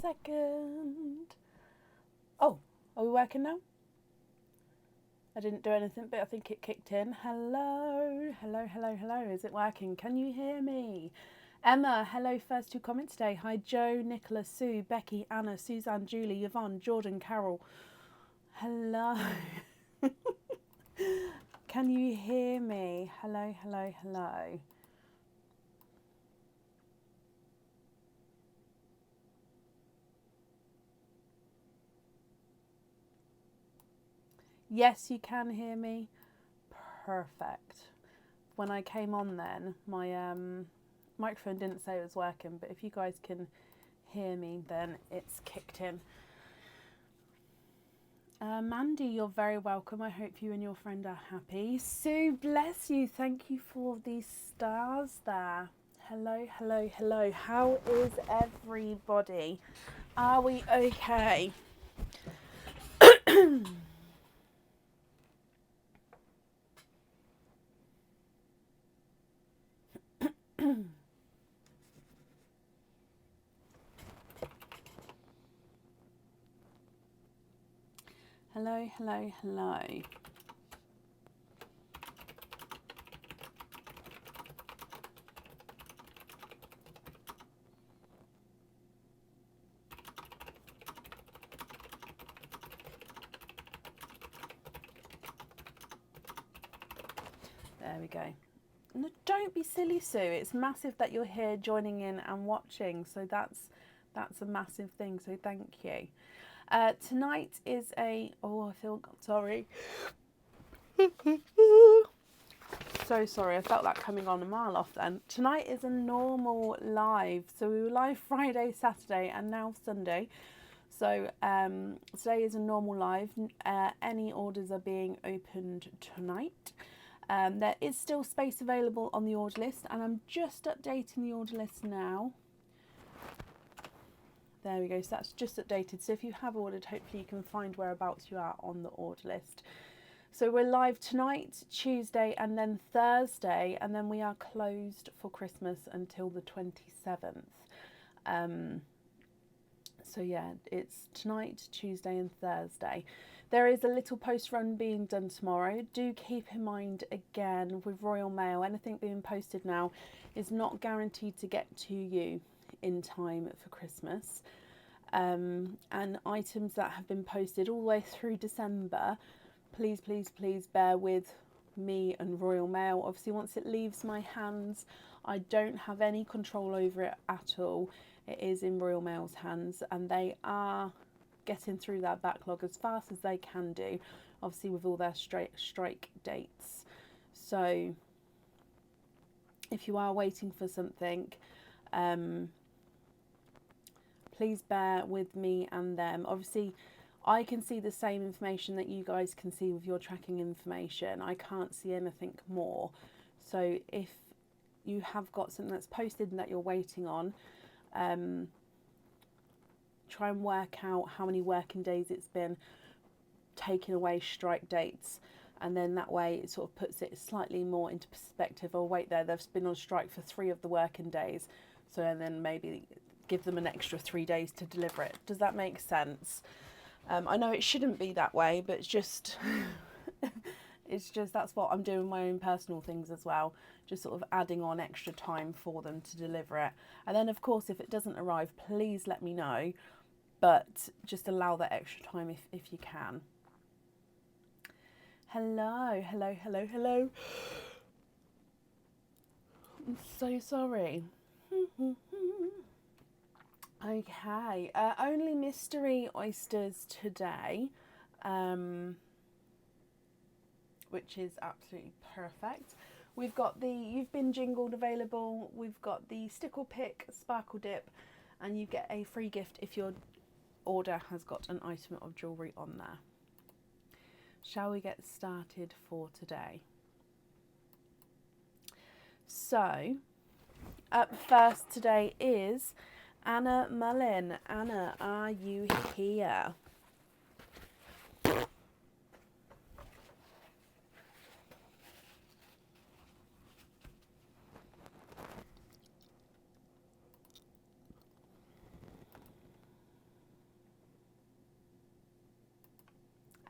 second. Oh, are we working now? I didn't do anything, but I think it kicked in. Hello, hello, hello, hello. Is it working? Can you hear me? Emma, hello, first 2 comments today. Hi, Joe, Nicola, Sue, Becky, Anna, Suzanne, Julie, Yvonne, Jordan, Carol. Hello. Can you hear me? Hello, hello, hello. Yes, you can hear me. Perfect. When I came on then, my microphone didn't say it was working, but if you guys can hear me, then it's kicked in. Mandy, you're very welcome. I hope you and your friend are happy. Sue, bless you. Thank you for these stars there. Hello, hello, hello. How is everybody? Are we okay? Hello, hello, hello. There we go. No, don't be silly, Sue. It's massive that you're here joining in and watching. So that's a massive thing. So thank you. Tonight is a... Oh, I feel... Sorry. So sorry. I felt that coming on a mile off then. Tonight is a normal live. So we were live Friday, Saturday and now Sunday. So today is a normal live. Any orders are being opened tonight. There is still space available on the order list, and I'm just updating the order list now. There we go, so that's just updated. So if you have ordered, hopefully you can find whereabouts you are on the order list. So we're live tonight, Tuesday, and then Thursday, and then we are closed for Christmas until the 27th. So yeah, it's tonight, Tuesday and Thursday. There is a little post run being done tomorrow. Do keep in mind again with Royal Mail, anything being posted now is not guaranteed to get to you in time for Christmas. And items that have been posted all the way through December, please, please, please bear with me and Royal Mail. Obviously, once it leaves my hands, I don't have any control over it at all. It is in Royal Mail's hands, and they are getting through that backlog as fast as they can do, obviously with all their strike dates. So if you are waiting for something, please bear with me and them. Obviously I can see the same information that you guys can see with your tracking information. I can't see anything more. So if you have got something that's posted and that you're waiting on, try and work out how many working days it's been taking away strike dates, and then that way it sort of puts it slightly more into perspective. Oh wait, they've been on strike for 3 of the working days, so and then maybe give them an extra 3 days to deliver it. Does that make sense? I know it shouldn't be that way, but it's just that's what I'm doing, my own personal things as well, just sort of adding on extra time for them to deliver it. And then of course if it doesn't arrive, please let me know, but just allow that extra time if you can. Hello, hello, hello, hello. I'm so sorry. Okay, only mystery oysters today, which is absolutely perfect. We've got the You've Been Jingled available. We've got the Stickle Pick Sparkle Dip, and you get a free gift if your order has got an item of jewellery on there. Shall we get started for today? So, up first today is Anna Mullin. Anna, are you here?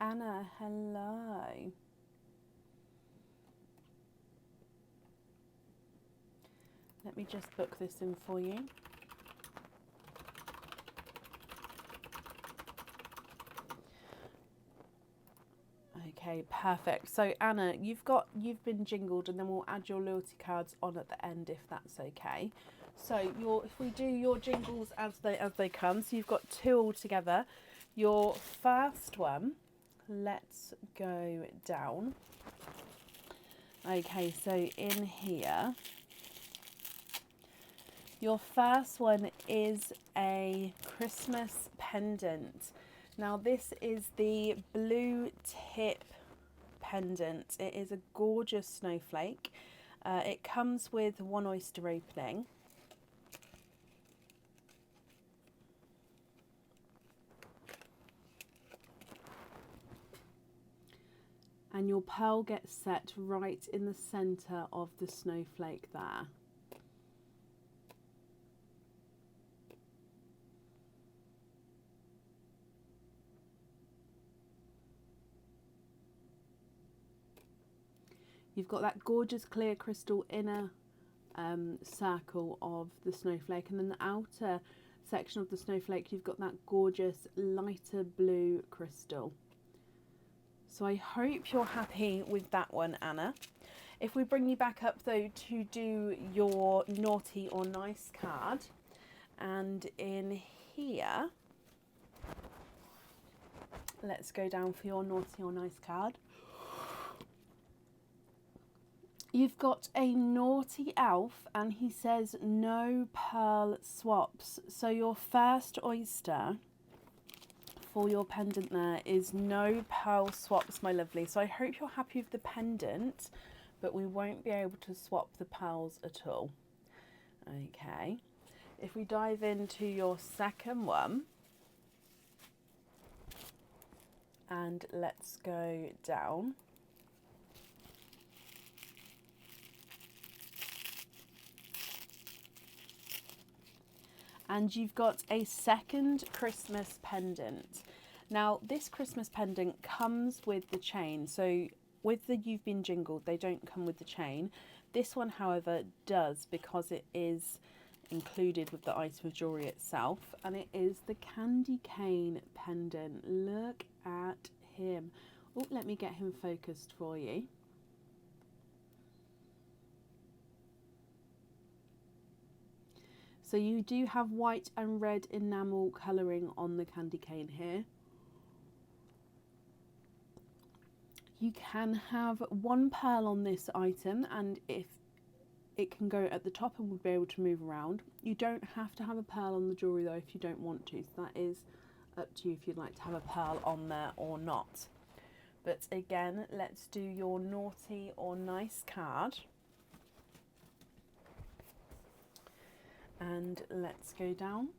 Anna, hello. Let me just book this in for you. Okay, perfect. So Anna, you've been jingled, and then we'll add your loyalty cards on at the end if that's okay. So if we do your jingles as they come, so you've got 2 altogether. Your first one, let's go down. Okay, so in here, your first one is a Christmas pendant. Now this is the blue tip pendant. It is a gorgeous snowflake. It comes with 1 oyster opening. And your pearl gets set right in the centre of the snowflake there. You've got that gorgeous clear crystal inner circle of the snowflake, and then the outer section of the snowflake you've got that gorgeous lighter blue crystal. So I hope you're happy with that one, Anna. If we bring you back up though to do your naughty or nice card, and in here, let's go down for your naughty or nice card. You've got a naughty elf, and he says no pearl swaps. So your first oyster for your pendant there is no pearl swaps, my lovely. So I hope you're happy with the pendant, but we won't be able to swap the pearls at all. Okay, if we dive into your second one, and let's go down. And you've got a second Christmas pendant. Now this Christmas pendant comes with the chain. So with the You've Been Jingled, they don't come with the chain. This one, however, does, because it is included with the item of jewellery itself. And it is the candy cane pendant. Look at him. Oh, let me get him focused for you. So you do have white and red enamel colouring on the candy cane here. You can have 1 pearl on this item, and if it can go at the top and would be able to move around. You don't have to have a pearl on the jewellery though if you don't want to, so that is up to you if you'd like to have a pearl on there or not. But again, let's do your naughty or nice card. And let's go down.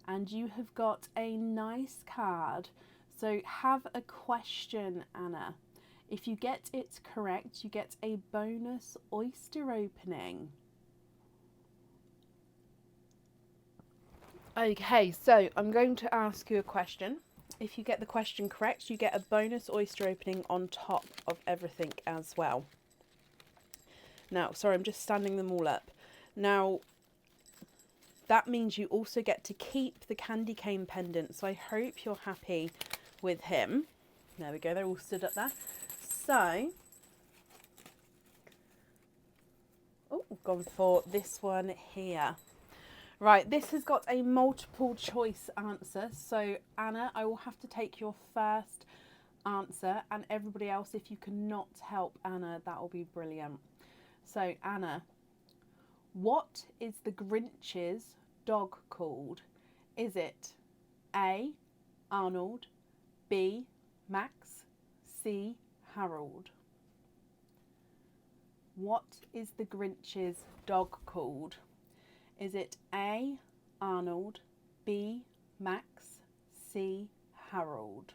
And you have got a nice card. So have a question, Anna. If you get it correct, you get a bonus oyster opening. Okay, so I'm going to ask you a question. If you get the question correct, you get a bonus oyster opening on top of everything as well. Now, sorry, I'm just standing them all up. Now, that means you also get to keep the candy cane pendant. So I hope you're happy with him. There we go, they're all stood up there. So, oh, gone for this one here. Right, this has got a multiple choice answer. So, Anna, I will have to take your first answer, and everybody else, if you cannot help Anna, that will be brilliant. So, Anna, what is the Grinch's dog called? Is it A, Arnold, B, Max, C, Harold? What is the Grinch's dog called? Is it A, Arnold, B, Max, C, Harold?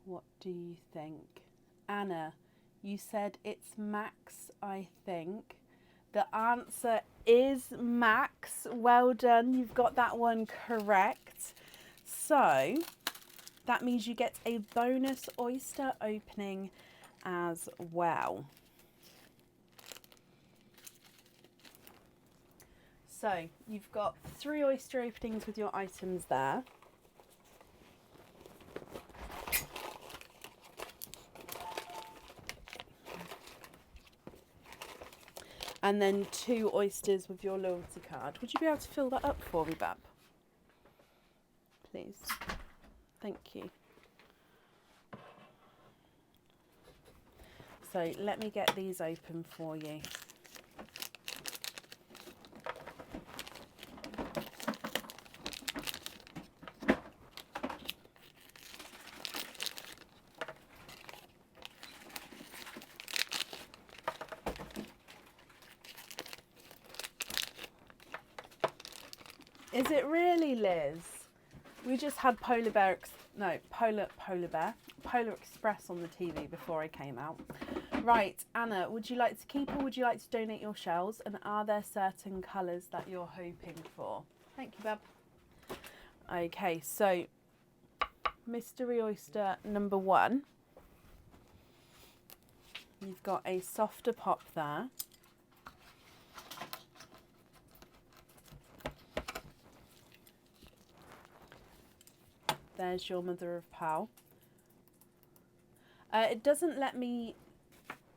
What do you think? Anna, you said it's Max, I think. The answer is Max. Well done. You've got that one correct. So that means you get a bonus oyster opening as well. So you've got 3 oyster openings with your items there. And then 2 oysters with your loyalty card. Would you be able to fill that up for me, Bab? Please. Thank you. So let me get these open for you. Is it really, Liz? We just had Polar Express on the TV before I came out. Right, Anna, would you like to keep or would you like to donate your shells? And are there certain colours that you're hoping for? Thank you, Bab. Okay, so mystery oyster number 1. You've got a softer pop there. There's your mother of pearl. It doesn't let me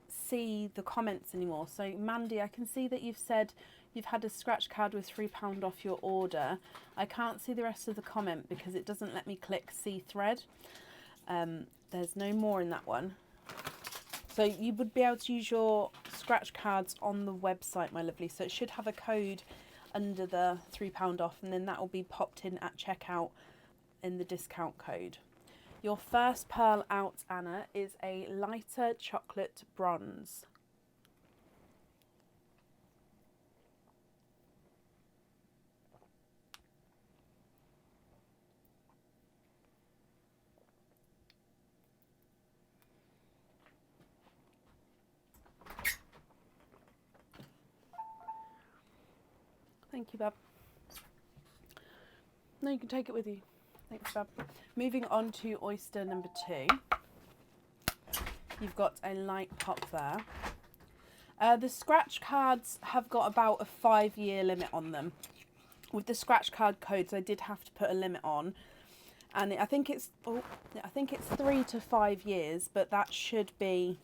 see the comments anymore. So Mandy, I can see that you've said you've had a scratch card with £3 off your order. I can't see the rest of the comment because it doesn't let me click see thread. There's no more in that one. So you would be able to use your scratch cards on the website, my lovely. So it should have a code under the £3 off, and then that will be popped in at checkout in the discount code. Your first pearl out, Anna, is a lighter chocolate bronze. Thank you, Bab. No, you can take it with you. Thanks, Bab. Moving on to oyster number 2. You've got a light pop there. The scratch cards have got about a 5-year limit on them. With the scratch card codes, I did have to put a limit on, and I think it's 3 to 5 years, but that should be.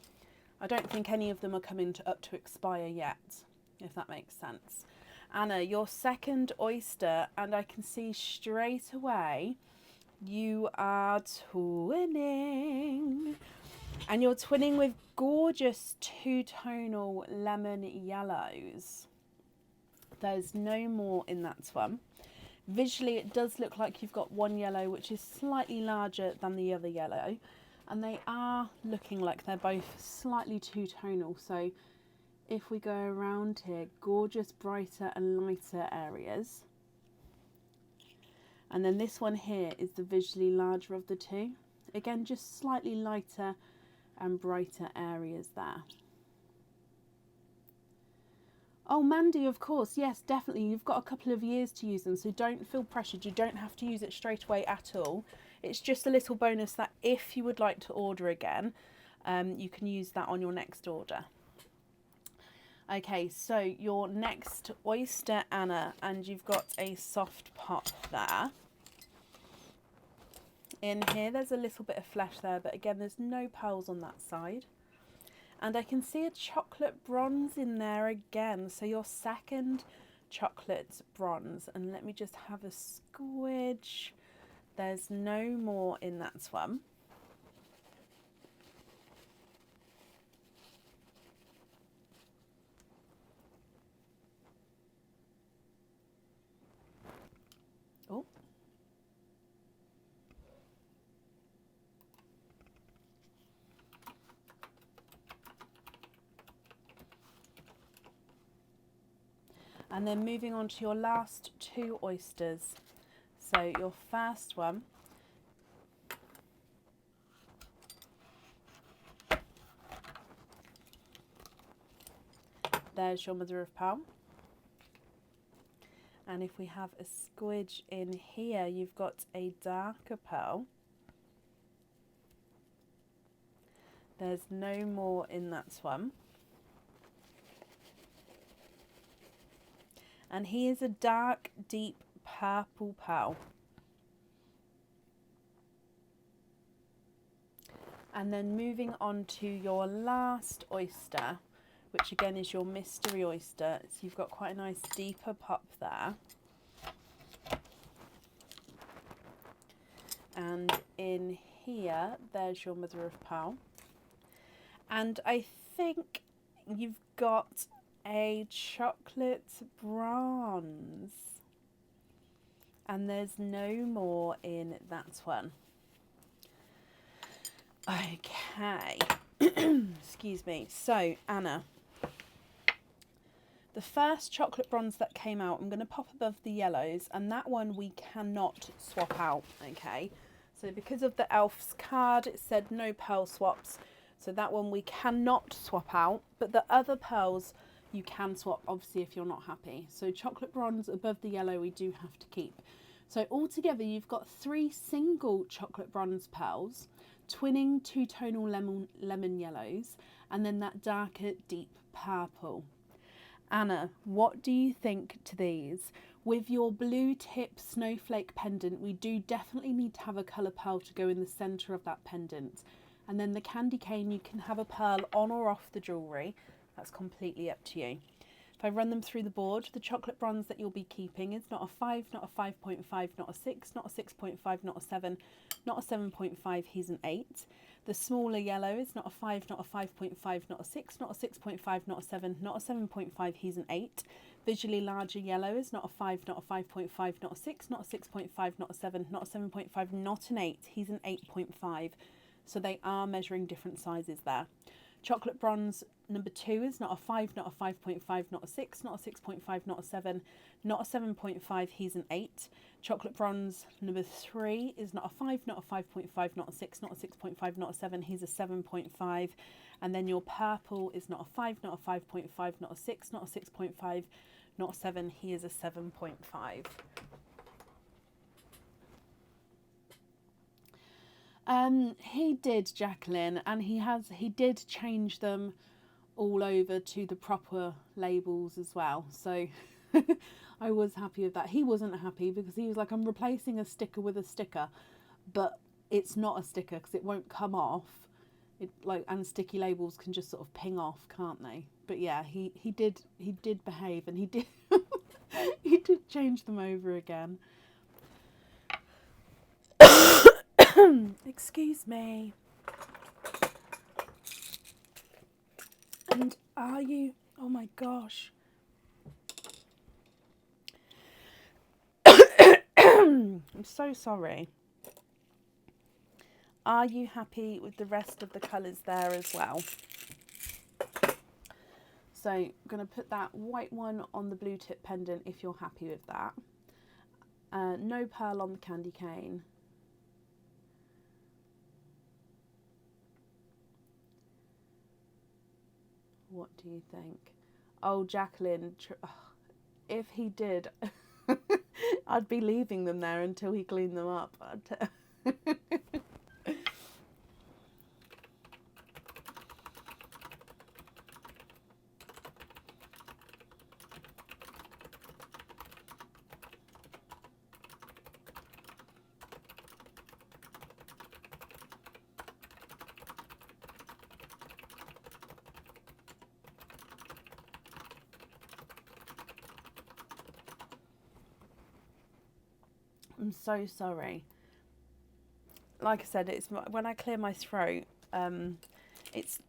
I don't think any of them are coming up to expire yet, if that makes sense. Anna, your second oyster, and I can see straight away you are twinning. And you're twinning with gorgeous 2-tonal lemon yellows. There's no more in that one. Visually, it does look like you've got one yellow, which is slightly larger than the other yellow. And they are looking like they're both slightly 2-tonal. So if we go around here, gorgeous brighter and lighter areas. And then this one here is the visually larger of the two. Again, just slightly lighter and brighter areas there. Oh, Mandy, of course, yes, definitely. You've got a couple of years to use them, so don't feel pressured. You don't have to use it straight away at all. It's just a little bonus that if you would like to order again, you can use that on your next order. Okay, so your next oyster, Anna, and you've got a soft pop there. In here, there's a little bit of flesh there, but again, there's no pearls on that side. And I can see a chocolate bronze in there again. So your second chocolate bronze. And let me just have a squidge. There's no more in that one. Oh. And then moving on to your last two oysters. So your first one there's your mother of pearl. And if we have a squidge in here, you've got a darker pearl. There's no more in that one. And he is a dark, deep purple pearl. And then moving on to your last oyster, which again is your mystery oyster. So you've got quite a nice deeper pop there. And in here, there's your mother of pearl. And I think you've got a chocolate bronze. And there's no more in that one. Okay. Excuse me. So, Anna, the first chocolate bronze that came out, I'm going to pop above the yellows, and that one we cannot swap out, okay? So because of the elf's card, it said no pearl swaps. So that one we cannot swap out, but the other pearls you can swap, obviously, if you're not happy. So chocolate bronze above the yellow we do have to keep. So altogether you've got 3 single chocolate bronze pearls, twinning 2 tonal lemon yellows, and then that darker deep purple. Anna, what do you think to these? With your blue tip snowflake pendant, we do definitely need to have a colour pearl to go in the centre of that pendant. And then the candy cane, you can have a pearl on or off the jewellery. That's completely up to you. If I run them through the board, the chocolate bronze that you'll be keeping is not a 5, not a 5.5, not a 6, not a 6.5, not a 7, not a 7.5, he's an 8. The smaller yellow is not a 5, not a 5.5, not a 6, not a 6.5, not a 7, not a 7.5, he's an 8. Visually larger yellow is not a 5, not a 5.5, not a 6, not a 6.5, not a 7, not a 7.5, not an 8, he's an 8.5. So they are measuring different sizes there. Chocolate bronze number 2 is not a 5, not a 5.5, not a 6, not a 6.5, not a 7, not a 7.5, he's an 8. Chocolate bronze number 3 is not a 5, not a 5.5, not a 6, not a 6.5, not a 7, he's a 7.5. And then your purple is not a 5, not a 5.5, not a 6, not a 6.5, not a 7, he is a 7.5. He did, Jacqueline, and he did change them all over to the proper labels as well. So I was happy with that. He wasn't happy because he was like, I'm replacing a sticker with a sticker, but it's not a sticker because it won't come off. And sticky labels can just sort of ping off, can't they? But yeah, he did behave, and he did he did change them over again. Excuse me. And are you... Oh my gosh. I'm so sorry. Are you happy with the rest of the colours there as well? So I'm going to put that white one on the blue tip pendant if you're happy with that. No pearl on the candy cane. What do you think? Oh, Jacqueline, if he did, I'd be leaving them there until he cleaned them up. I'm so sorry. Like I said, it's when I clear my throat, it's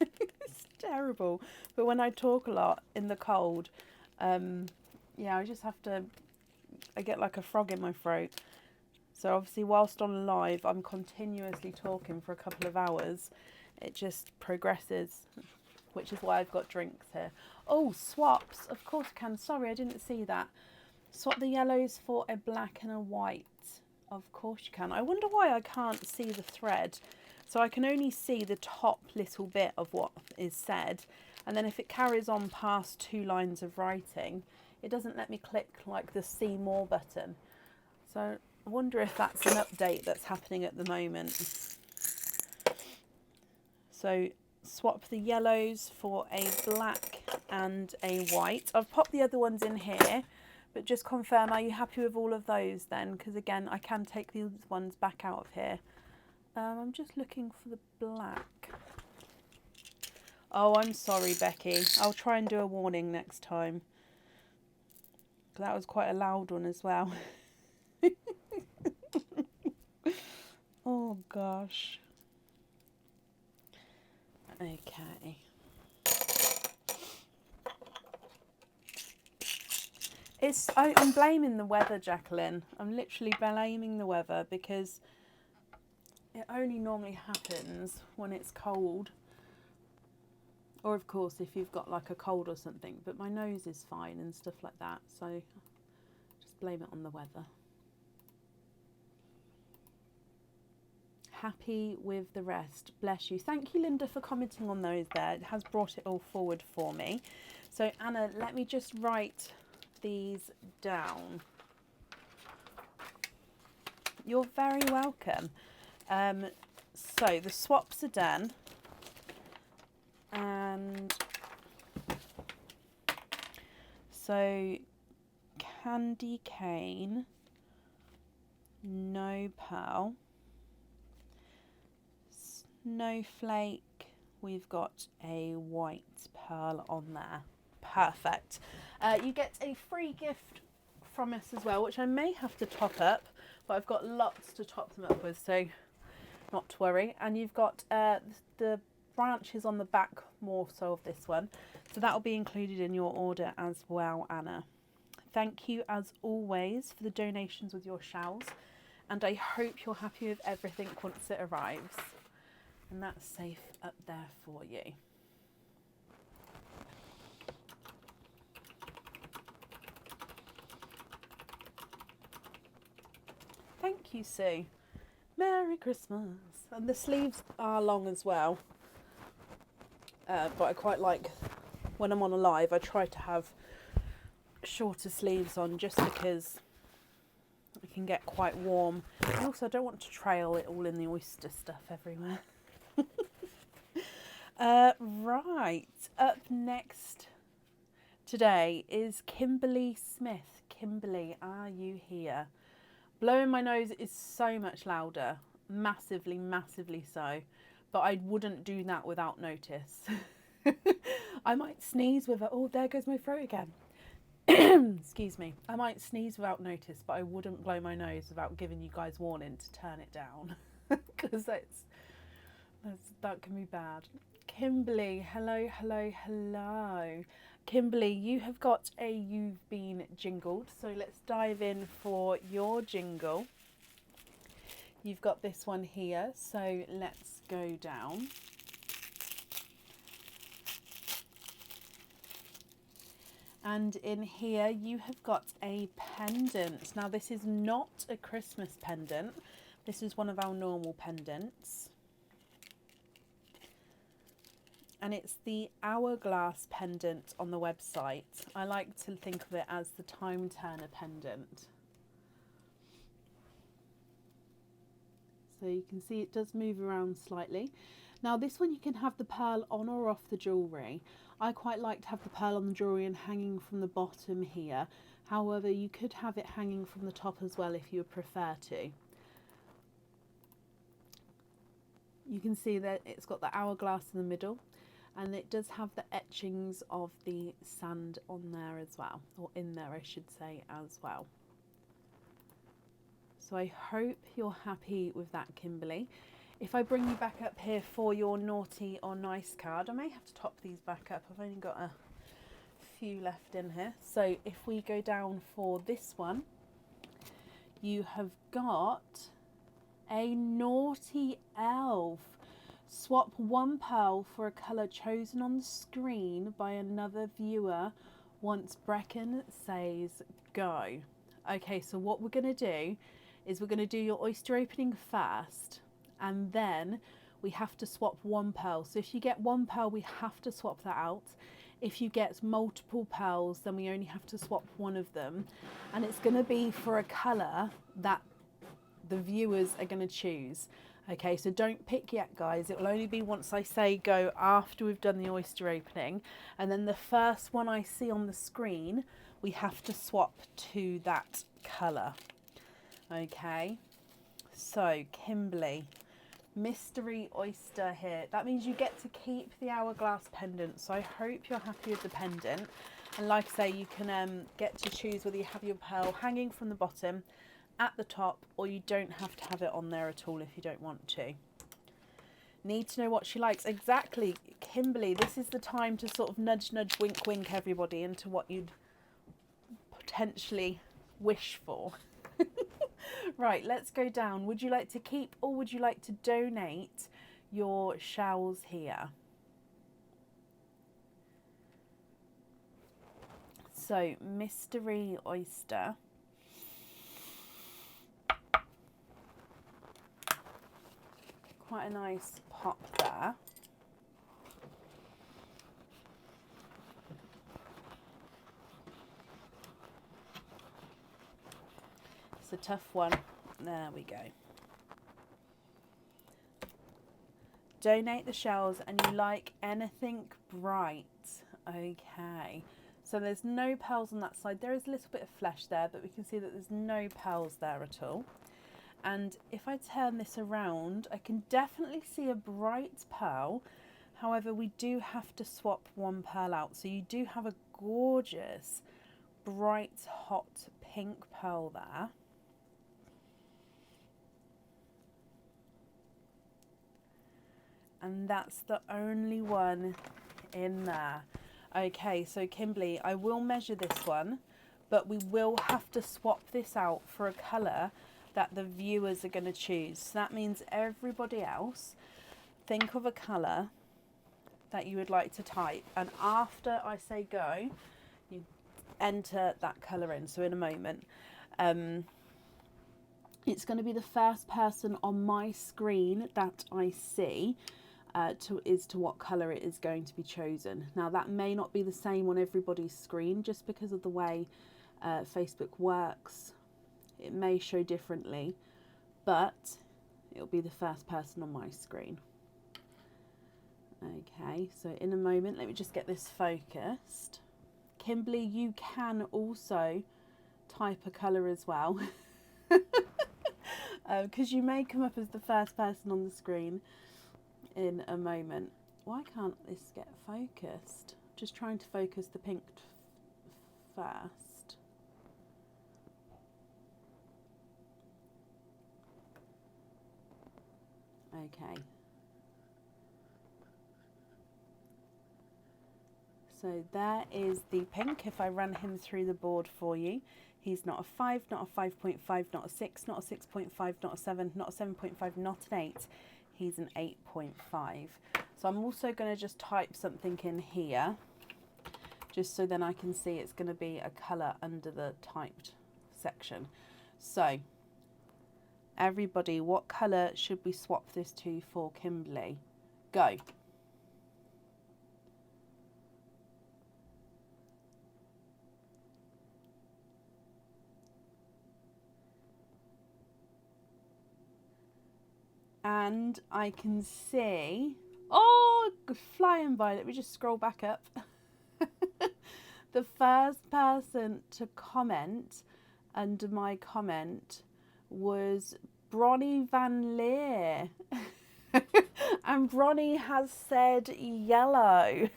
it's terrible. But when I talk a lot in the cold, yeah, I just have to. I get like a frog in my throat. So obviously, whilst on live, I'm continuously talking for a couple of hours. It just progresses, which is why I've got drinks here. Oh, swaps! Of course I can. Sorry, I didn't see that. Swap the yellows for a black and a white. Of course you can. I wonder why I can't see the thread. So I can only see the top little bit of what is said. And then if it carries on past 2 lines of writing, it doesn't let me click like the see more button. So I wonder if that's an update that's happening at the moment. So swap the yellows for a black and a white. I've popped the other ones in here, but just confirm, are you happy with all of those then? Because again, I can take these ones back out of here. I'm just looking for the black. Oh, I'm sorry, Becky. I'll try and do a warning next time. That was quite a loud one as well. Oh, gosh. Okay. I'm blaming the weather, Jacqueline. I'm literally blaming the weather because it only normally happens when it's cold. Or of course if you've got like a cold or something, but my nose is fine and stuff like that, so just blame it on the weather. Happy with the rest, bless you. Thank you, Linda, for commenting on those there. It has brought it all forward for me. So Anna, let me just write these down. You're very welcome. So the swaps are done. And so candy cane, no pearl, snowflake, we've got a white pearl on there. Perfect. You get a free gift from us as well, which I may have to top up, but I've got lots to top them up with, so not to worry. And you've got the branches on the back more so of this one, so that will be included in your order as well, Anna. Thank you as always for the donations with your shells, and I hope you're happy with everything once it arrives, and that's safe up there for you. Thank you, Sue. Merry Christmas. And the sleeves are long as well. But I quite like, when I'm on a live, I try to have shorter sleeves on just because it can get quite warm. And also I don't want to trail it all in the oyster stuff everywhere. Right, up next today is Kimberly Smith. Kimberly, are you here? Blowing my nose is so much louder, massively, massively so. But I wouldn't do that without notice. I might sneeze with it. Oh, there goes my throat again. Excuse me. I might sneeze without notice, but I wouldn't blow my nose without giving you guys warning to turn it down. Because that can be bad. Kimberly, hello, hello, hello. Kimberly, you have got a You've Been Jingled. So let's dive in for your jingle. You've got this one here, so let's go down. And in here you have got a pendant. Now this is not a Christmas pendant. This is one of our normal pendants. And it's the hourglass pendant on the website. I like to think of it as the time turner pendant. So you can see it does move around slightly. Now this one you can have the pearl on or off the jewellery. I quite like to have the pearl on the jewellery and hanging from the bottom here. However, you could have it hanging from the top as well if you prefer to. You can see that it's got the hourglass in the middle, and it does have the etchings of the sand on there as well, or in there I should say as well. So I hope you're happy with that, Kimberly. If I bring you back up here for your naughty or nice card, I may have to top these back up. I've only got a few left in here. So if we go down for this one, you have got a naughty elf. Swap one pearl for a colour chosen on the screen by another viewer once Brecken says go. Okay, so what we're going to do is we're going to do your oyster opening first, and then we have to swap one pearl. So if you get one pearl, we have to swap that out. If you get multiple pearls, then we only have to swap one of them. And it's going to be for a colour that the viewers are going to choose. Okay, so don't pick yet, guys. It will only be once I say go after we've done the oyster opening. And then the first one I see on the screen, we have to swap to that colour. Okay, so Kimberly, mystery oyster here. That means you get to keep the hourglass pendant. So I hope you're happy with the pendant. And like I say, you can get to choose whether you have your pearl hanging from the bottom, at the top, or you don't have to have it on there at all if you don't want to. Need to know what she likes. Exactly, Kimberly, this is the time to sort of nudge, nudge, wink, wink everybody into what you'd potentially wish for. Right, let's go down. Would you like to keep or would you like to donate your shells here? So, mystery oyster. Quite a nice pop there. It's a tough one. There we go. Donate the shells and you like anything bright. Okay. So there's no pearls on that side. There is a little bit of flesh there, but we can see that there's no pearls there at all. And if I turn this around, I can definitely see a bright pearl. However, we do have to swap one pearl out. So you do have a gorgeous, bright, hot pink pearl there. And that's the only one in there. Okay, so Kimberly, I will measure this one, but we will have to swap this out for a colour that the viewers are going to choose. So that means everybody else, think of a colour that you would like to type, and after I say go, you enter that colour in. So in a moment, it's going to be the first person on my screen that I see to what colour it is going to be chosen. Now that may not be the same on everybody's screen just because of the way Facebook works. It may show differently, but it'll be the first person on my screen. Okay, so in a moment, let me just get this focused. Kimberly, you can also type a colour as well, because you may come up as the first person on the screen in a moment. Why can't this get focused? Just trying to focus the pink first. Okay. So there is the pink. If I run him through the board for you, he's not a 5, not a 5.5, not a 6, not a 6.5, not a 7, not a 7.5, not an 8. He's an 8.5. So I'm also going to just type something in here, just so then I can see it's going to be a colour under the typed section. So everybody, what colour should we swap this to for Kimberly? Go. And I can see, oh, flying by, let me just scroll back up. The first person to comment under my comment was Bronnie Van Leer. And Bronnie has said yellow.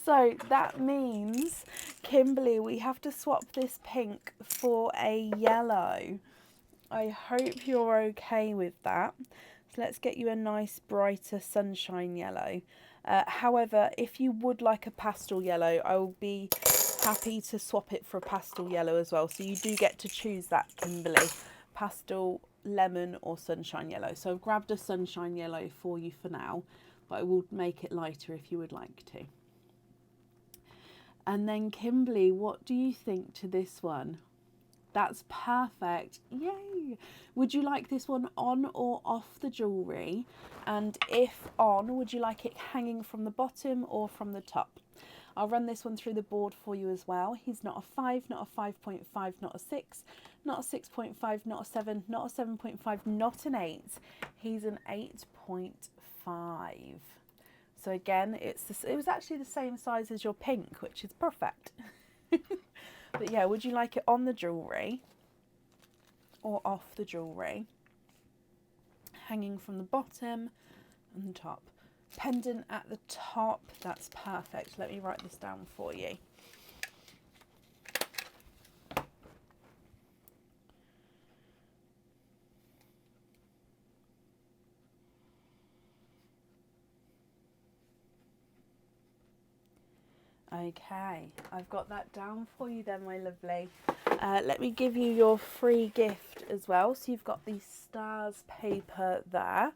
So that means, Kimberly, we have to swap this pink for a yellow. I hope you're okay with that. So let's get you a nice brighter sunshine yellow. However, if you would like a pastel yellow, I will be happy to swap it for a pastel yellow as well. So you do get to choose that, Kimberly. Pastel, lemon or sunshine yellow. So I've grabbed a sunshine yellow for you for now, but I will make it lighter if you would like to. And then Kimberly, what do you think to this one? That's perfect. Yay! Would you like this one on or off the jewellery? And if on, would you like it hanging from the bottom or from the top? I'll run this one through the board for you as well. He's not a 5, not a 5.5, not a 6, not a 6.5, not a 7, not a 7.5, not an 8. He's an 8.5. So again, it was actually the same size as your pink, which is perfect. But yeah, would you like it on the jewellery or off the jewellery? Hanging from the bottom and the top. Pendant at the top, that's perfect. Let me write this down for you. Okay, I've got that down for you then, my lovely. Let me give you your free gift as well. So you've got the stars paper there.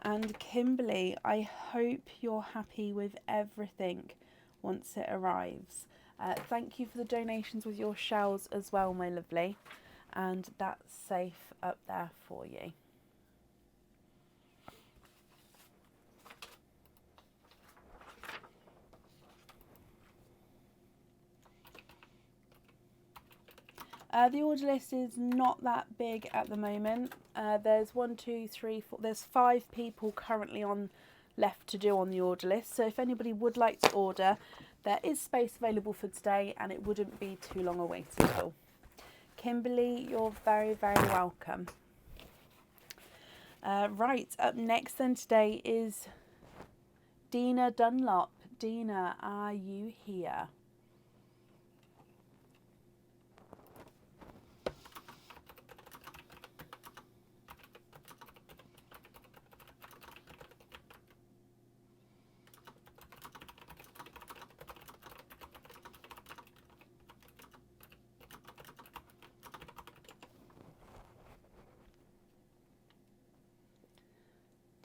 And Kimberly, I hope you're happy with everything once it arrives. Thank you for the donations with your shells as well, my lovely. And that's safe up there for you. The order list is not that big at the moment. There's 1, 2, 3, 4. There's 5 people currently on left to do on the order list. So if anybody would like to order, there is space available for today, and it wouldn't be too long a wait at all. Kimberly, you're very, very welcome. Right, up next then today is Dina Dunlop. Dina, are you here?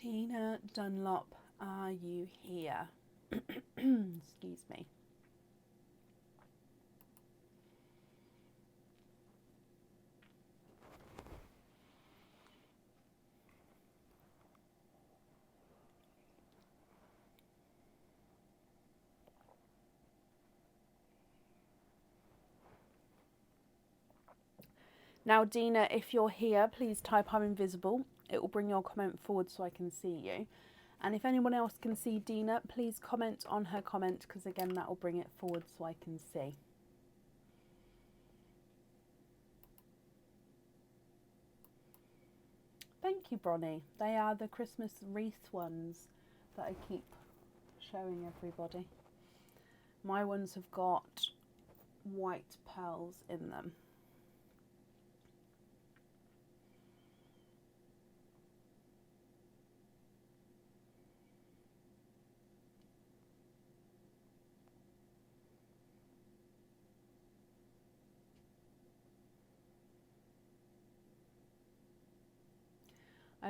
Dina Dunlop, are you here? Excuse me. Now, Dina, if you're here, please type I'm invisible. It will bring your comment forward so I can see you. And if anyone else can see Dina, please comment on her comment, because again, that will bring it forward so I can see. Thank you, Bronnie. They are the Christmas wreath ones that I keep showing everybody. My ones have got white pearls in them.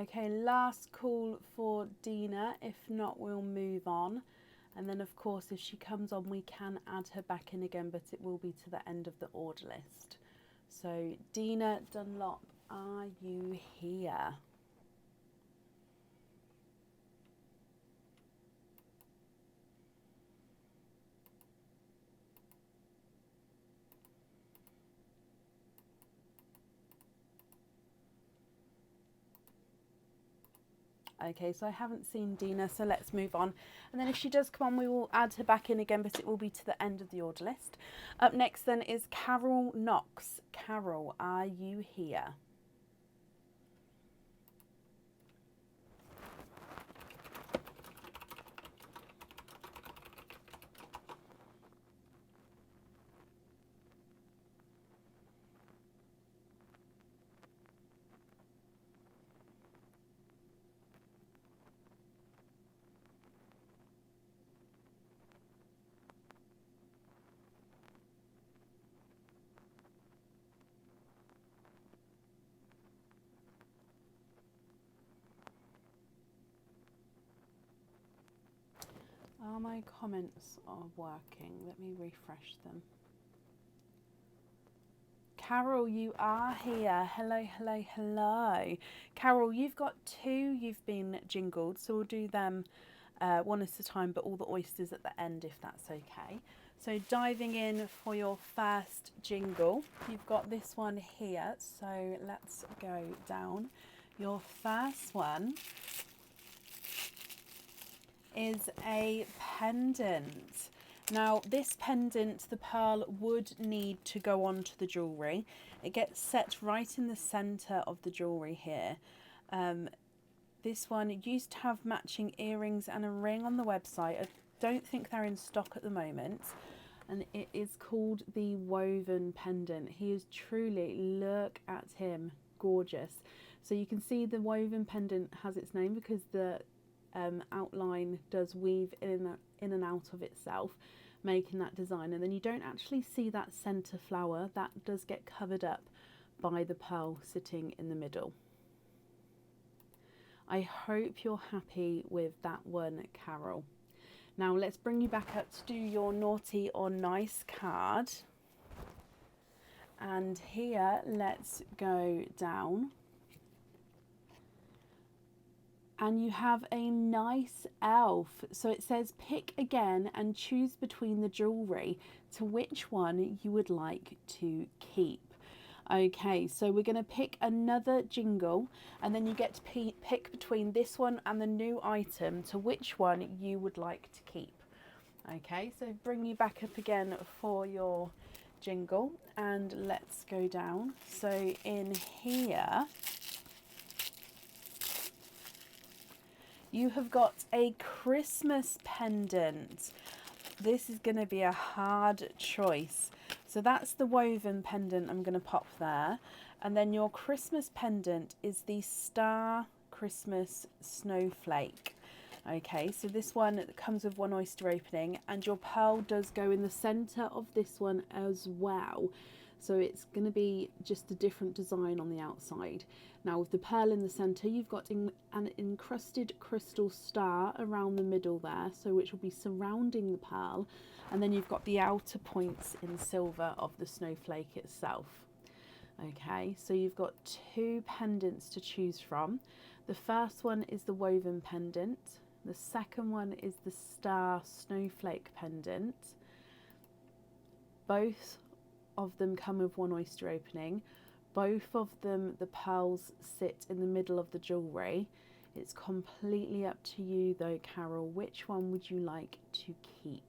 Okay, last call for Dina. If not, we'll move on. And then, of course, if she comes on, we can add her back in again, but it will be to the end of the order list. So, Dina Dunlop, are you here? Okay, so I haven't seen Dina, so let's move on. And then if she does come on, we will add her back in again, but it will be to the end of the order list. Up next then is Carol Knox. Carol, are you here? Are my comments are working? Let me refresh them. Carol, you are here. Hello, hello, hello. Carol, you've got two you've been jingled, so we'll do them one at a time, but all the oysters at the end, if that's okay. So diving in for your first jingle, you've got this one here, so let's go down. Your first one is a pendant. Now this pendant, the pearl would need to go onto the jewellery. It gets set right in the centre of the jewellery here. This one used to have matching earrings and a ring on the website. I don't think they're in stock at the moment. And it is called the woven pendant. He is truly, look at him, gorgeous. So you can see the woven pendant has its name because the outline does weave in and out of itself, making that design. And then you don't actually see that centre flower. That does get covered up by the pearl sitting in the middle. I hope you're happy with that one, Carol. Now let's bring you back up to do your naughty or nice card. And here, let's go down. And you have a nice elf. So it says pick again and choose between the jewellery to which one you would like to keep. Okay, so we're going to pick another jingle and then you get to pick between this one and the new item to which one you would like to keep. Okay, so bring you back up again for your jingle and let's go down. So in here, you have got a Christmas pendant. This is going to be a hard choice. So that's the woven pendant I'm going to pop there. And then your Christmas pendant is the Star Christmas Snowflake. Okay, so this one comes with one oyster opening and your pearl does go in the centre of this one as well. So it's going to be just a different design on the outside. Now with the pearl in the centre, you've got an encrusted crystal star around the middle there, so which will be surrounding the pearl. And then you've got the outer points in silver of the snowflake itself. Okay, so you've got two pendants to choose from. The first one is the woven pendant. The second one is the Star Snowflake pendant. Both of them come with one oyster opening. Both of them, the pearls sit in the middle of the jewellery. It's completely up to you though, Carol. Which one would you like to keep?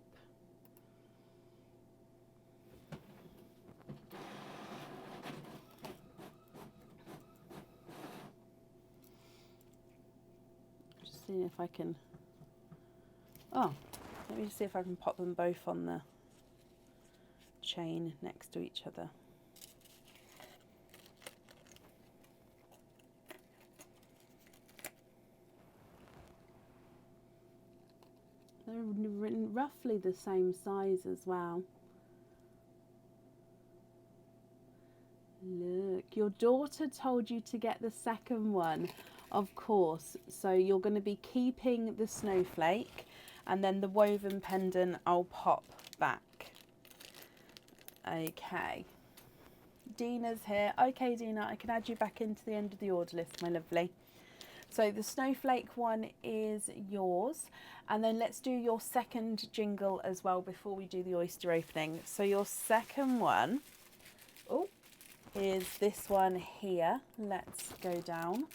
Just seeing if I can... Oh, let me just see if I can pop them both on the chain next to each other. They're roughly the same size as well. Look, your daughter told you to get the second one, of course. So you're going to be keeping the snowflake and then the woven pendant I'll pop back. Okay. Dina's here. Okay, Dina, I can add you back into the end of the order list, my lovely. So the snowflake one is yours. And then let's do your second jingle as well before we do the oyster opening. So your second one is this one here. Let's go down.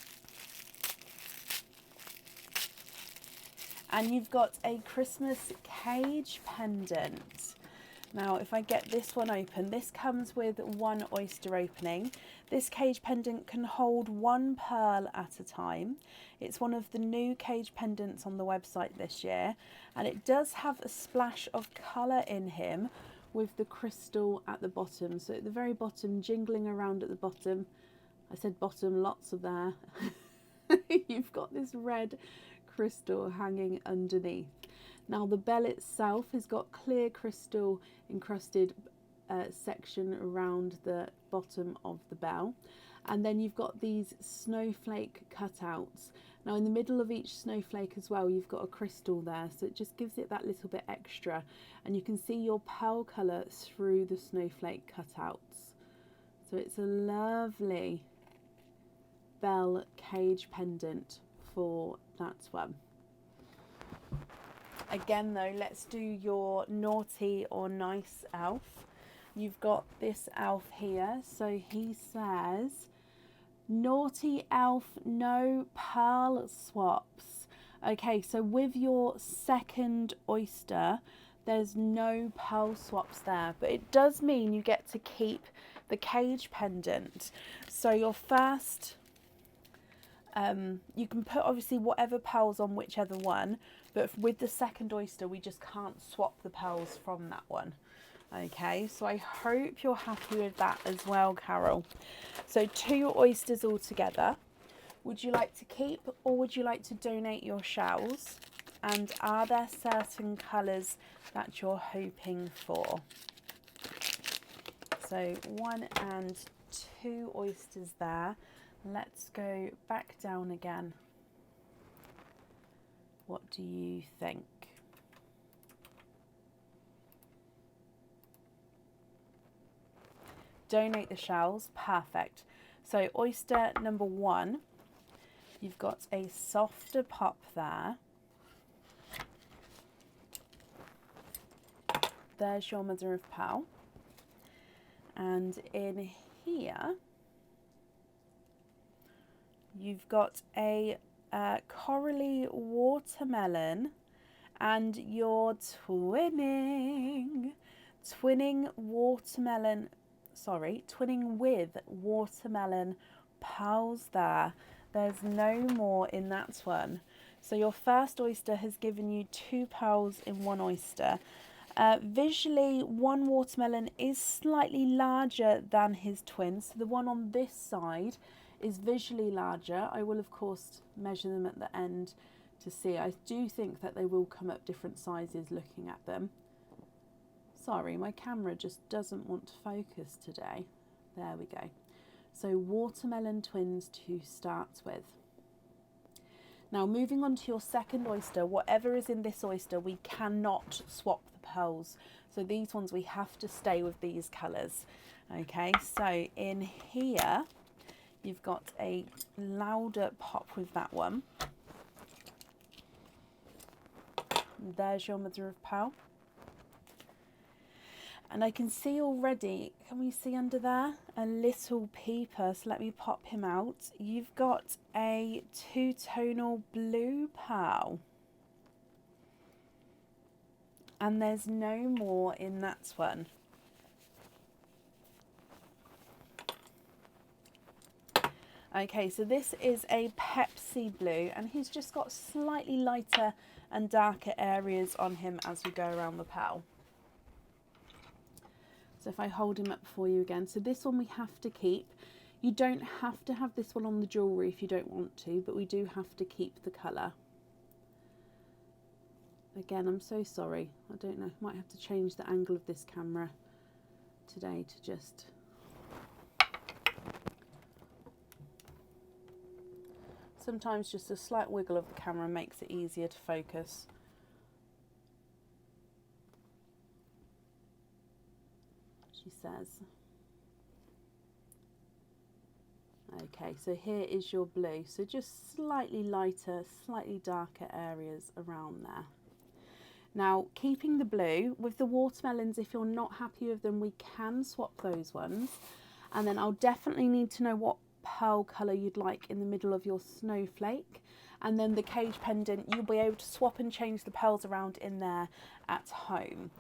And you've got a Christmas cage pendant. Now, if I get this one open, this comes with one oyster opening. This cage pendant can hold one pearl at a time. It's one of the new cage pendants on the website this year. And it does have a splash of colour in him with the crystal at the bottom. So at the very bottom, jingling around at the bottom. I said bottom, lots of there. You've got this red crystal hanging underneath. Now the bell itself has got clear crystal encrusted section around the bottom of the bell, and then you've got these snowflake cutouts. Now in the middle of each snowflake as well, you've got a crystal there, so it just gives it that little bit extra, and you can see your pearl colour through the snowflake cutouts. So it's a lovely bell cage pendant for that one. Again though, let's do your naughty or nice elf. You've got this elf here, so he says, naughty elf, no pearl swaps. Okay, so with your second oyster, there's no pearl swaps there, but it does mean you get to keep the cage pendant. So your first, you can put obviously whatever pearls on whichever one, but with the second oyster, we just can't swap the pearls from that one. Okay, so I hope you're happy with that as well, Carol. So 2 oysters all together. Would you like to keep or would you like to donate your shells? And are there certain colours that you're hoping for? So 1 and 2 oysters there. Let's go back down again. What do you think? Donate the shells, perfect. So oyster number 1, you've got a softer pop there. There's your mother of pearl. And in here, you've got a corally watermelon, and you're twinning watermelon, twinning with watermelon pearls there. There's no more in that one. So your first oyster has given you 2 pearls in 1 oyster. Visually, 1 watermelon is slightly larger than his twin. So the one on this side is visually larger. I will of course measure them at the end to see. I do think that they will come up different sizes looking at them. Sorry, my camera just doesn't want to focus today. There we go. So watermelon twins to start with. Now moving on to your second oyster, whatever is in this oyster, we cannot swap the pearls. So these ones we have to stay with these colours. Okay, so in here, you've got a louder pop with that one. There's your mother of pearl. And I can see already, can we see under there? A little peeper, so let me pop him out. You've got a 2-tonal blue pearl. And there's no more in that one. Okay, so this is a Pepsi blue, and he's just got slightly lighter and darker areas on him as we go around the pearl. So if I hold him up for you again, so this one we have to keep. You don't have to have this one on the jewellery if you don't want to, but we do have to keep the colour. Again, I'm so sorry. I don't know, might have to change the angle of this camera today to just... Sometimes just a slight wiggle of the camera makes it easier to focus. She says. Okay, so here is your blue. So just slightly lighter, slightly darker areas around there. Now, keeping the blue, with the watermelons, if you're not happy with them, we can swap those ones. And then I'll definitely need to know what pearl colour you'd like in the middle of your snowflake. And then the cage pendant, you'll be able to swap and change the pearls around in there at home.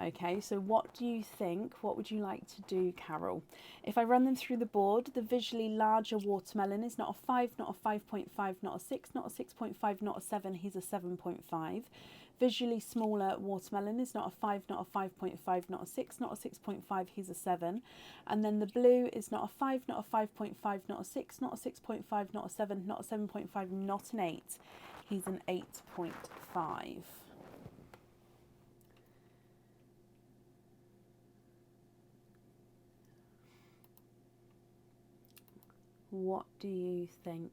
Okay, so what do you think? What would you like to do, Carol? If I run them through the board, the visually larger watermelon is not a 5, not a 5.5, not a 6, not a 6.5, not a 7, he's a 7.5. Visually smaller watermelon is not a 5, not a 5.5, not a 6, not a 6.5, he's a 7. And then the blue is not a 5, not a 5.5, not a 6, not a 6.5, not a 7, not a 7.5, not an 8. He's an 8.5. What do you think?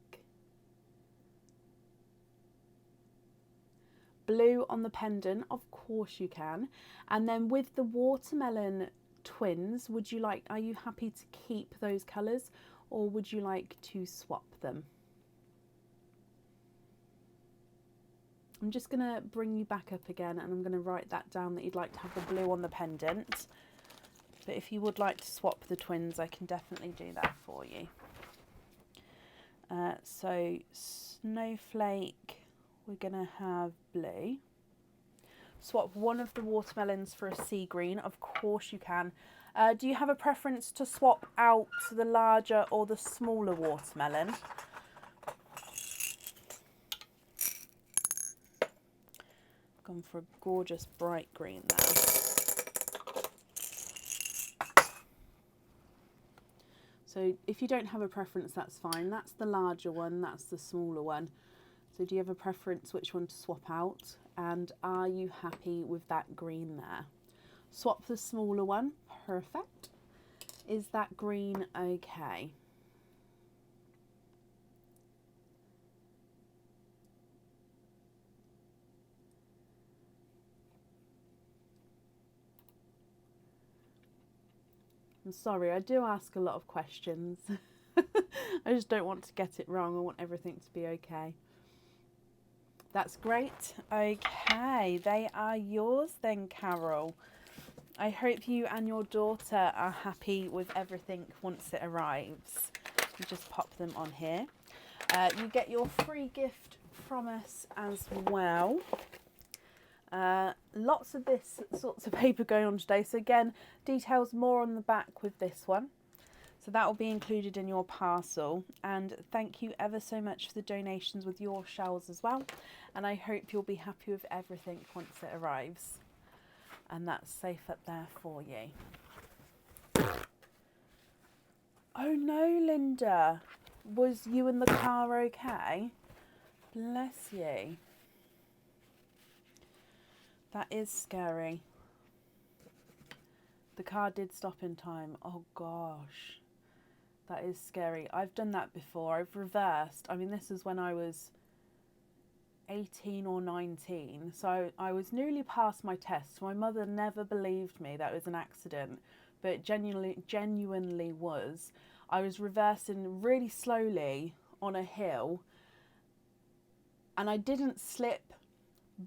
Blue on the pendant, of course you can. And then with the watermelon twins, are you happy to keep those colours, or would you like to swap them? I'm just going to bring you back up again, and I'm going to write that down that you'd like to have the blue on the pendant. But if you would like to swap the twins, I can definitely do that for you. So Snowflake, we're going to have blue. Swap one of the watermelons for a sea green. Of course you can. Do you have a preference to swap out the larger or the smaller watermelon? Gone for a gorgeous bright green there. So if you don't have a preference, that's fine. That's the larger one, that's the smaller one. So do you have a preference which one to swap out? And are you happy with that green there? Swap the smaller one, perfect. Is that green okay? I'm sorry, I do ask a lot of questions. I just don't want to get it wrong. I want everything to be okay. That's great. Okay, they are yours then, Carol. I hope you and your daughter are happy with everything once it arrives. You just pop them on here. You get your free gift from us as well. Lots of this sorts of paper going on today. So again, details more on the back with this one. So that will be included in your parcel. And thank you ever so much for the donations with your shells as well. And I hope you'll be happy with everything once it arrives. And that's safe up there for you. Oh no, Linda. Was you in the car okay? Bless you. That is scary. The car did stop in time. Oh gosh. That is scary. I've done that before. I've reversed. I mean, this is when I was 18 or 19. So I was newly past my test. My mother never believed me that it was an accident, but it genuinely was. I was reversing really slowly on a hill and I didn't slip,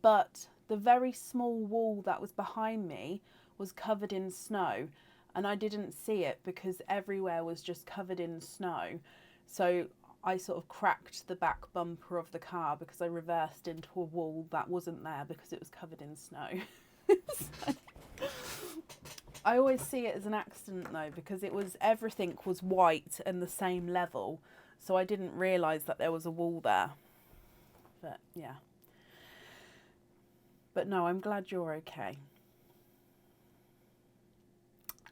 but the very small wall that was behind me was covered in snow and I didn't see it because everywhere was just covered in snow. So I sort of cracked the back bumper of the car because I reversed into a wall that wasn't there because it was covered in snow. I always see it as an accident though, because everything was white and the same level, so I didn't realise that there was a wall there. But yeah. But no, I'm glad you're okay.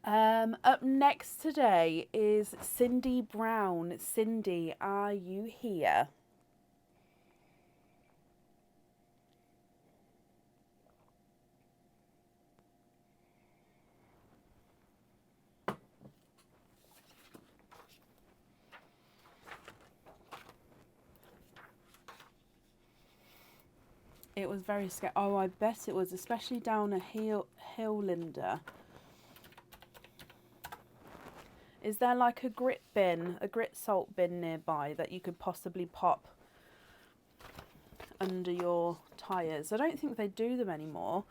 Up next today is Cindy Brown. Cindy, are you here? It was very scary. Oh, I bet it was, especially down a hill, Linda. Is there like a grit salt bin nearby that you could possibly pop under your tyres? I don't think they do them anymore.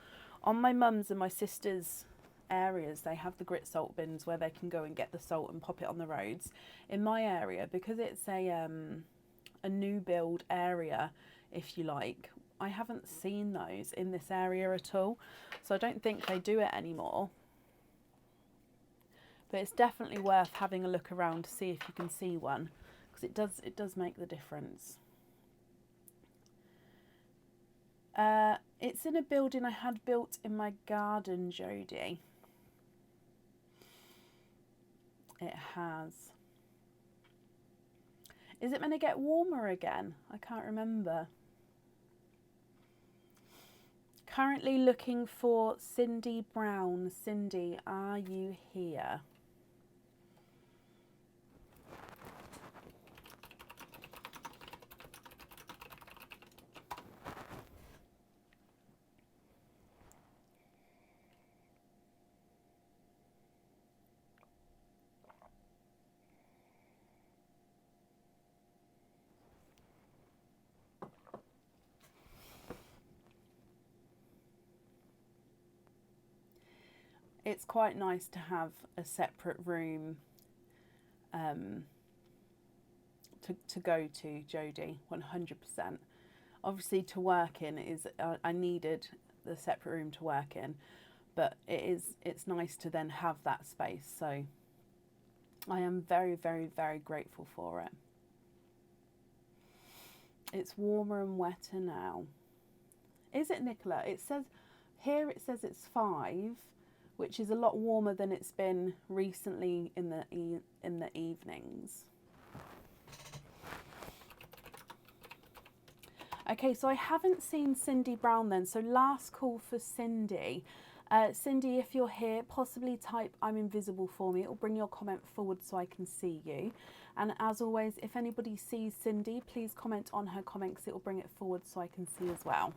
On my mum's and my sister's areas, they have the grit salt bins where they can go and get the salt and pop it on the roads. In my area, because it's a new build area, if you like, I haven't seen those in this area at all. So I don't think they do it anymore. But it's definitely worth having a look around to see if you can see one, because it does make the difference. It's in a building I had built in my garden, Jodie. It has. Is it meant to get warmer again? I can't remember. Currently looking for Cindy Brown. Cindy, are you here? it's quite nice to have a separate room to go to, Jodie, 100%. Obviously to work in is, I needed the separate room to work in, but it's nice to then have that space. So I am very, very, very grateful for it. It's warmer and wetter now. Is it, Nicola? It says here, it says it's 5, which is a lot warmer than it's been recently in the evenings. Okay, so I haven't seen Cindy Brown then. So last call for Cindy. Cindy, if you're here, possibly type "I'm invisible" for me. It will bring your comment forward so I can see you. And as always, if anybody sees Cindy, please comment on her comment because it will bring it forward so I can see as well.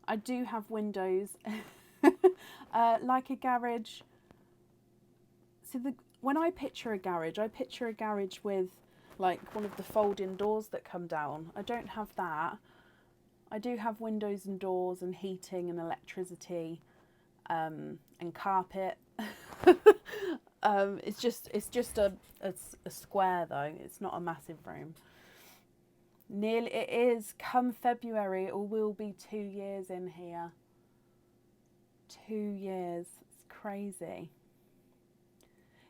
I do have windows, like a garage. So when I picture a garage with like one of the fold-in doors that come down. I don't have that. I do have windows and doors and heating and electricity, and carpet. It's just a square though. It's not a massive room. Nearly, it is, come February, it will be 2 years in here. 2 years. It's crazy.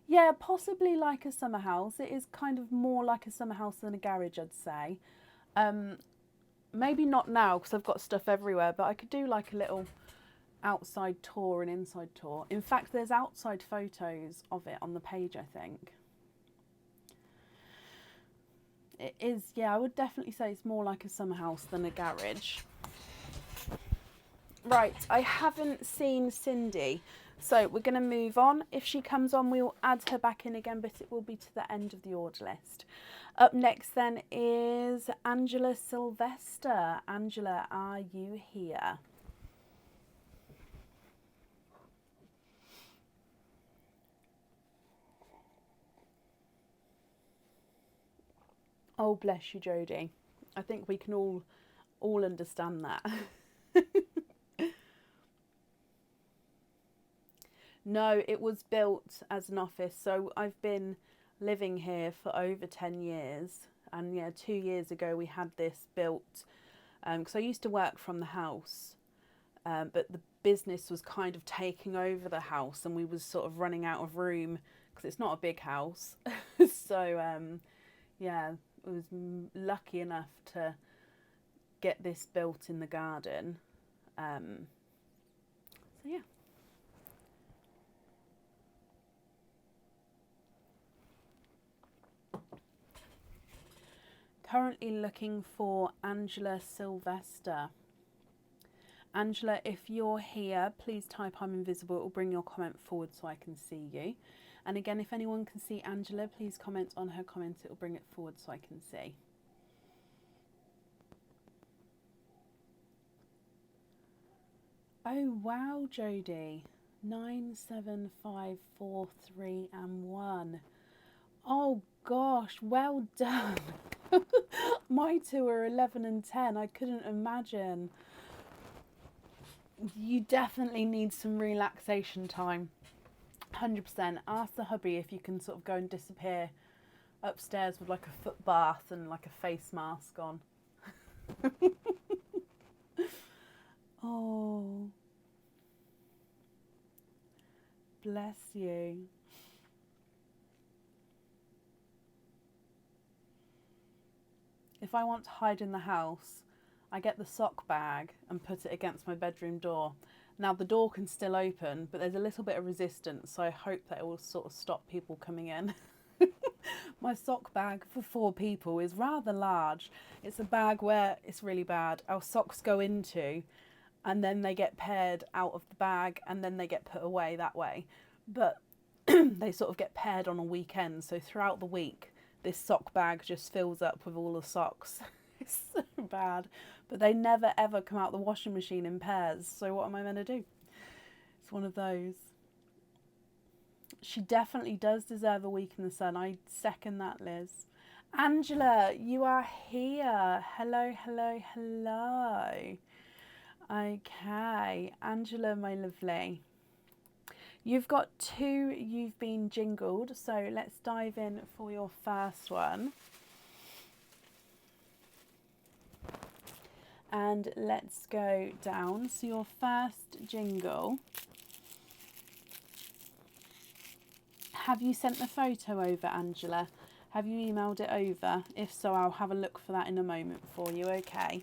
Yeah, possibly like a summer house. It is kind of more like a summer house than a garage, I'd say. Maybe not now because I've got stuff everywhere, but I could do like a little outside tour and inside tour. In fact, there's outside photos of it on the page, I think. It is, yeah, I would definitely say it's more like a summer house than a garage. Right, I haven't seen Cindy, so we're going to move on. If she comes on, we'll add her back in again, but it will be to the end of the order list. Up next then is Angela Sylvester. Angela, are you here? Oh, bless you, Jodie. I think we can all understand that. No, it was built as an office. So I've been living here for over 10 years. And yeah, 2 years ago we had this built because I used to work from the house. But the business was kind of taking over the house and we was sort of running out of room because it's not a big house. So yeah, I was lucky enough to get this built in the garden. So yeah. Currently looking for Angela Sylvester. Angela, if you're here, please type "I'm invisible." It will bring your comment forward so I can see you. And again, if anyone can see Angela, please comment on her comment. It will bring it forward so I can see. Oh, wow, Jodie. 9, 7, 5, 4, 3 and 1. Oh, gosh, well done. My two are 11 and 10. I couldn't imagine. You definitely need some relaxation time. 100%. Ask the hubby if you can sort of go and disappear upstairs with like a foot bath and like a face mask on. Oh, bless you. If I want to hide in the house, I get the sock bag and put it against my bedroom door. Now the door can still open, but there's a little bit of resistance, so I hope that it will sort of stop people coming in. My sock bag for 4 people is rather large. It's a bag where it's really bad. Our socks go into and then they get paired out of the bag and then they get put away that way. But they sort of get paired on a weekend, so throughout the week this sock bag just fills up with all the socks. It's so bad. But they never ever come out the washing machine in pairs, so what am I meant to do? It's one of those. She definitely does deserve a week in the sun. I second that, Liz. Angela, you are here. Hello, hello, hello. Okay, Angela, my lovely. You've got two, you've been jingled, so let's dive in for your first one. And let's go down. So your first jingle. Have you sent the photo over, Angela? Have you emailed it over? If so, I'll have a look for that in a moment for you, okay?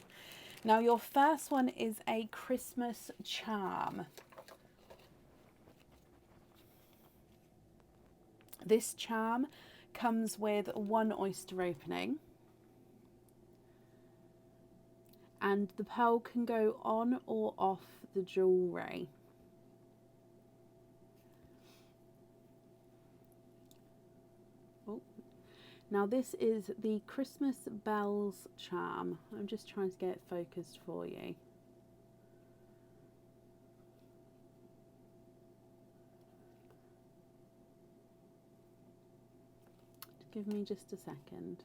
Now, your first one is a Christmas charm. This charm comes with one oyster opening. And the pearl can go on or off the jewellery. Now this is the Christmas bells charm. I'm just trying to get it focused for you. Give me just a second.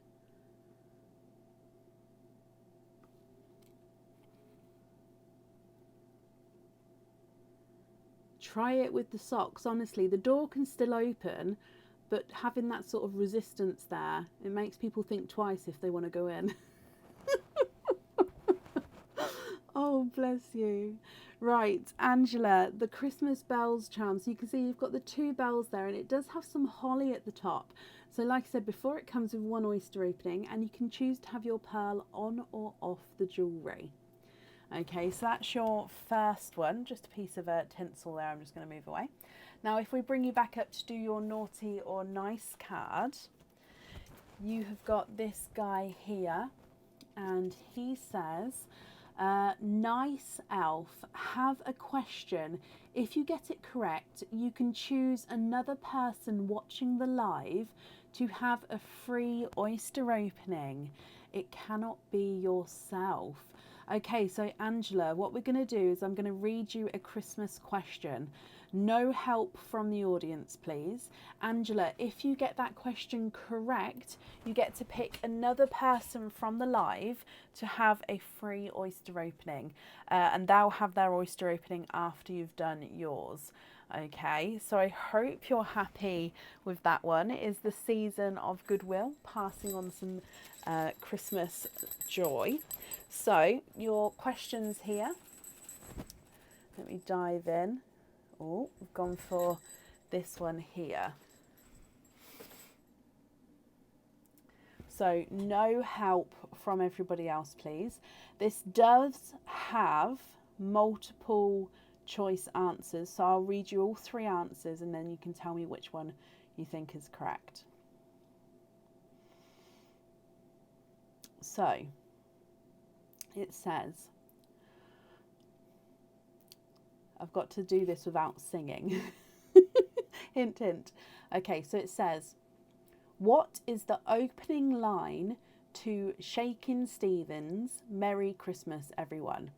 Try it with the socks. Honestly, the door can still open, but having that sort of resistance there, it makes people think twice if they want to go in. Oh, bless you. Right, Angela, the Christmas bells charm. So you can see you've got the two bells there, and it does have some holly at the top. So like I said before, it comes with one oyster opening, and you can choose to have your pearl on or off the jewellery. Okay, so that's your first one. Just a piece of tinsel there. I'm just going to move away. Now, if we bring you back up to do your naughty or nice card, you have got this guy here, and he says, nice elf, have a question. If you get it correct, you can choose another person watching the live to have a free oyster opening. It cannot be yourself. Okay, so Angela, what we're going to do is I'm going to read you a Christmas question. No help from the audience, please. Angela, if you get that question correct, you get to pick another person from the live to have a free oyster opening. And they'll have their oyster opening after you've done yours. Okay, so I hope you're happy with that one. It is the season of goodwill, passing on some Christmas joy. So your questions here. Let me dive in. Oh, we've gone for this one here. So no help from everybody else, please. This does have multiple choice answers, so I'll read you all three answers and then you can tell me which one you think is correct. So it says, I've got to do this without singing. Hint, hint. Okay, so it says, what is the opening line to Shakin' Stevens' Merry Christmas, Everyone?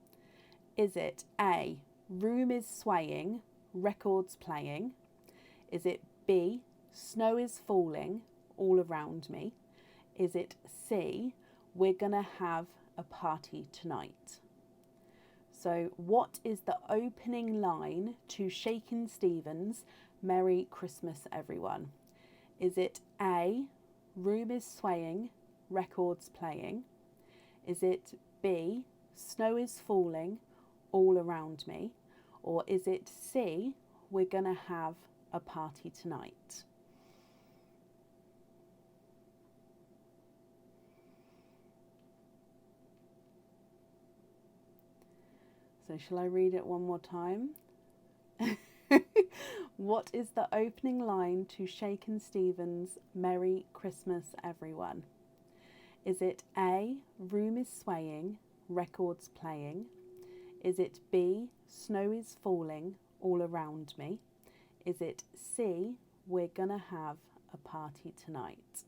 Is it A, room is swaying, records playing? Is it B, snow is falling all around me? Is it C, we're gonna have a party tonight? So what is the opening line to Shakin' Stevens' Merry Christmas, Everyone? Is it A, room is swaying, records playing? Is it B, snow is falling all around me? Or is it C, we're gonna have a party tonight? So shall I read it one more time? What is the opening line to Shakin' Stevens' Merry Christmas, Everyone? Is it A, room is swaying, records playing? Is it B, snow is falling all around me? Is it C, we're gonna have a party tonight?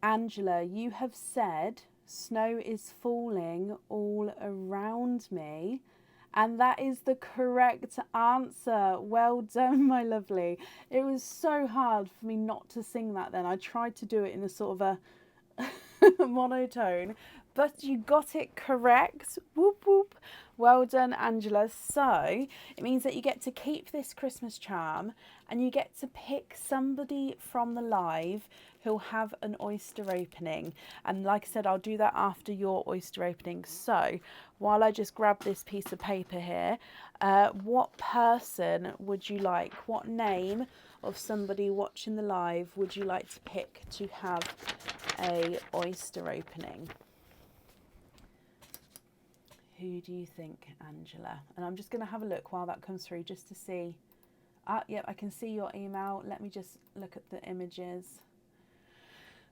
Angela, you have said snow is falling all around me, And that is the correct answer. Well done, my lovely. It was so hard for me not to sing that then. I tried to do it in a sort of a monotone, but you got it correct. Whoop, whoop. Well done, Angela. So it means that you get to keep this Christmas charm and you get to pick somebody from the live who'll have an oyster opening. And like I said, I'll do that after your oyster opening. So while I just grab this piece of paper here, what person would you like? What name of somebody watching the live would you like to pick to have a oyster opening? Who do you think, Angela? And I'm just going to have a look while that comes through just to see. Yep, I can see your email. Let me just look at the images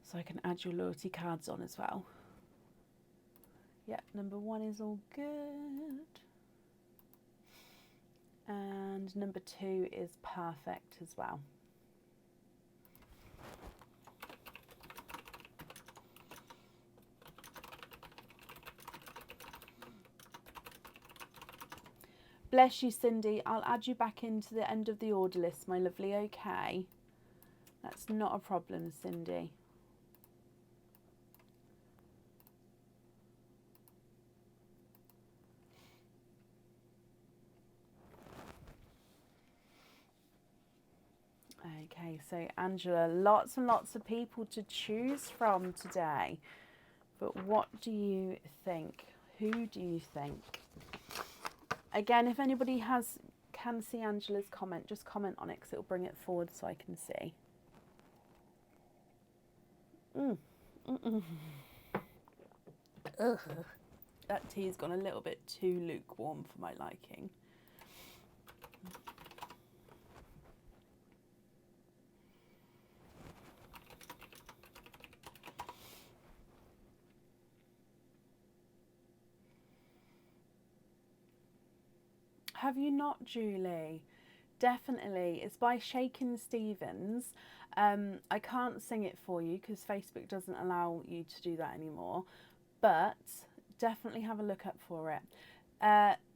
so I can add your loyalty cards on as well. Yep, number 1 is all good. And number 2 is perfect as well. Bless you, Cindy. I'll add you back into the end of the order list, my lovely, okay? That's not a problem, Cindy. Okay, so Angela, lots and lots of people to choose from today. But what do you think? Who do you think? Again, if anybody can see Angela's comment, just comment on it because it'll bring it forward so I can see. Ugh. That tea's gone a little bit too lukewarm for my liking. Have you not, Julie? Definitely. It's by Shakin' Stevens. I can't sing it for you because Facebook doesn't allow you to do that anymore, but definitely have a look up for it.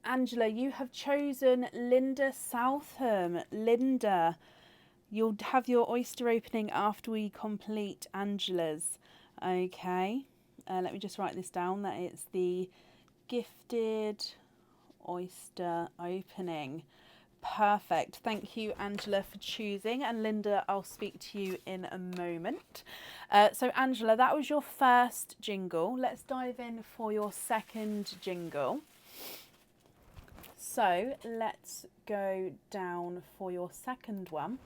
Angela, you have chosen Linda Southam. Linda, you'll have your oyster opening after we complete Angela's. Okay. Let me just write this down, that it's the gifted oyster opening. Perfect. Thank you, Angela, for choosing. And Linda, I'll speak to you in a moment. So, Angela, that was your first jingle. Let's dive in for your second jingle. So, let's go down for your second one.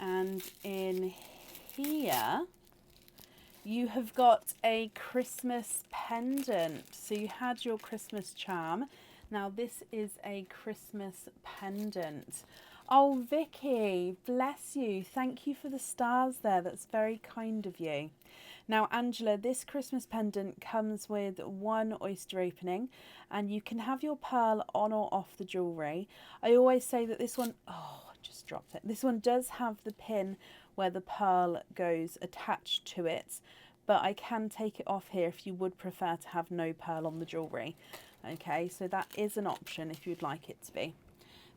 And in here, you have got a Christmas pendant. So you had your Christmas charm. Now this is a Christmas pendant. Oh, Vicky, bless you. Thank you for the stars there. That's very kind of you. Now, Angela, this Christmas pendant comes with one oyster opening and you can have your pearl on or off the jewellery. I always say that this one, oh, I just dropped it. This one does have the pin where the pearl goes attached to it, but I can take it off here if you would prefer to have no pearl on the jewellery. Okay, so that is an option if you'd like it to be.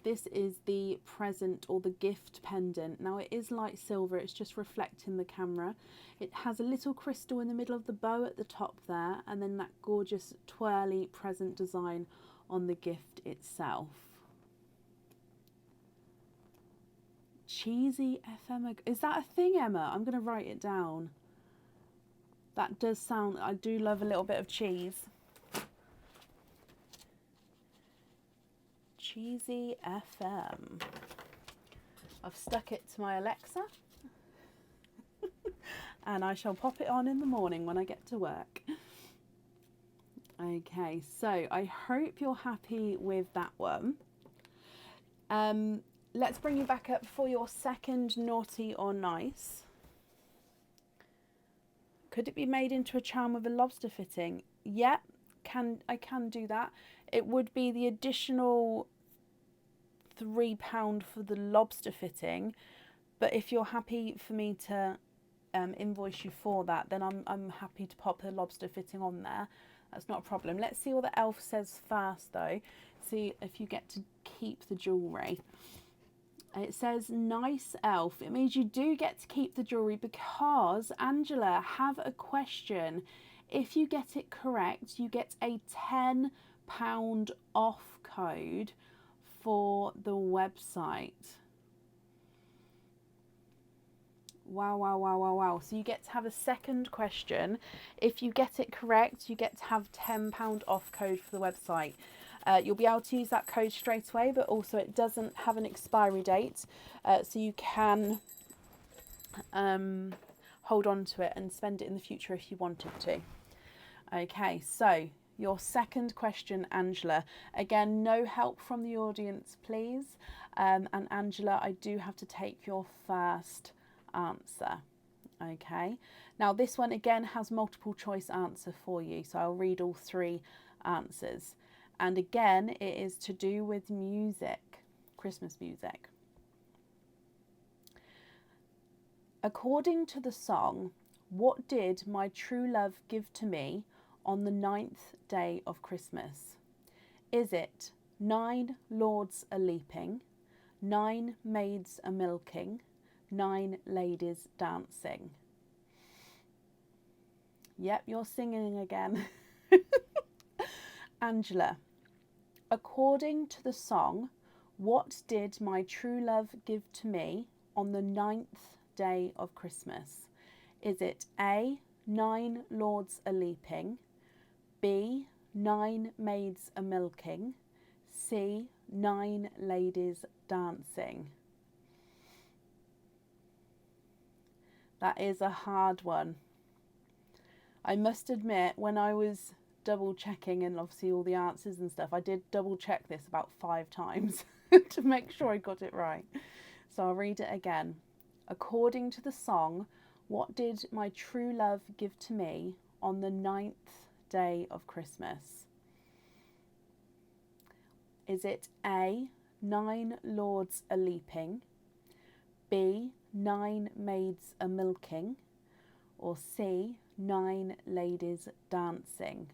This is the present or the gift pendant. Now it is light silver, it's just reflecting the camera. It has a little crystal in the middle of the bow at the top there, and then that gorgeous twirly present design on the gift itself. Cheesy FM. Is that a thing, Emma? I'm going to write it down. That does sound, I do love a little bit of cheese. Cheesy FM. I've stuck it to my Alexa. And I shall pop it on in the morning when I get to work. Okay, so I hope you're happy with that one. Let's bring you back up for your second naughty or nice. Could it be made into a charm with a lobster fitting? Yeah, I can do that. It would be the additional £3 for the lobster fitting, but if you're happy for me to invoice you for that, then I'm happy to pop the lobster fitting on there. That's not a problem. Let's see what the elf says first though. See if you get to keep the jewellery. It says, nice elf. It means you do get to keep the jewellery because, Angela, have a question. If you get it correct, you get a £10 off code for the website. Wow, wow, wow, wow, wow. So you get to have a second question. If you get it correct, you get to have £10 off code for the website. You'll be able to use that code straight away, but also it doesn't have an expiry date. So you can hold on to it and spend it in the future if you wanted to. Okay, so your second question, Angela. Again, no help from the audience, please. And Angela, I do have to take your first answer. Okay, now this one again has multiple choice answer for you, so I'll read all three answers. And again, it is to do with music, Christmas music. According to the song, what did my true love give to me on the 9th day of Christmas? Is it 9 lords a leaping, 9 maids a milking, 9 ladies dancing? Yep, you're singing again. Angela, according to the song, what did my true love give to me on the 9th day of Christmas? Is it A, 9 lords a leaping, B, 9 maids a milking, C, 9 ladies dancing? That is a hard one. I must admit, when I was double checking and obviously all the answers and stuff, I did double check this about 5 times to make sure I got it right. So I'll read it again. According to the song, what did my true love give to me on the 9th day of Christmas? Is it A, 9 lords a leaping, B, 9 maids a milking, or C, 9 ladies dancing?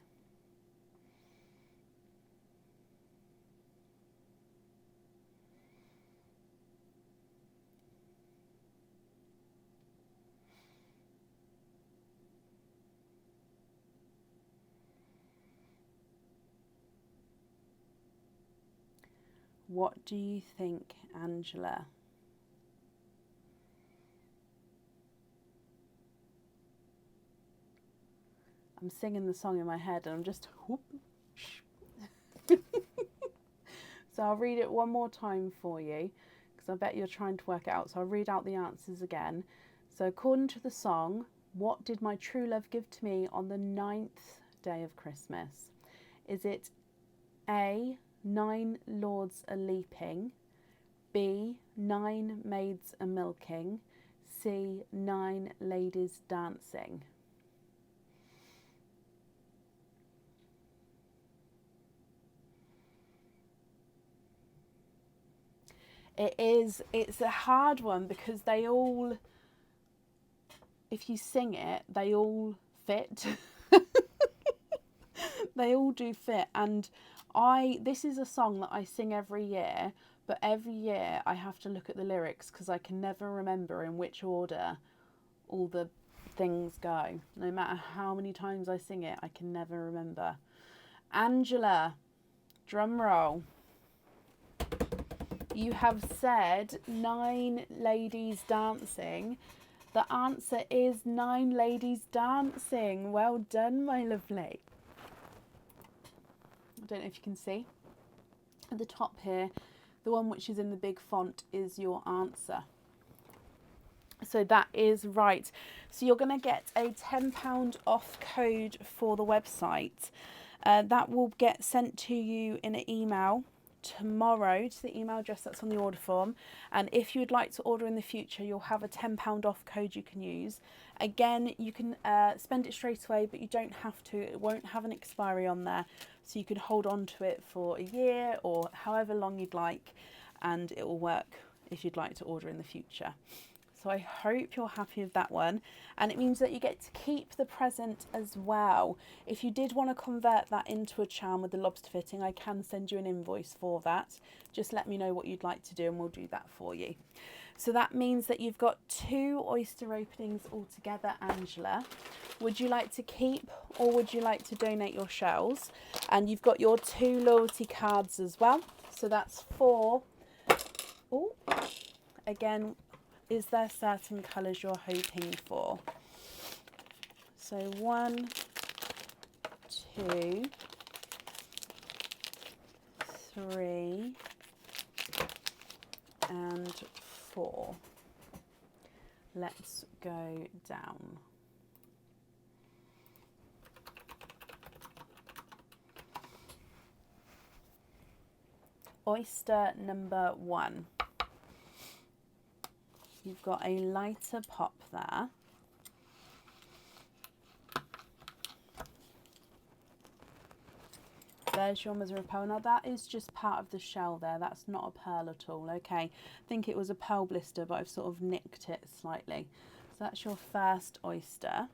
What do you think, Angela? I'm singing the song in my head and I'm just whoop. So I'll read it one more time for you because I bet you're trying to work it out. So I'll read out the answers again. So according to the song, what did my true love give to me on the 9th day of Christmas? Is it A, 9 lords a leaping, B, 9 maids a milking, C, 9 ladies dancing? It's a hard one because they all, if you sing it, they all fit. They all do fit. And this is a song that I sing every year, but every year I have to look at the lyrics because I can never remember in which order all the things go. No matter how many times I sing it, I can never remember. Angela, drum roll. You have said 9 ladies dancing. The answer is 9 ladies dancing. Well done, my lovely. I don't know if you can see. At the top here, the one which is in the big font is your answer. So that is right. So you're going to get a £10 off code for the website. That will get sent to you in an email tomorrow to the email address that's on the order form. And if you would like to order in the future, you'll have a £10 off code you can use. Again, you can spend it straight away, but you don't have to. It won't have an expiry on there, so you can hold on to it for a year or however long you'd like, and it will work if you'd like to order in the future. So I hope you're happy with that one. And it means that you get to keep the present as well. If you did want to convert that into a charm with the lobster fitting, I can send you an invoice for that. Just let me know what you'd like to do and we'll do that for you. So that means that you've got 2 oyster openings altogether, Angela. Would you like to keep or would you like to donate your shells? And you've got your 2 loyalty cards as well. So that's 4. Oh, again, is there certain colours you're hoping for? So 1, 2, 3, and 4. Let's go down. Oyster number 1. You've got a lighter pop there. There's your mother of pearl. Now that is just part of the shell there. That's not a pearl at all. Okay, I think it was a pearl blister, but I've sort of nicked it slightly. So that's your first oyster.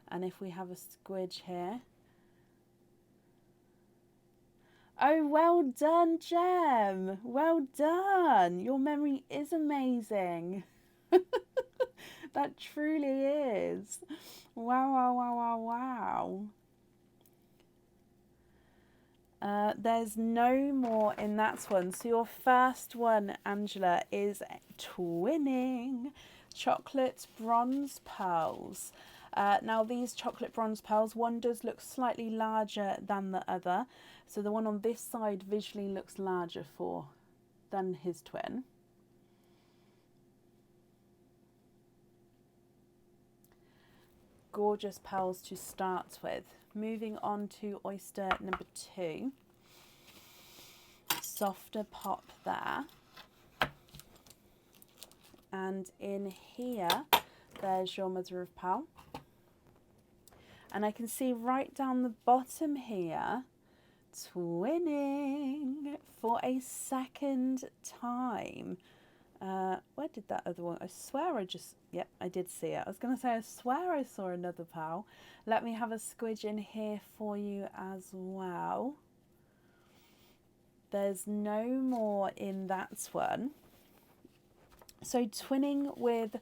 And if we have a squidge here. Oh, well done, Gem. Well done. Your memory is amazing. That truly is. Wow, wow, wow, wow, wow. There's no more in that one. So your first one, Angela, is twinning chocolate bronze pearls. Now these chocolate bronze pearls, one does look slightly larger than the other. So the one on this side visually looks larger than his twin. Gorgeous pearls to start with. Moving on to oyster number 2. Softer pop there. And in here, there's your mother of pearl. And I can see right down the bottom here, twinning for a second time. Where did that other one? I swear yep, I did see it. I was going to say, I swear I saw another pearl. Let me have a squidge in here for you as well. There's no more in that one. So twinning with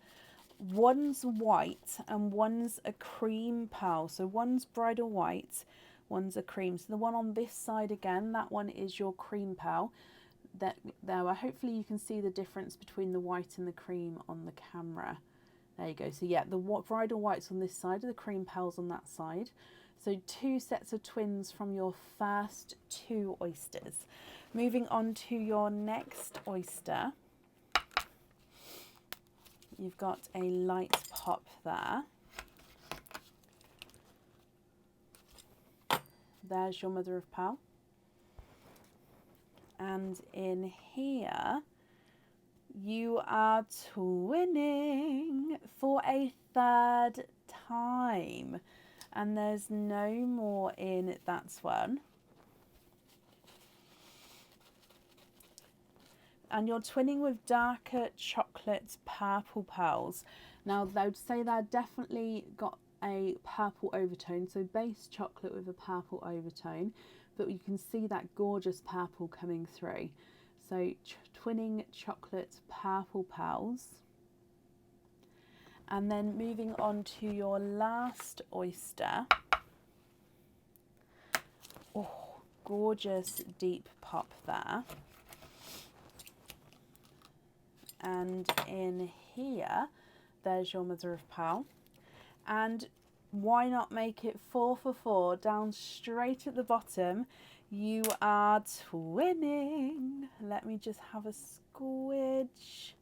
one's white and one's a cream pearl. So one's bridal white, one's a cream. So the one on this side again, that one is your cream pearl. Hopefully you can see the difference between the white and the cream on the camera. There you go. So yeah, the bridal white's on this side, the cream pearls on that side. So 2 sets of twins from your first 2 oysters. Moving on to your next oyster. You've got a light pop there. There's your mother of pearl. And in here, you are twinning for a 3rd time. And there's no more in that one. And you're twinning with darker chocolate purple pearls. Now, they would say they've definitely got a purple overtone, so base chocolate with a purple overtone, but you can see that gorgeous purple coming through. So twinning chocolate purple pearls. And then moving on to your last oyster. Oh, gorgeous deep pop there. And in here, there's your mother of pearl. And why not make it 4 for 4 down straight at the bottom? You are twinning. Let me just have a squidge.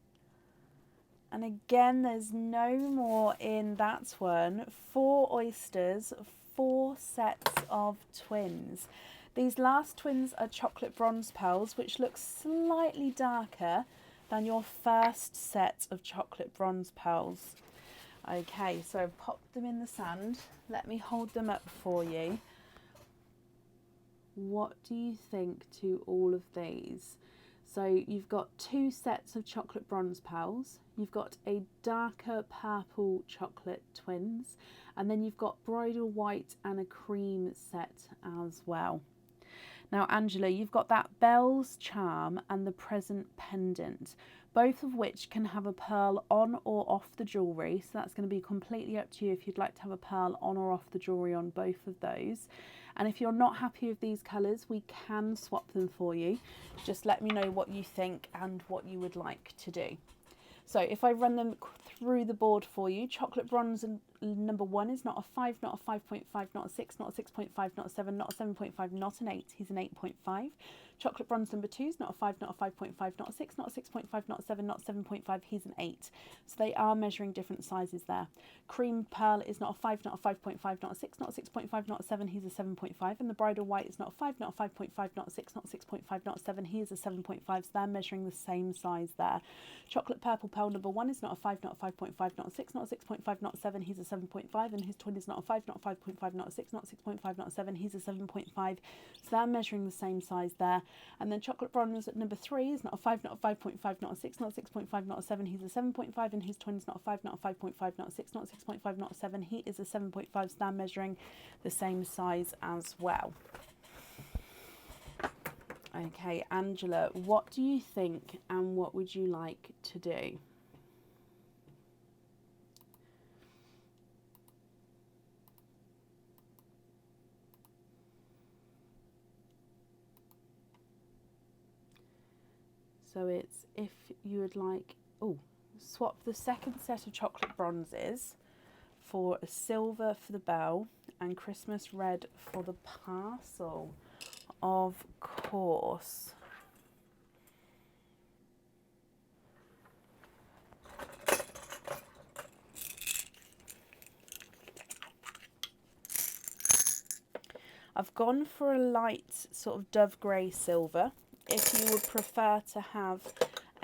And again, there's no more in that one. 4 oysters, 4 sets of twins. These last twins are chocolate bronze pearls, which look slightly darker than your first set of chocolate bronze pearls. Okay, so I've popped them in the sand. Let me hold them up for you. What do you think to all of these? So you've got 2 sets of chocolate bronze pearls, you've got a darker purple chocolate twins, and then you've got bridal white and a cream set as well. Now Angela, you've got that Belle's charm and the present pendant, both of which can have a pearl on or off the jewellery, so that's going to be completely up to you if you'd like to have a pearl on or off the jewellery on both of those. And if you're not happy with these colours, we can swap them for you. Just let me know what you think and what you would like to do. So if I run them through the board for you, chocolate bronze and number 1 is not a 5, not a 5.5, not a 6, not a 6.5, not a 7, not a 7.5, not an 8. He's an 8.5. Chocolate bronze number 2 is not a 5, not a 5.5, not a 6, not a 6.5, not a 7, not a 7.5. He's an 8. So they are measuring different sizes there. Cream pearl is not a 5, not a 5.5, not a 6, not a 6.5, not a 7. He's a 7.5. And the bridal white is not a 5, not a 5.5, not a 6, not a 6.5, not a 7. He is a 7.5. So they're measuring the same size there. Chocolate purple pearl number 1 is not a 5, not a 5.5, not a 6, not a 6.5, not a 7. He's a 7.5. And his twin is not a 5, not a 5.5, not a 6, not a 6.5, not a 7. He's a 7.5. So they're measuring the same size there. And then chocolate bronze at number 3 is not a 5, not a 5.5, not a 6, not a 6.5, not a 7. He's a 7.5. And his twin is not a 5, not a 5.5, not a 6, not a 6.5, not a 7. He is a 7.5. So they're measuring the same size as well. Okay, Angela, what do you think and what would you like to do? So it's if you would like, swap the second set of chocolate bronzes for a silver for the bell and Christmas red for the parcel. Of course. I've gone for a light sort of dove grey silver. If you would prefer to have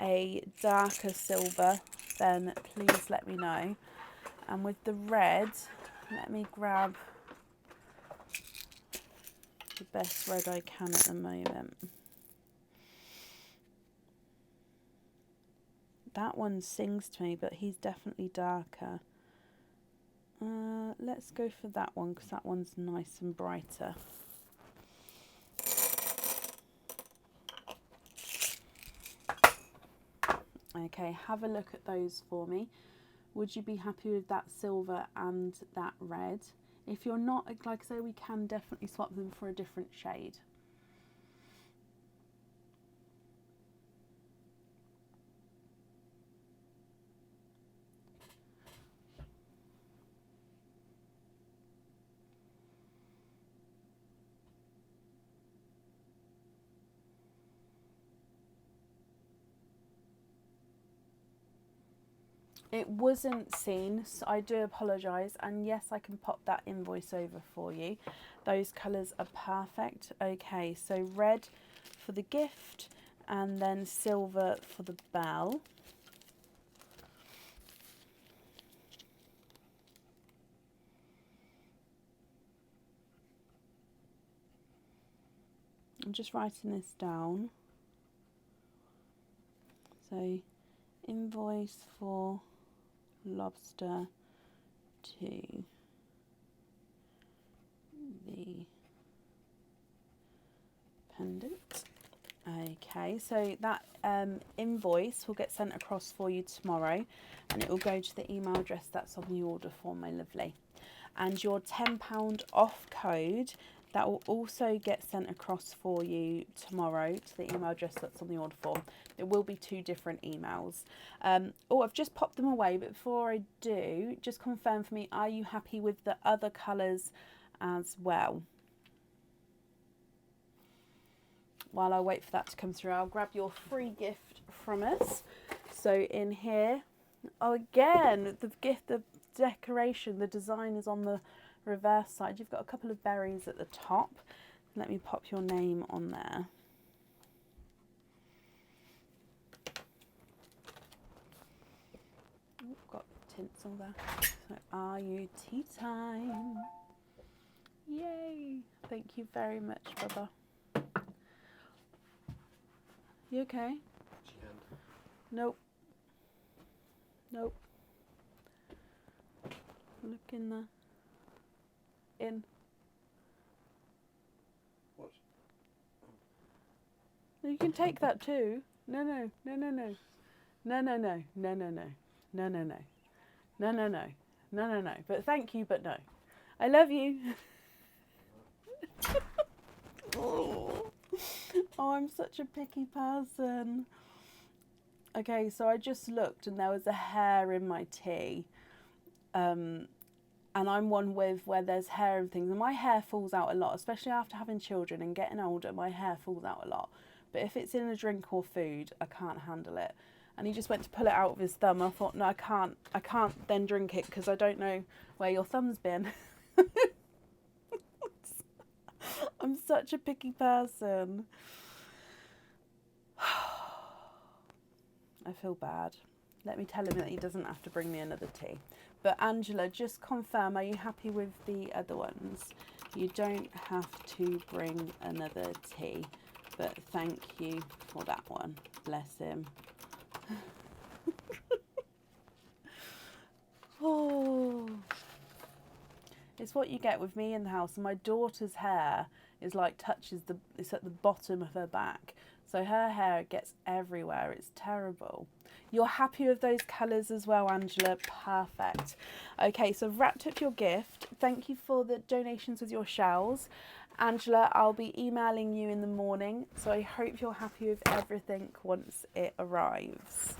a darker silver, then please let me know. And with the red, let me grab the best red I can at the moment. That one sings to me, but he's definitely darker. Let's go for that one because that one's nice and brighter. Okay, have a look at those for me. Would you be happy with that silver and that red? If you're not, like I say, we can definitely swap them for a different shade. It wasn't seen, so I do apologise, and yes, I can pop that invoice over for you. Those colours are perfect. Okay, so red for the gift and then silver for the bell. I'm just writing this down. So invoice for lobster to the pendant. Okay, so that invoice will get sent across for you tomorrow, and it will go to the email address that's on the order form, my lovely. And your £10 off code, that will also get sent across for you tomorrow to the email address that's on the order form. There will be 2 different emails. I've just popped them away, but before I do, just confirm for me, are you happy with the other colours as well? While I wait for that to come through, I'll grab your free gift from us. So in here, again, the gift, the decoration, the design is on the reverse side. You've got a couple of berries at the top. Let me pop your name on there. Got tinsel there. So are you tea time? Yay! Thank you very much, Bubba. You okay? Nope. Nope. Look in there. In. What? No, you can take that too. No, no, no, no, no. No, no, no, no, no, no. No, no, no. No, no, no. No, no, no. But thank you, but no. I love you. Oh, I'm such a picky person. Okay, so I just looked and there was a hair in my tea. And I'm one with where there's hair and things. And my hair falls out a lot, especially after having children and getting older. My hair falls out a lot. But if it's in a drink or food, I can't handle it. And he just went to pull it out with his thumb. I thought, no, I can't then drink it because I don't know where your thumb's been. I'm such a picky person. I feel bad. Let me tell him that he doesn't have to bring me another tea. But Angela, just confirm, are you happy with the other ones? You don't have to bring another tea, but thank you for that one. Bless him. Oh, it's what you get with me in the house. And my daughter's hair is like it's at the bottom of her back. So her hair gets everywhere. It's terrible. You're happy with those colours as well, Angela? Perfect. Okay, so I've wrapped up your gift. Thank you for the donations with your shells. Angela, I'll be emailing you in the morning. So I hope you're happy with everything once it arrives.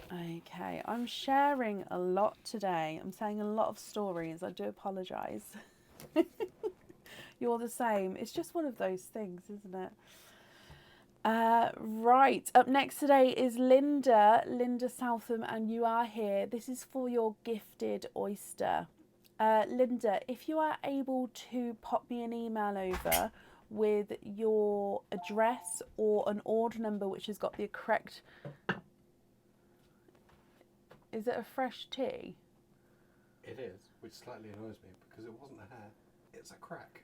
Okay, I'm sharing a lot today. I'm saying a lot of stories. I do apologise. You're the same. It's just one of those things, isn't it? Right, up next today is Linda Southam, and you are here. This is for your gifted oyster. Linda, if you are able to pop me an email over with your address or an order number which has got the correct... Is it a fresh tea? It is, which slightly annoys me because it wasn't a hair, it's a crack.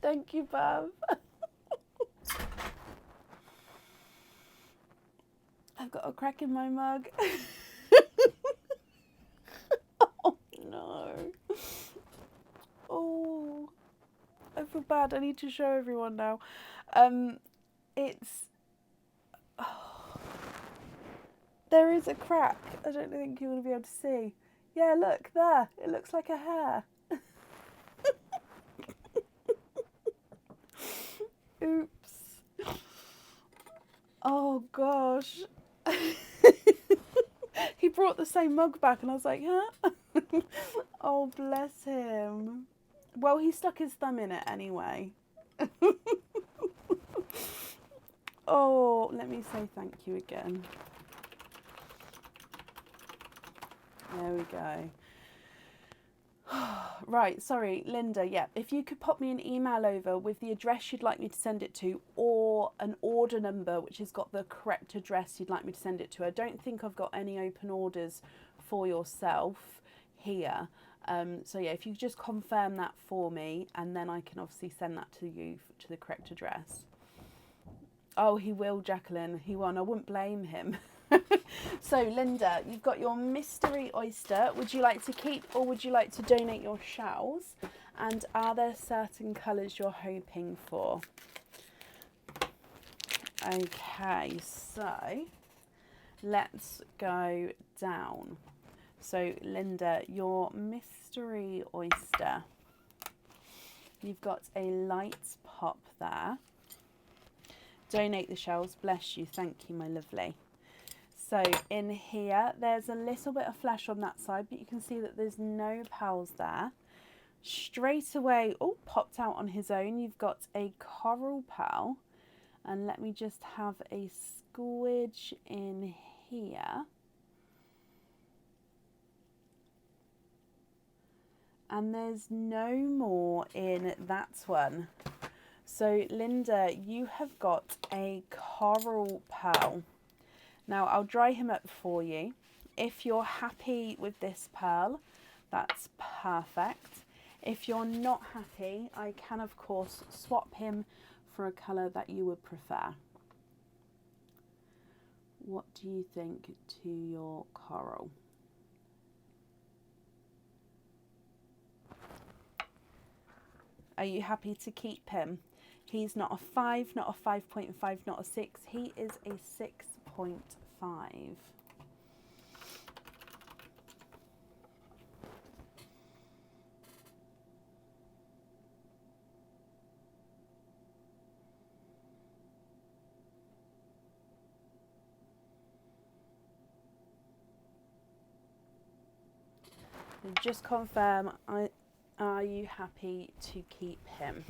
Thank you, Bev. I've got a crack in my mug. Oh no. Oh, I feel bad. I need to show everyone now. There is a crack. I don't think you will be able to see. Yeah, look there. It looks like a hair. Oops. Oh gosh. He brought the same mug back and I was like, huh? Oh, bless him. Well, he stuck his thumb in it anyway. Oh, let me say thank you again. There we go. Right, sorry, Linda, yeah. If you could pop me an email over with the address you'd like me to send it to or an order number which has got the correct address you'd like me to send it to. I don't think I've got any open orders for yourself here. So yeah, if you just confirm that for me and then I can obviously send that to you to the correct address. Oh, he will, Jacqueline. He won't. I wouldn't blame him. So, Linda, you've got your mystery oyster. Would you like to keep or would you like to donate your shells? And are there certain colours you're hoping for? Okay, so let's go down. So, Linda, your mystery oyster. You've got a light pop there. Donate the shells. Bless you. Thank you, my lovely. So in here, there's a little bit of flesh on that side, but you can see that there's no pearls there. Straight away, oh, popped out on his own. You've got a coral pearl. And let me just have a squidge in here. And there's no more in that one. So Linda, you have got a coral pearl. Now I'll dry him up for you. If you're happy with this pearl, that's perfect. If you're not happy, I can of course swap him for a colour that you would prefer. What do you think to your coral? Are you happy to keep him? He's not a 5, not a 5.5, not a 6. He is a 6.5. Just confirm, are you happy to keep him?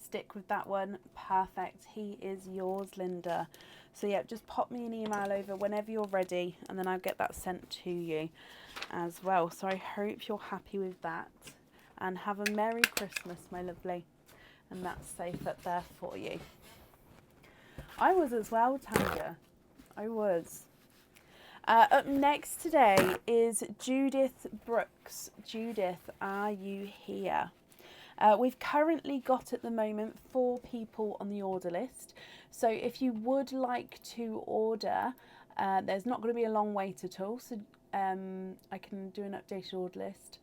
Stick with that one. Perfect. He is yours, Linda. So yeah, just pop me an email over whenever you're ready, and then I'll get that sent to you as well. So I hope you're happy with that, and have a Merry Christmas, my lovely. And that's safe up there for you. I was as well, Tanya. I was. Up next today is Judith Brooks. Judith, are you here? We've currently got at the moment 4 people on the order list. So if you would like to order, there's not going to be a long wait at all. So I can do an updated order list.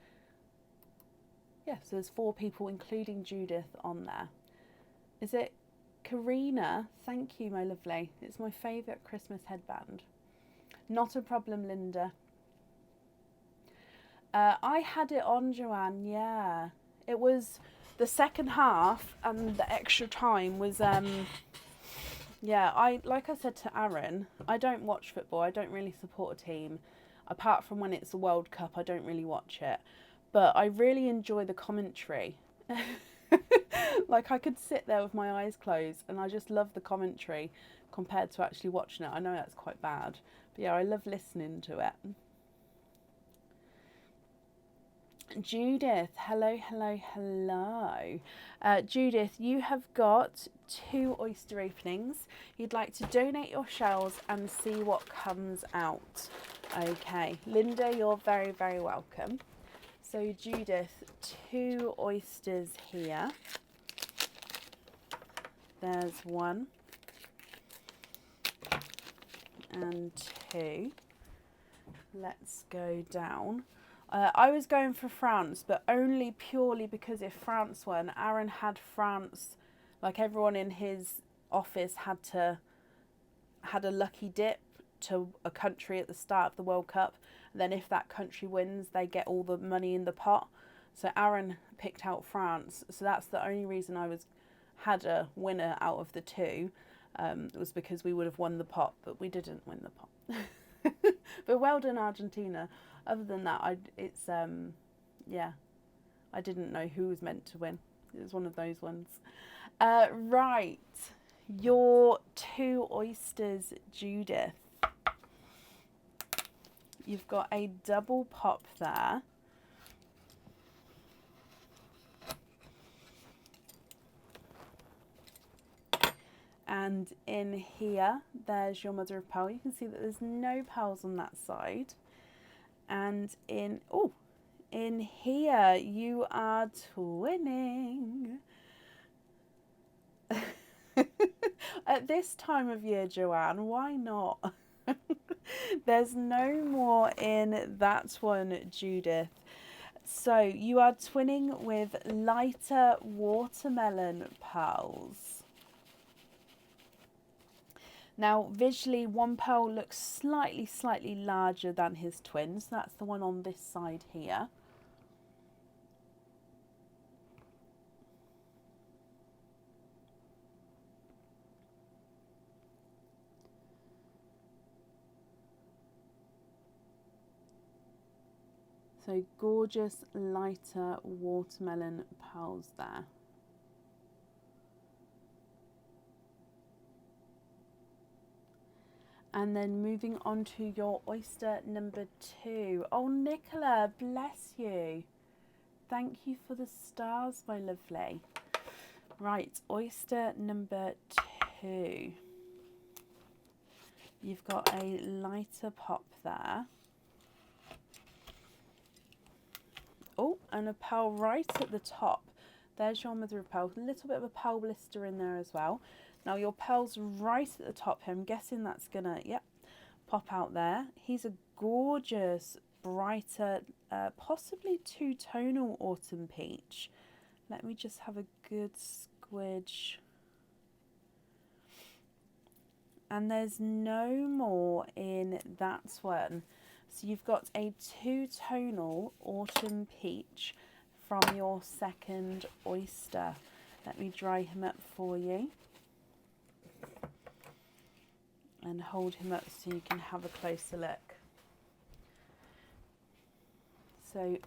Yeah, so there's 4 people, including Judith, on there. Is it Karina? Thank you, my lovely. It's my favourite Christmas headband. Not a problem, Linda. I had it on, Joanne, yeah. It was the second half, and the extra time was, yeah, like I said to Aaron, I don't watch football. I don't really support a team. Apart from when it's the World Cup, I don't really watch it. But I really enjoy the commentary. Like, I could sit there with my eyes closed, and I just love the commentary compared to actually watching it. I know that's quite bad. But yeah, I love listening to it. Judith, hello, hello, hello. Judith, you have got 2 oyster openings. You'd like to donate your shells and see what comes out. Okay, Linda, you're very, very welcome. So Judith, 2 oysters here. There's 1 and 2. Let's go down. I was going for France, but only purely because if France won, Aaron had France, like everyone in his office had a lucky dip to a country at the start of the World Cup. And then if that country wins, they get all the money in the pot. So Aaron picked out France. So that's the only reason I had a winner out of the 2. It was because we would have won the pot, but we didn't win the pot. But well done, Argentina. Other than that, yeah, I didn't know who was meant to win. It was one of those ones. Right, your 2 oysters, Judith. You've got a double pop there. And in here, there's your mother of pearl. You can see that there's no pearls on that side. And in here, you are twinning. At this time of year, Joanne, why not? There's no more in that one, Judith. So you are twinning with lighter watermelon pearls. Now, visually, one pearl looks slightly larger than his twin. So that's the one on this side here. So gorgeous, lighter watermelon pearls there. And then moving on to your oyster number 2. Oh, Nicola, bless you. Thank you for the stars, my lovely. Right, oyster number 2. You've got a lighter pop there. Oh, and a pearl right at the top. There's your mother of pearl. A little bit of a pearl blister in there as well. Now your pearl's right at the top here. I'm guessing that's gonna, yep, pop out there. He's a gorgeous, brighter, possibly two-tonal autumn peach. Let me just have a good squidge. And there's no more in that one. So you've got a two-tonal autumn peach from your second oyster. Let me dry him up for you and hold him up so you can have a closer look. So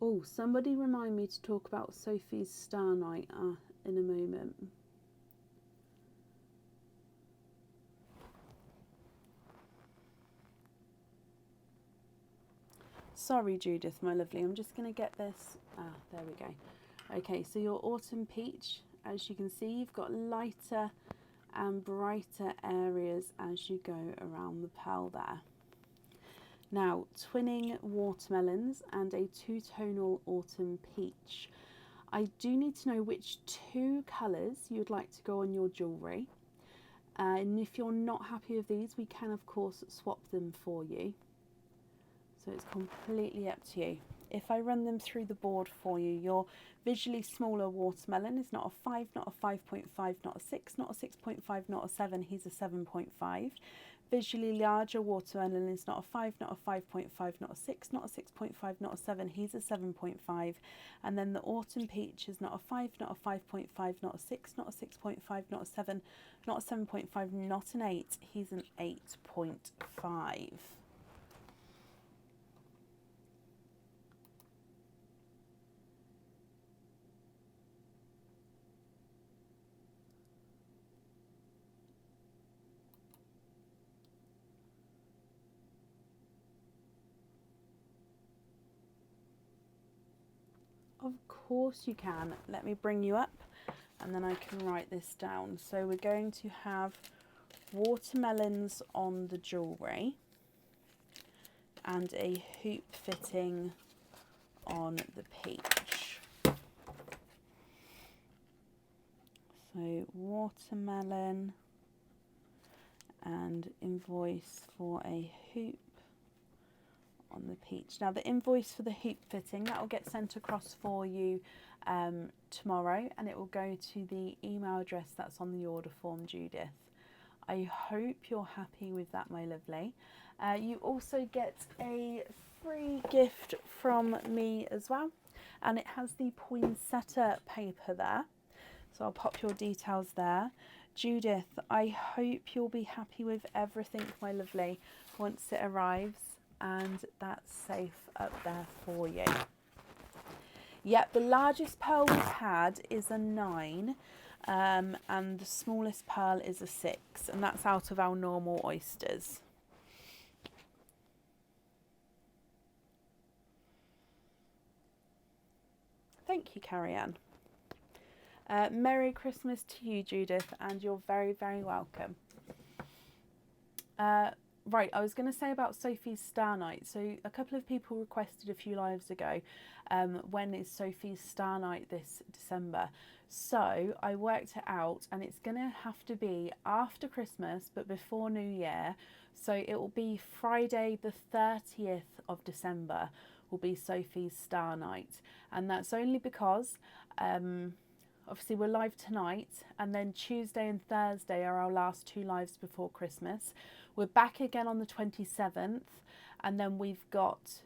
oh, somebody remind me to talk about Sophie's Starlight in a moment. Sorry, Judith, my lovely. I'm just going to get this. There we go. Okay, so your autumn peach, as you can see, you've got lighter and brighter areas as you go around the pearl there. Now, twinning watermelons and a two-tonal autumn peach. I do need to know which 2 colours you'd like to go on your jewellery. And if you're not happy with these, we can, of course, swap them for you. So it's completely up to you. If I run them through the board for you, your visually smaller watermelon is not a 5, not a 5.5, not a 6, not a 6.5, not a 7, he's a 7.5. Visually larger watermelon is not a 5, not a 5.5, not a 6, not a 6.5, not a 7, he's a 7.5. And then the autumn peach is not a 5, not a 5.5, not a 6, not a 6.5, not a 7, not a 7.5, not an 8, he's an 8.5. Of course you can. Let me bring you up and then I can write this down. So we're going to have watermelons on the jewellery and a hoop fitting on the peach. So watermelon and invoice for a hoop on the peach. Now the invoice for the hoop fitting, that will get sent across for you tomorrow, and it will go to the email address that's on the order form, Judith. I hope you're happy with that, my lovely. You also get a free gift from me as well, and it has the poinsettia paper there. So I'll pop your details there. Judith, I hope you'll be happy with everything, my lovely, once it arrives, and that's safe up there for you. Yep, the largest pearl we've had is a 9, and the smallest pearl is a 6, and that's out of our normal oysters. Thank you, Carrie Ann. Merry Christmas to you, Judith, and you're very, very welcome. Right, I was going to say about Sophie's Star Night. So a couple of people requested a few lives ago, when is Sophie's Star Night this December? So I worked it out, and it's going to have to be after Christmas, but before New Year. So it will be Friday the 30th of December will be Sophie's Star Night. And that's only because obviously we're live tonight, and then Tuesday and Thursday are our last 2 lives before Christmas. We're back again on the 27th, and then we've got,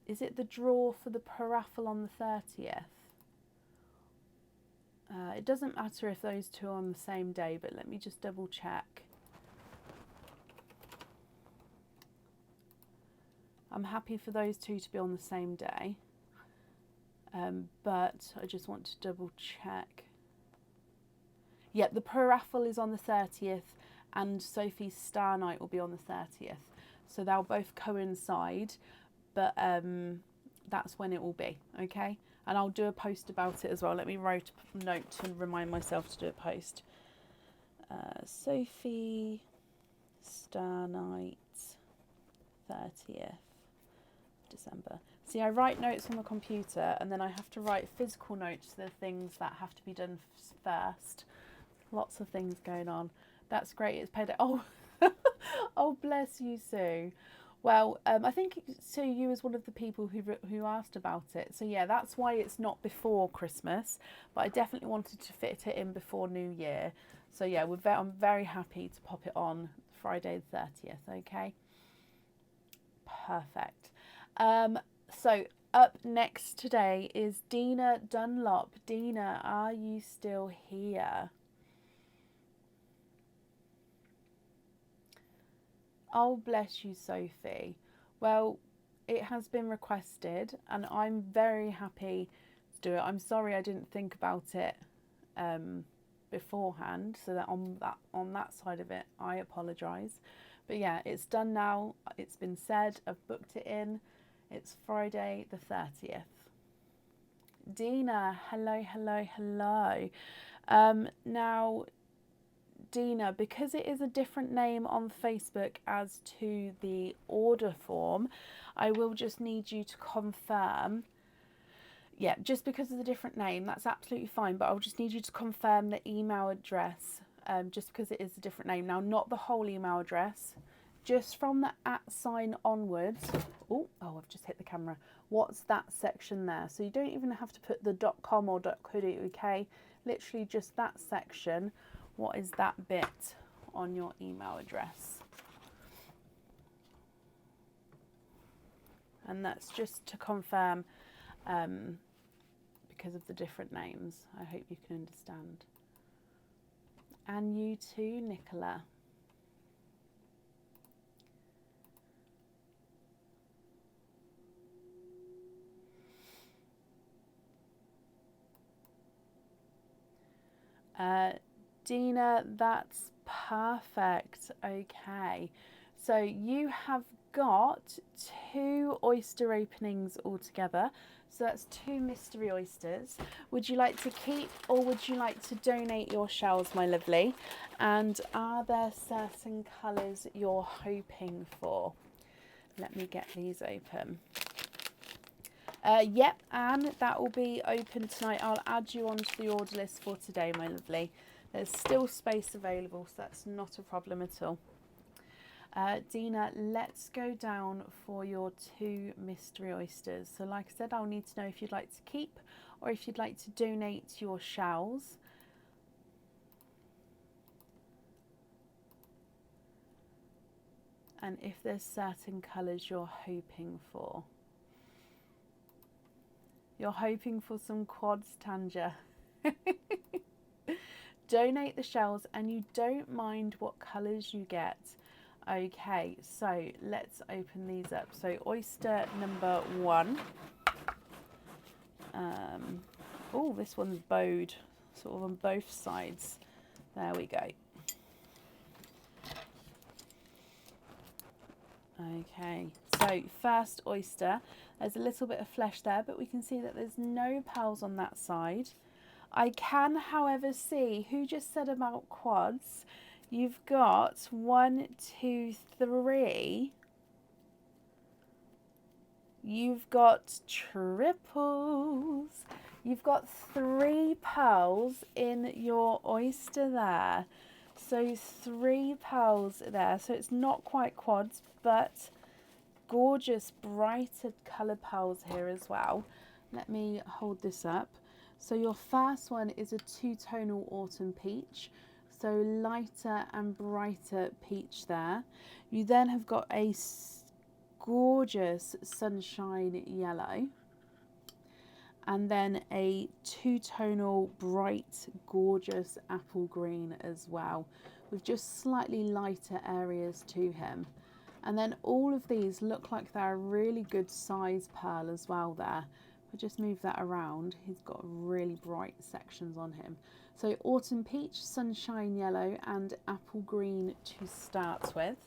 is it the draw for the paraffle on the 30th? It doesn't matter if those 2 are on the same day, but let me just double check. I'm happy for those 2 to be on the same day, but I just want to double check. Yep, the pro raffle is on the 30th and Sophie's Star Night will be on the 30th. So they'll both coincide, but that's when it will be, okay? And I'll do a post about it as well. Let me write a note to remind myself to do a post. Sophie Star Night, 30th December. See, I write notes on the computer and then I have to write physical notes, the things that have to be done first. Lots of things going on. That's great. It's paid. Oh, oh, bless you, Sue. Well, I think Sue, you was one of the people who asked about it. So yeah, that's why it's not before Christmas. But I definitely wanted to fit it in before New Year. So yeah, I'm very happy to pop it on Friday the 30th. Okay. Perfect. So up next today is Dina Dunlop. Dina, are you still here? Oh, bless you, Sophie. Well, it has been requested and I'm very happy to do it. I'm sorry I didn't think about it beforehand, so that on that side of it, I apologise. But yeah, it's done now. It's been said. I've booked it in. It's Friday the 30th. Dina, hello, hello, hello. Now, Dina, because it is a different name on Facebook as to the order form, I will just need you to confirm. Yeah, just because of the different name, that's absolutely fine, but I'll just need you to confirm the email address, just because it is a different name. Now, not the whole email address, just from the @ onwards. Oh, I've just hit the camera. What's that section there? So you don't even have to put the .com or .co.uk, literally just that section. What is that bit on your email address? And that's just to confirm, because of the different names. I hope you can understand. And you too, Nicola. Dina, that's perfect. Okay, so you have got 2 oyster openings altogether. So that's 2 mystery oysters. Would you like to keep or would you like to donate your shells, my lovely? And are there certain colours you're hoping for? Let me get these open. Yep, Anne, that will be open tonight. I'll add you onto the order list for today, my lovely. There's still space available, so that's not a problem at all. Dina, let's go down for your 2 mystery oysters. So like I said, I'll need to know if you'd like to keep or if you'd like to donate your shells. And if there's certain colours you're hoping for. You're hoping for some quads, Tanja. Donate the shells and you don't mind what colours you get. Okay, so let's open these up. So oyster number 1. Oh, this one's bowed, sort of on both sides. There we go. Okay, so first oyster. There's a little bit of flesh there, but we can see that there's no pearls on that side. I can, however, see who just said about quads. You've got 1, 2, 3. You've got triples. You've got 3 pearls in your oyster there. So 3 pearls there. So it's not quite quads, but gorgeous brighter colour pearls here as well. Let me hold this up. So your first one is a 2-tonal autumn peach. So lighter and brighter peach there. You then have got a gorgeous sunshine yellow. And then a 2-tonal bright gorgeous apple green as well, with just slightly lighter areas to him. And then all of these look like they're a really good size pearl as well there. If I just move that around, he's got really bright sections on him. So autumn peach, sunshine yellow and apple green to start with.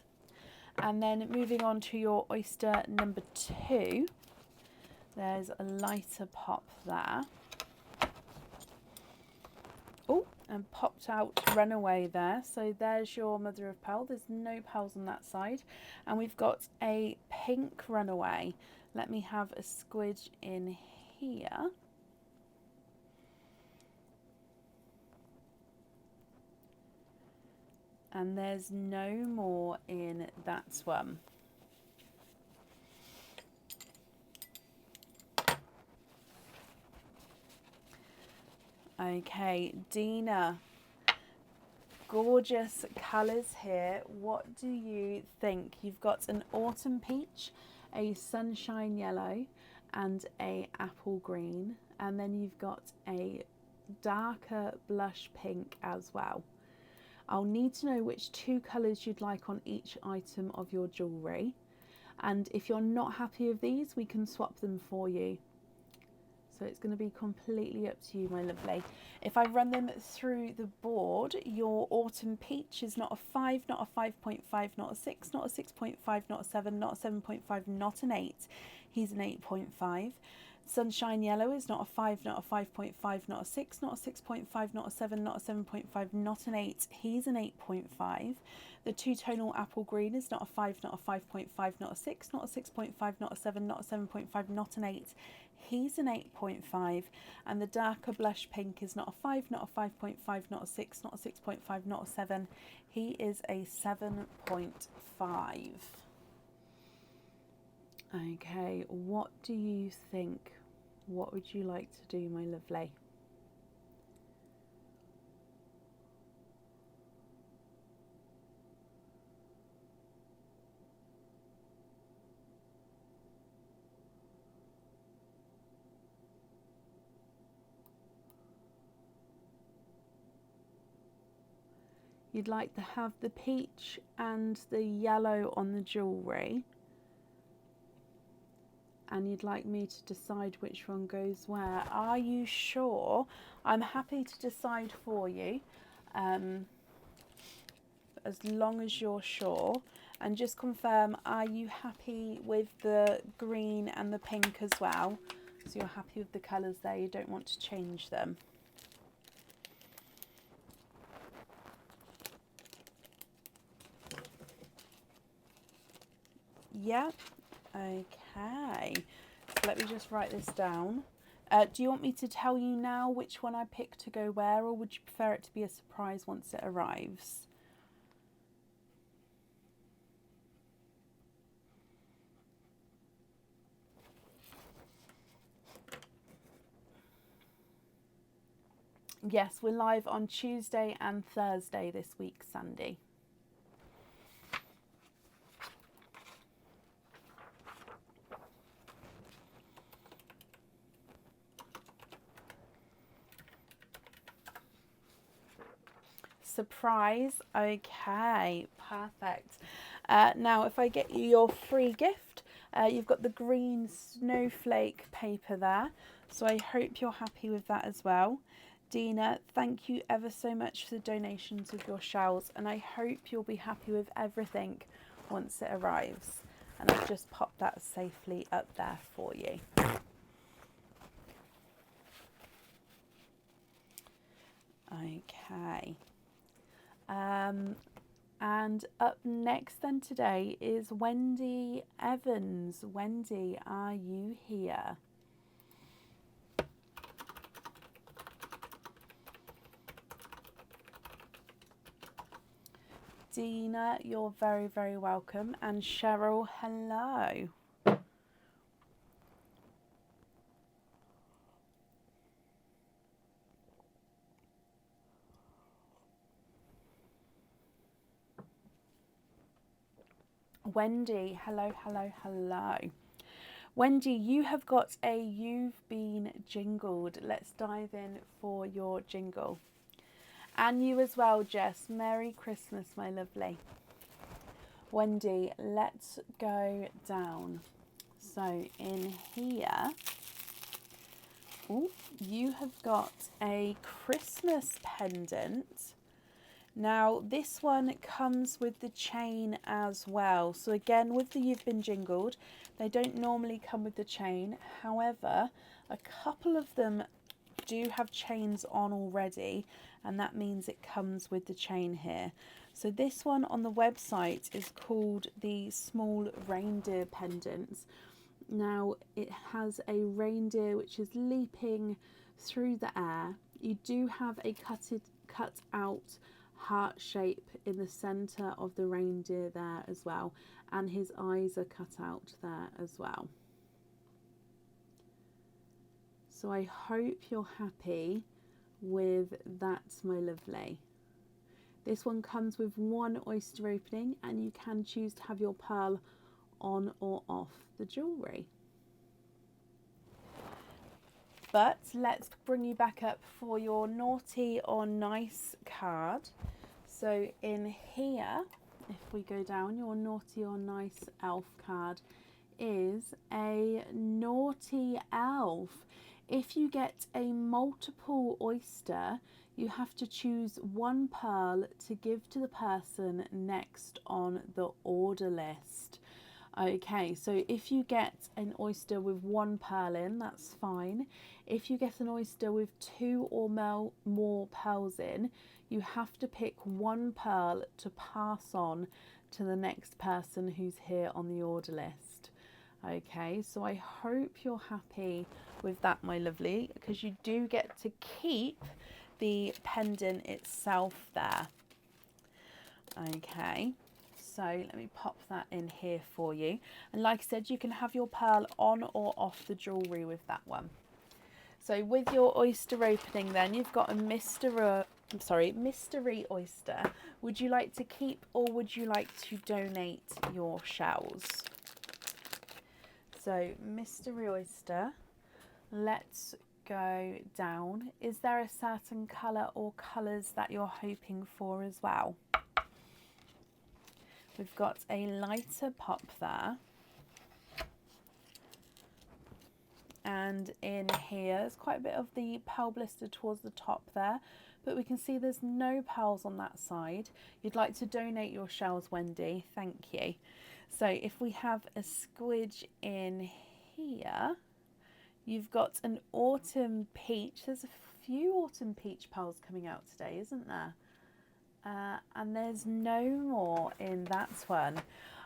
And then moving on to your oyster number 2, there's a lighter pop there. Oh, and popped out runaway there. So there's your mother of pearl. There's no pearls on that side. And we've got a pink runaway. Let me have a squidge in here. And there's no more in that one. Okay, Dina, gorgeous colours here. What do you think? You've got an autumn peach, a sunshine yellow and a apple green, and then you've got a darker blush pink as well. I'll need to know which 2 colours you'd like on each item of your jewellery, and if you're not happy with these, we can swap them for you. So it's going to be completely up to you, my lovely. If I run them through the board, your autumn peach is not a 5, not a 5.5, not a 6, not a 6.5, not a 7, not a 7.5, not an 8. He's an 8.5. Sunshine yellow is not a 5, not a 5.5, not a 6, not a 6.5, not a 7, not a 7.5, not an 8. He's an 8.5. The two-tonal apple green is not a 5, not a 5.5, not a 6, not a 6.5, not a 7, not a 7.5, not an 8. He's an 8.5. And the darker blush pink is not a 5, not a 5.5, not a 6, not a 6.5, not a 7. He is a 7.5. Okay, what do you think? What would you like to do, my lovely? You'd like to have the peach and the yellow on the jewellery. And you'd like me to decide which one goes where. Are you sure? I'm happy to decide for you, as long as you're sure. And just confirm, are you happy with the green and the pink as well? So you're happy with the colours there, you don't want to change them. Yeah, okay. Let me just write this down. Do you want me to tell you now which one I picked to go where, or would you prefer it to be a surprise once it arrives? Yes, we're live on Tuesday and Thursday this week, Sandy. Surprise. Okay, perfect. Now if I get you your free gift, you've got the green snowflake paper there, so I hope you're happy with that as well. Dina, thank you ever so much for the donations of your shells, and I hope you'll be happy with everything once it arrives. And I've just popped that safely up there for you. Okay. And up next then today is Wendy Evans. Wendy, are you here? Dina, you're very, very welcome. And Cheryl, hello. Wendy, hello, hello, hello. Wendy, you have got a You've Been Jingled. Let's dive in for your jingle. And you as well, Jess. Merry Christmas, my lovely. Wendy, let's go down. So in here, Oh, you have got a Christmas pendant. Now this one comes with the chain as well. So again, with the You've Been Jingled, they don't normally come with the chain. However, a couple of them do have chains on already, and that means it comes with the chain here. So this one on the website is called the Small Reindeer Pendants. Now it has a reindeer which is leaping through the air. You do have a cut out heart shape in the center of the reindeer there as well, and his eyes are cut out there as well. So I hope you're happy with that, my lovely. This one comes with one oyster opening, and you can choose to have your pearl on or off the jewellery. But let's bring you back up for your naughty or nice card. So in here, if we go down, your naughty or nice elf card is a naughty elf. If you get a multiple oyster, you have to choose one pearl to give to the person next on the order list. Okay, so if you get an oyster with one pearl in, that's fine. If you get an oyster with two or more pearls in, you have to pick one pearl to pass on to the next person who's here on the order list. Okay, so I hope you're happy with that, my lovely, because you do get to keep the pendant itself there. Okay, so let me pop that in here for you. And like I said, you can have your pearl on or off the jewellery with that one. So with your oyster opening then, you've got a mystery oyster. Would you like to keep or would you like to donate your shells? So mystery oyster, let's go down. Is there a certain colour or colours that you're hoping for as well? We've got a lighter pop there. And in here, there's quite a bit of the pearl blister towards the top there, but we can see there's no pearls on that side. You'd like to donate your shells, Wendy, thank you. So if we have a squidge in here, you've got an autumn peach. There's a few autumn peach pearls coming out today, isn't there? And there's no more in that one.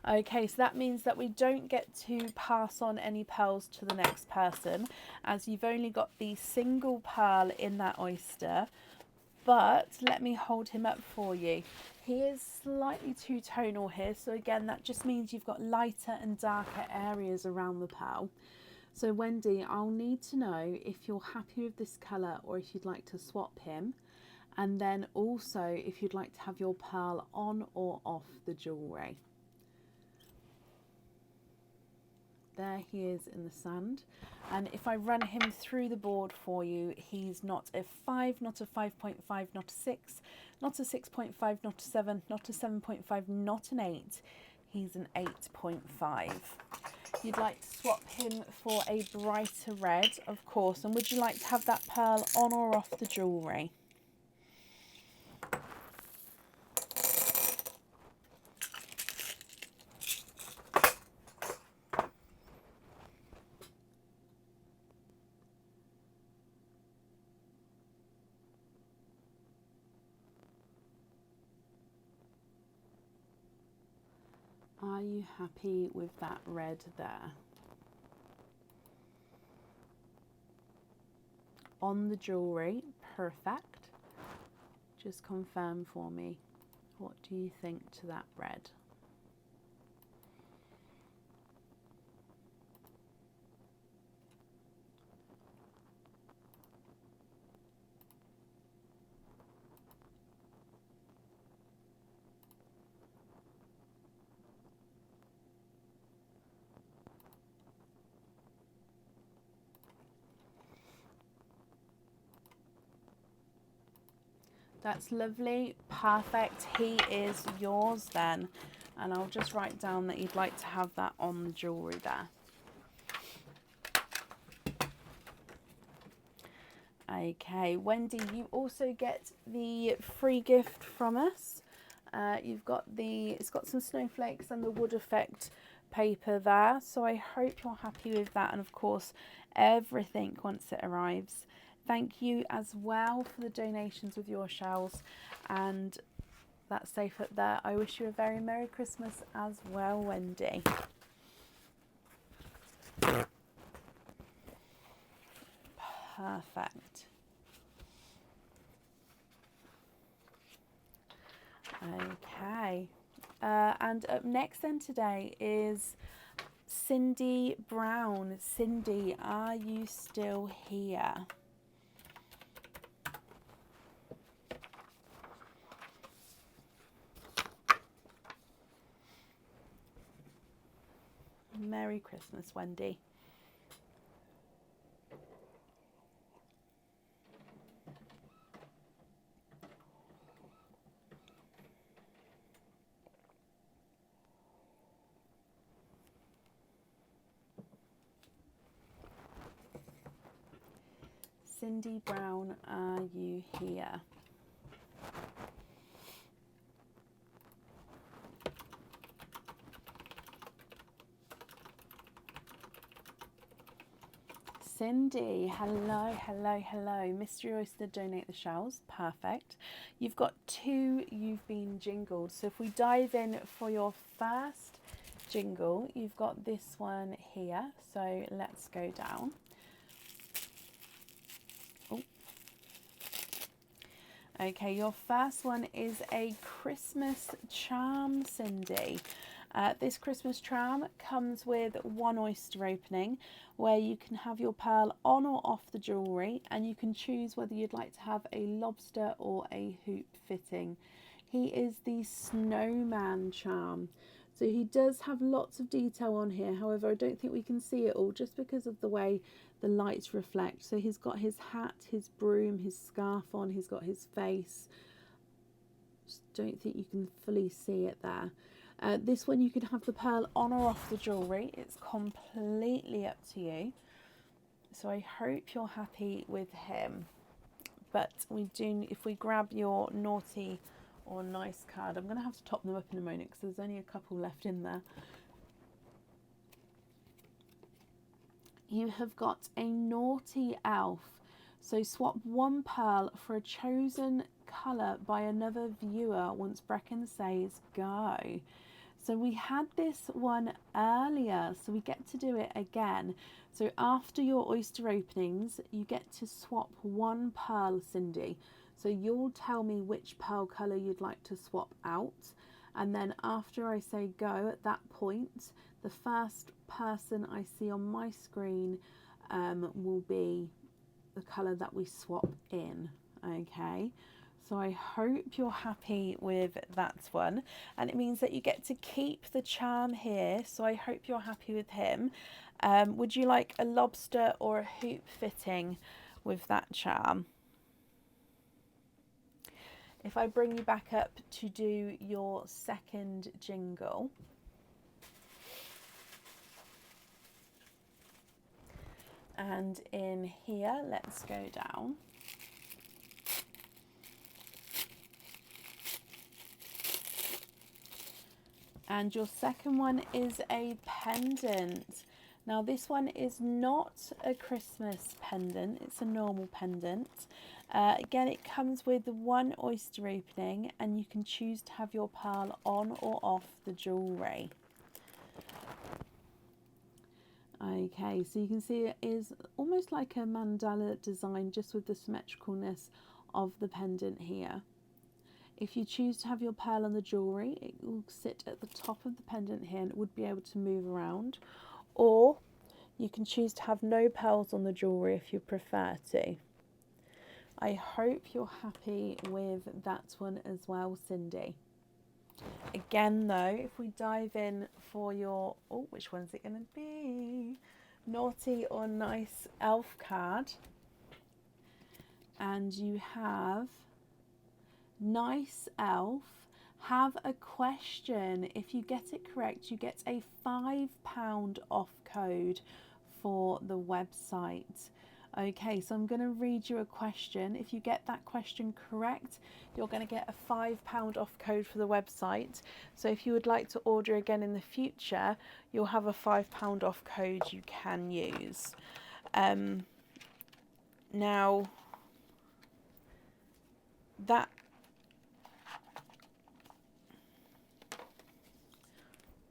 Okay, so that means that we don't get to pass on any pearls to the next person, as you've only got the single pearl in that oyster. But let me hold him up for you. He is slightly two-tonal here, so again, that just means you've got lighter and darker areas around the pearl. So Wendy, I'll need to know if you're happy with this colour or if you'd like to swap him. And then also if you'd like to have your pearl on or off the jewellery. There he is in the sand. And if I run him through the board for you, he's not a 5, not a 5.5, not a 6, not a 6.5, not a 7, not a 7.5, not an 8. He's an 8.5. You'd like to swap him for a brighter red, of course. And would you like to have that pearl on or off the jewellery? Are you happy with that red there? On the jewellery, perfect. Just confirm for me, what do you think to that red? That's lovely, perfect. He is yours then. And I'll just write down that you'd like to have that on the jewellery there. Okay, Wendy, you also get the free gift from us. You've got it's got some snowflakes and the wood effect paper there, so I hope you're happy with that, and of course everything once it arrives. Thank you as well for the donations with your shells, and that's safe up there. I wish you a very Merry Christmas as well, Wendy. Perfect. Okay. And up next then today is Cindy Brown. Cindy, are you still here? Merry Christmas, Wendy. Cindy Brown, are you here? Cindy, hello, hello, hello. Mystery Oyster, donate the shells. Perfect. You've got 2 you've been jingled. So if we dive in for your first jingle, you've got this one here. So let's go down. Oh. Okay, your first one is a Christmas charm, Cindy. This Christmas charm comes with 1 oyster opening where you can have your pearl on or off the jewellery, and you can choose whether you'd like to have a lobster or a hoop fitting. He is the snowman charm. So he does have lots of detail on here, however I don't think we can see it all just because of the way the lights reflect. So he's got his hat, his broom, his scarf on, he's got his face. Just don't think you can fully see it there. This one you can have the pearl on or off the jewellery. It's completely up to you. So I hope you're happy with him. But we do, if we grab your naughty or nice card, I'm going to have to top them up in a moment because there's only a couple left in there. You have got a naughty elf. So swap 1 pearl for a chosen colour by another viewer once Brecken says go. So we had this one earlier, so we get to do it again. So after your oyster openings, you get to swap 1 pearl, Cindy. So you'll tell me which pearl colour you'd like to swap out. And then after I say go, at that point, the first person I see on my screen will be the colour that we swap in. Okay. So I hope you're happy with that one, and it means that you get to keep the charm here, so I hope you're happy with him. Would you like a lobster or a hoop fitting with that charm? If I bring you back up to do your second jingle. And in here, let's go down. And your second one is a pendant. Now this one is not a Christmas pendant, it's a normal pendant. Again, it comes with 1 oyster opening, and you can choose to have your pearl on or off the jewellery. Okay, so you can see it is almost like a mandala design, just with the symmetricalness of the pendant here. If you choose to have your pearl on the jewellery, it will sit at the top of the pendant here and it would be able to move around. Or you can choose to have no pearls on the jewellery if you prefer to. I hope you're happy with that one as well, Cindy. Again though, if we dive in for your, oh, which one's it going to be? Naughty or nice elf card. And you have nice elf, have a question. If you get it correct, you get a £5 off code for the website. Okay, so I'm going to read you a question. If you get that question correct, you're going to get a £5 off code for the website. So if you would like to order again in the future, you'll have a £5 off code you can use. Now, that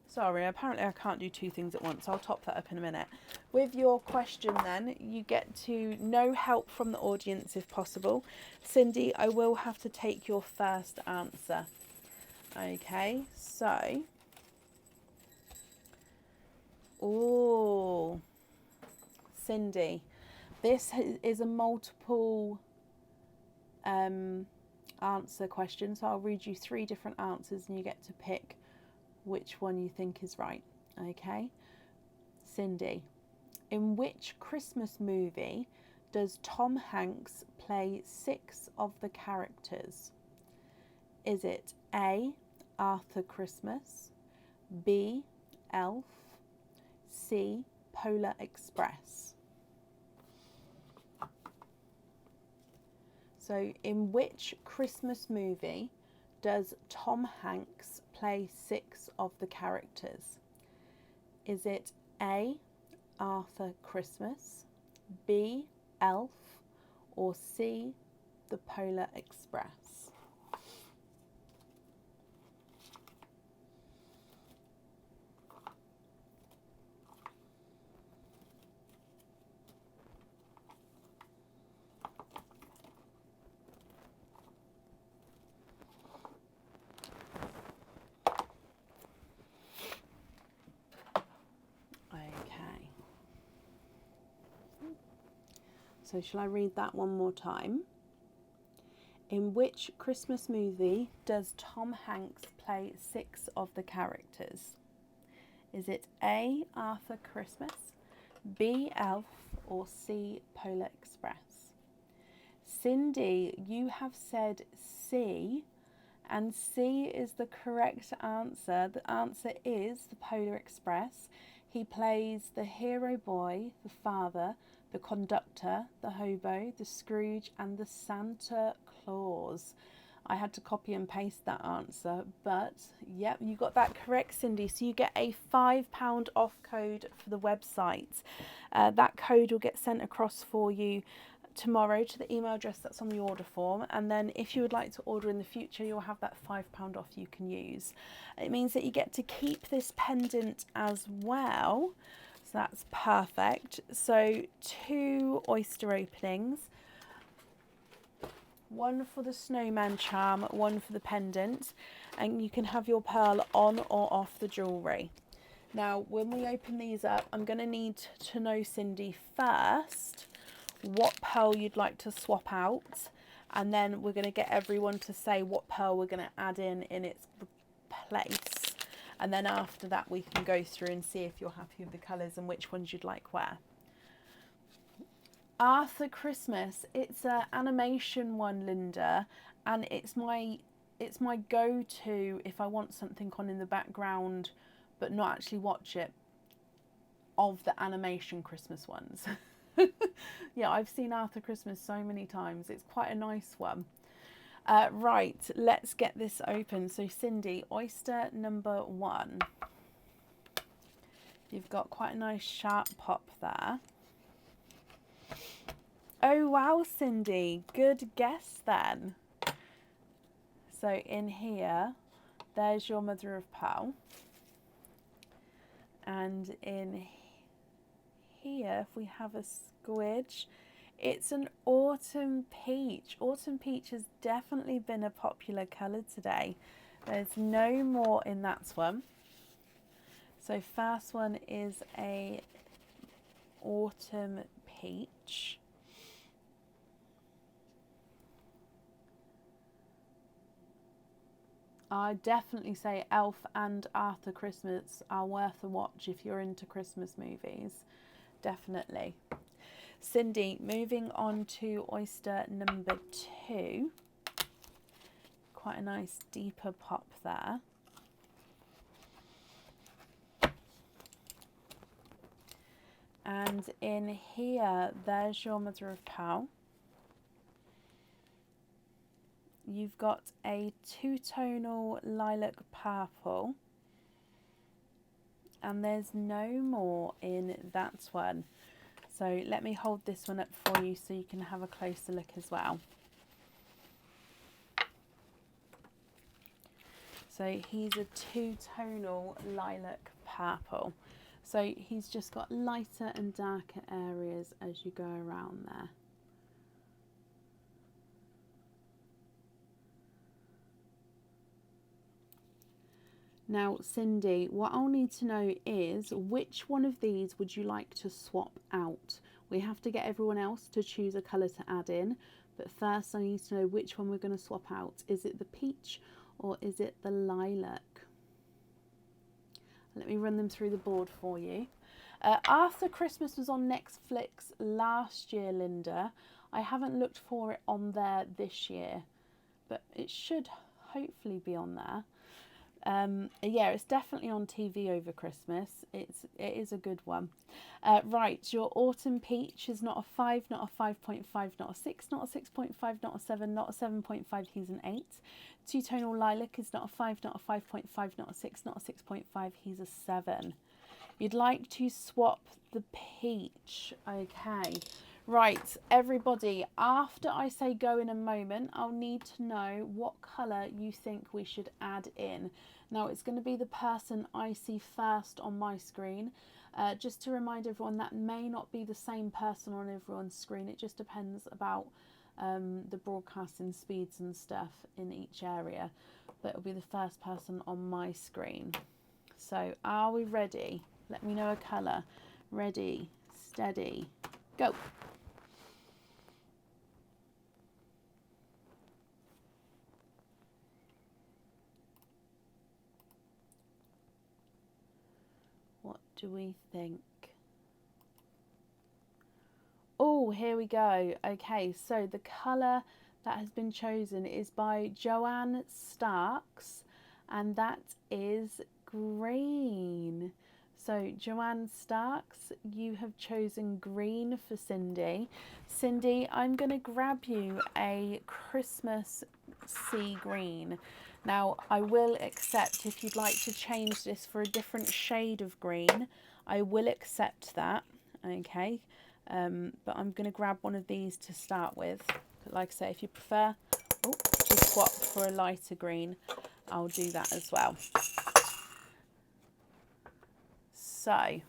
sorry, apparently I can't do two things at once. I'll top that up in a minute. With your question then, you get to no help from the audience if possible. Cindy, I will have to take your first answer. Okay, so... Oh, Cindy, this is a multiple answer question. So I'll read you 3 different answers and you get to pick which one you think is right. Okay, Cindy, in which Christmas movie does Tom Hanks play 6 of the characters? Is it A, Arthur Christmas, B, Elf, C, Polar Express? So in which Christmas movie does Tom Hanks play 6 of the characters? Is it A, Arthur Christmas, B, Elf, or C, the Polar Express? So shall I read that one more time? In which Christmas movie does Tom Hanks play 6 of the characters? Is it A, Arthur Christmas, B, Elf, or C, Polar Express? Cindy, you have said C, and C is the correct answer. The answer is the Polar Express. He plays the hero boy, the father, the conductor, the hobo, the Scrooge, and the Santa Claus. I had to copy and paste that answer, but yep, you got that correct, Cindy. So you get a £5 off code for the website. That code will get sent across for you tomorrow to the email address that's on the order form, and then if you would like to order in the future, you'll have that £5 off you can use. It means that you get to keep this pendant as well. So that's perfect. So 2 oyster openings, 1 for the snowman charm, 1 for the pendant, and you can have your pearl on or off the jewellery. Now, when we open these up, I'm going to need to know, Cindy, first what pearl you'd like to swap out, and then we're going to get everyone to say what pearl we're going to add in its place. And then after that, we can go through and see if you're happy with the colours and which ones you'd like where. Arthur Christmas, it's an animation one, Linda, and it's my go-to if I want something on in the background but not actually watch it, of the animation Christmas ones. Yeah, I've seen Arthur Christmas so many times. It's quite a nice one. Right, let's get this open. So Cindy, oyster number 1. You've got quite a nice sharp pop there. Oh wow, Cindy, good guess then. So in here, there's your mother of pearl. And in here, if we have a squidge, it's an autumn peach. Autumn peach has definitely been a popular colour today. There's no more in that one. So first one is a autumn peach. I'd definitely say Elf and Arthur Christmas are worth a watch if you're into Christmas movies. Definitely. Cindy, moving on to oyster number 2. Quite a nice deeper pop there. And in here, there's your mother of pearl. You've got a two-tonal lilac purple. And there's no more in that one. So let me hold this one up for you so you can have a closer look as well. So he's a two-tonal lilac purple. So he's just got lighter and darker areas as you go around there. Now, Cindy, what I'll need to know is which one of these would you like to swap out? We have to get everyone else to choose a colour to add in, but first I need to know which one we're going to swap out. Is it the peach or is it the lilac? Let me run them through the board for you. After Christmas was on Netflix last year, Linda. I haven't looked for it on there this year, but it should hopefully be on there. Yeah, it's definitely on TV over Christmas. It is a good one. Right, your autumn peach is not a 5, not a 5.5, not a 6, not a 6.5, not a 7, not a 7.5, he's an 8. Two-tonal lilac is not a 5, not a 5.5, not a 6, not a 6.5, he's a 7. You'd like to swap the peach. Okay. Right, everybody, after I say go in a moment, I'll need to know what colour you think we should add in. Now, it's going to be the person I see first on my screen. Just to remind everyone, that may not be the same person on everyone's screen. It just depends about the broadcasting speeds and stuff in each area. But it'll be the first person on my screen. So, are we ready? Let me know a colour. Ready, steady, go. What do we think? Oh, here we go. Okay, so the colour that has been chosen is by Joanne Starks, and that is green. So Joanne Starks, you have chosen green for Cindy. Cindy, I'm going to grab you a Christmas sea green. Now, I will accept if you'd like to change this for a different shade of green. I will accept that, okay? But I'm going to grab one of these to start with. But like I say, if you prefer to swap for a lighter green, I'll do that as well. So,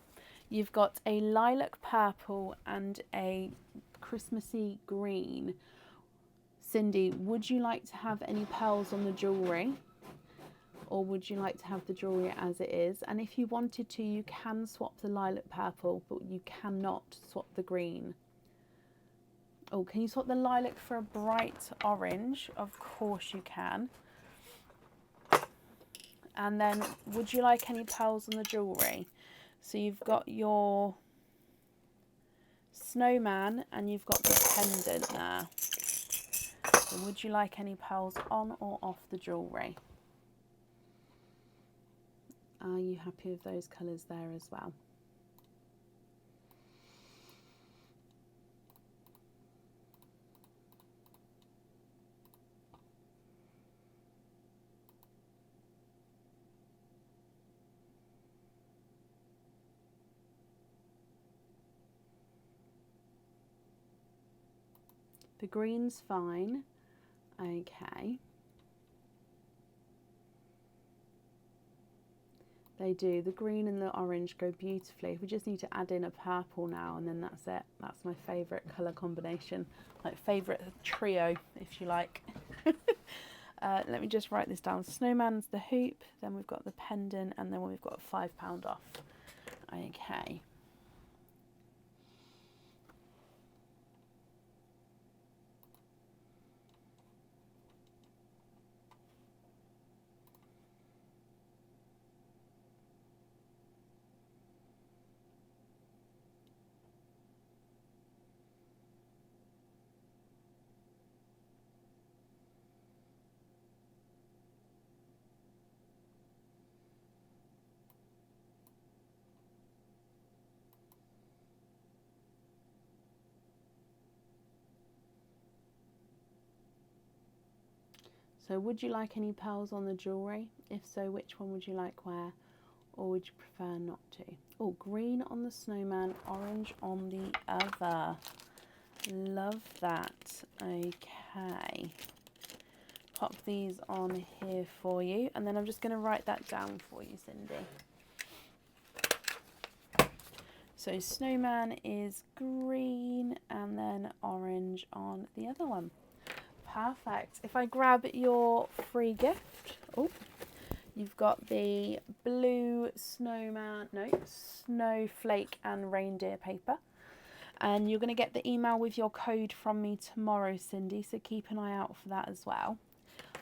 you've got a lilac purple and a Christmassy green. Cindy, would you like to have any pearls on the jewellery? Or would you like to have the jewellery as it is? And if you wanted to, you can swap the lilac purple, but you cannot swap the green. Oh, can you swap the lilac for a bright orange? Of course you can. And then, would you like any pearls on the jewellery? So you've got your snowman and you've got the pendant there. So would you like any pearls on or off the jewellery? Are you happy with those colours there as well? The green's fine. Okay. They do. The green and the orange go beautifully. We just need to add in a purple now and then that's it. That's my favourite colour combination. Like favourite trio, if you like. Let me just write this down. Snowman's the hoop, then we've got the pendant, and then we've got £5 off. Okay. So would you like any pearls on the jewellery? If so, which one would you like wear? Or would you prefer not to? Oh, green on the snowman, orange on the other. Love that. Okay. Pop these on here for you. And then I'm just going to write that down for you, Cindy. So snowman is green and then orange on the other one. Perfect. If I grab your free gift, oh, you've got the blue snowflake and reindeer paper. And you're going to get the email with your code from me tomorrow, Cindy, so keep an eye out for that as well.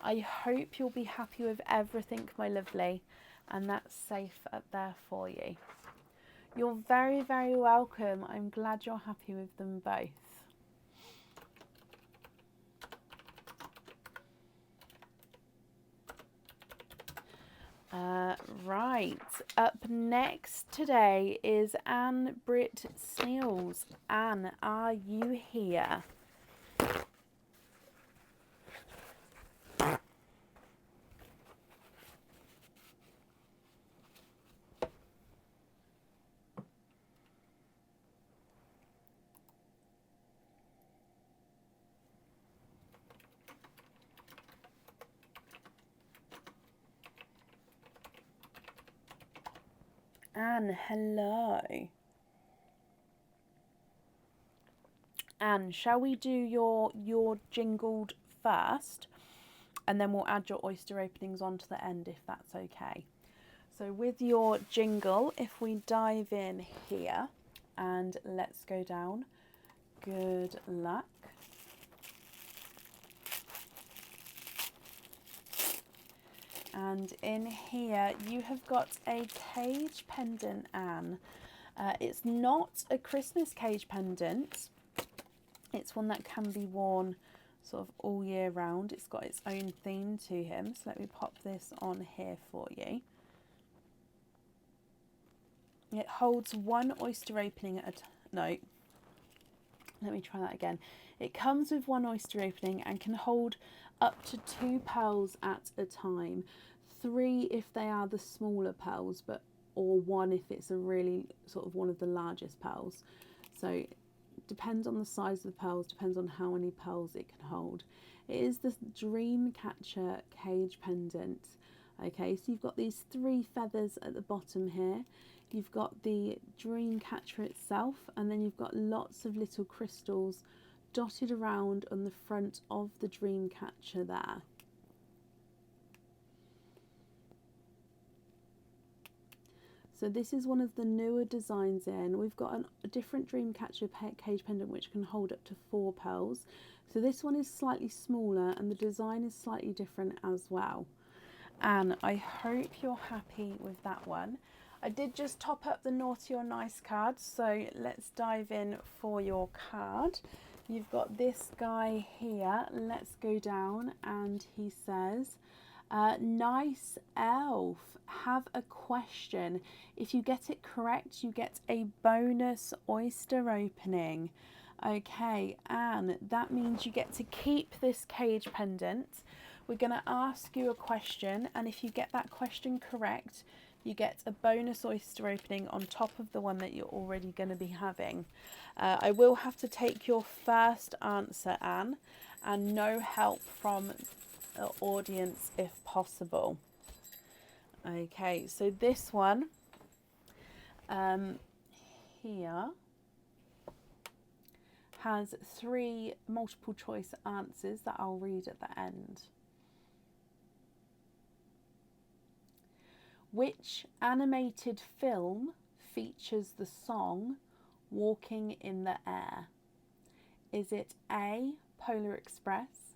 I hope you'll be happy with everything, my lovely, and that's safe up there for you. You're very, very welcome. I'm glad you're happy with them both. Right, up next today is Anne Britt Sneals. Anne, are you here? Anne, hello. Anne, shall we do your jingled first, and then we'll add your oyster openings on to the end if that's okay. So with your jingle, if we dive in here and let's go down, good luck. And in here you have got a cage pendant, Anne. It's not a Christmas cage pendant. It's one that can be worn sort of all year round. It's got its own theme to him. So let me pop this on here for you. It holds one oyster opening at a no. Let me try that again. It comes with one oyster opening and can hold up to 2 pearls at a time. 3 if they are the smaller pearls, or 1 if it's a really sort of one of the largest pearls. So depends on the size of the pearls, depends on how many pearls it can hold. It is the dream catcher cage pendant. Okay, so you've got these 3 feathers at the bottom here. You've got the dream catcher itself, and then you've got lots of little crystals dotted around on the front of the dream catcher there. So this is one of the newer designs in. We've got a different dream catcher cage pendant which can hold up to 4 pearls. So this one is slightly smaller and the design is slightly different as well. And I hope you're happy with that one. I did just top up the naughty or nice card, so let's dive in for your card. You've got this guy here. Let's go down, and he says, nice elf, have a question. If you get it correct, you get a bonus oyster opening. Okay, Anne, that means you get to keep this cage pendant. We're going to ask you a question, and if you get that question correct, you get a bonus oyster opening on top of the one that you're already going to be having. I will have to take your first answer, Anne, and no help from the audience if possible. Okay, so this one here has 3 multiple choice answers that I'll read at the end. Which animated film features the song Walking in the Air? Is it A, Polar Express,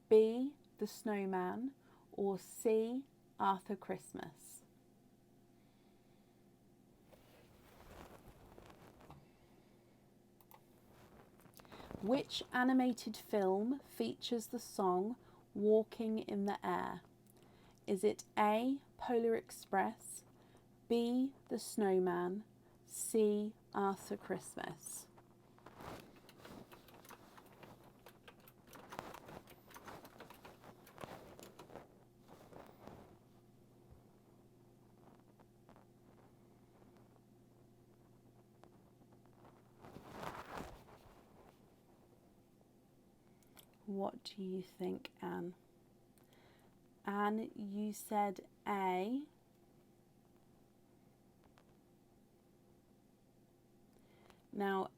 B, The Snowman, or C, Arthur Christmas? Which animated film features the song Walking in the Air? Is it A, Polar Express, B, The Snowman, C, Arthur Christmas? What do you think, Anne? Anne, you said A. Now,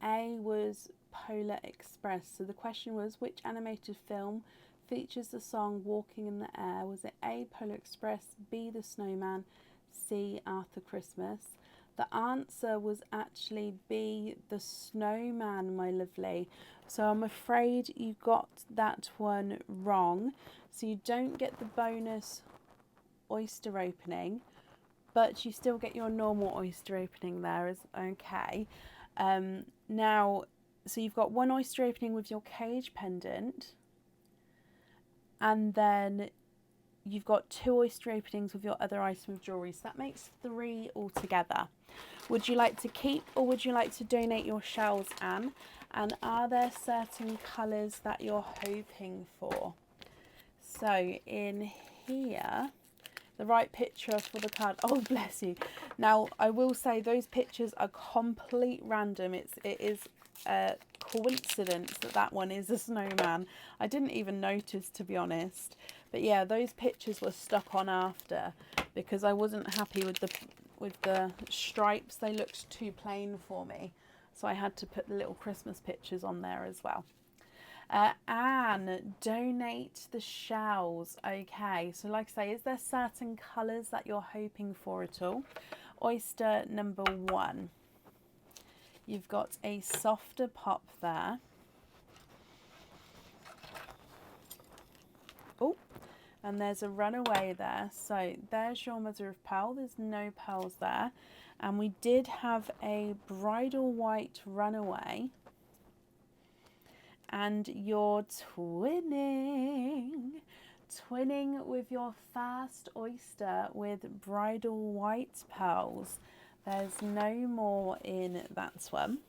A was Polar Express. So the question was, which animated film features the song Walking in the Air? Was it A, Polar Express, B, The Snowman, C, Arthur Christmas? The answer was actually B, The Snowman, my lovely. So I'm afraid you got that one wrong. So you don't get the bonus oyster opening, but you still get your normal oyster opening there, is okay. Now, so you've got one oyster opening with your cage pendant, and then you've got 2 oyster openings with your other item of jewellery. So that makes 3 altogether. Would you like to keep or would you like to donate your shells, Anne? And are there certain colours that you're hoping for? So in here, the right picture for the card. Oh, bless you. Now, I will say those pictures are complete random. It is a coincidence that that one is a snowman. I didn't even notice, to be honest. But yeah, those pictures were stuck on after because I wasn't happy with the stripes. They looked too plain for me. So I had to put the little Christmas pictures on there as well. Anne, donate the shells. Okay, so like I say, is there certain colours that you're hoping for at all? Oyster number 1. You've got a softer pop there. Oh, and there's a runaway there. So there's your mother of pearl. There's no pearls there. And we did have a bridal white runaway. And you're twinning with your first oyster with bridal white pearls. There's no more in that one.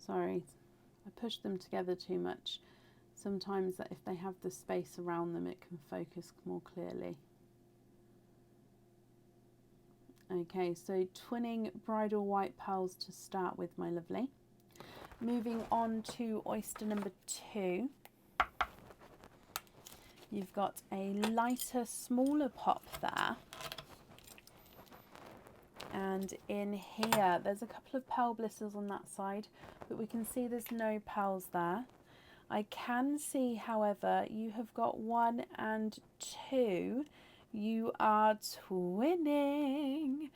Sorry, I pushed them together too much. Sometimes that if they have the space around them, it can focus more clearly. Okay, so twinning bridal white pearls to start with, my lovely. Moving on to oyster number 2. You've got a lighter, smaller pop there. And in here, there's a couple of pearl blisters on that side, but we can see there's no pearls there. I can see, however, you have got 1 and 2. You are twinning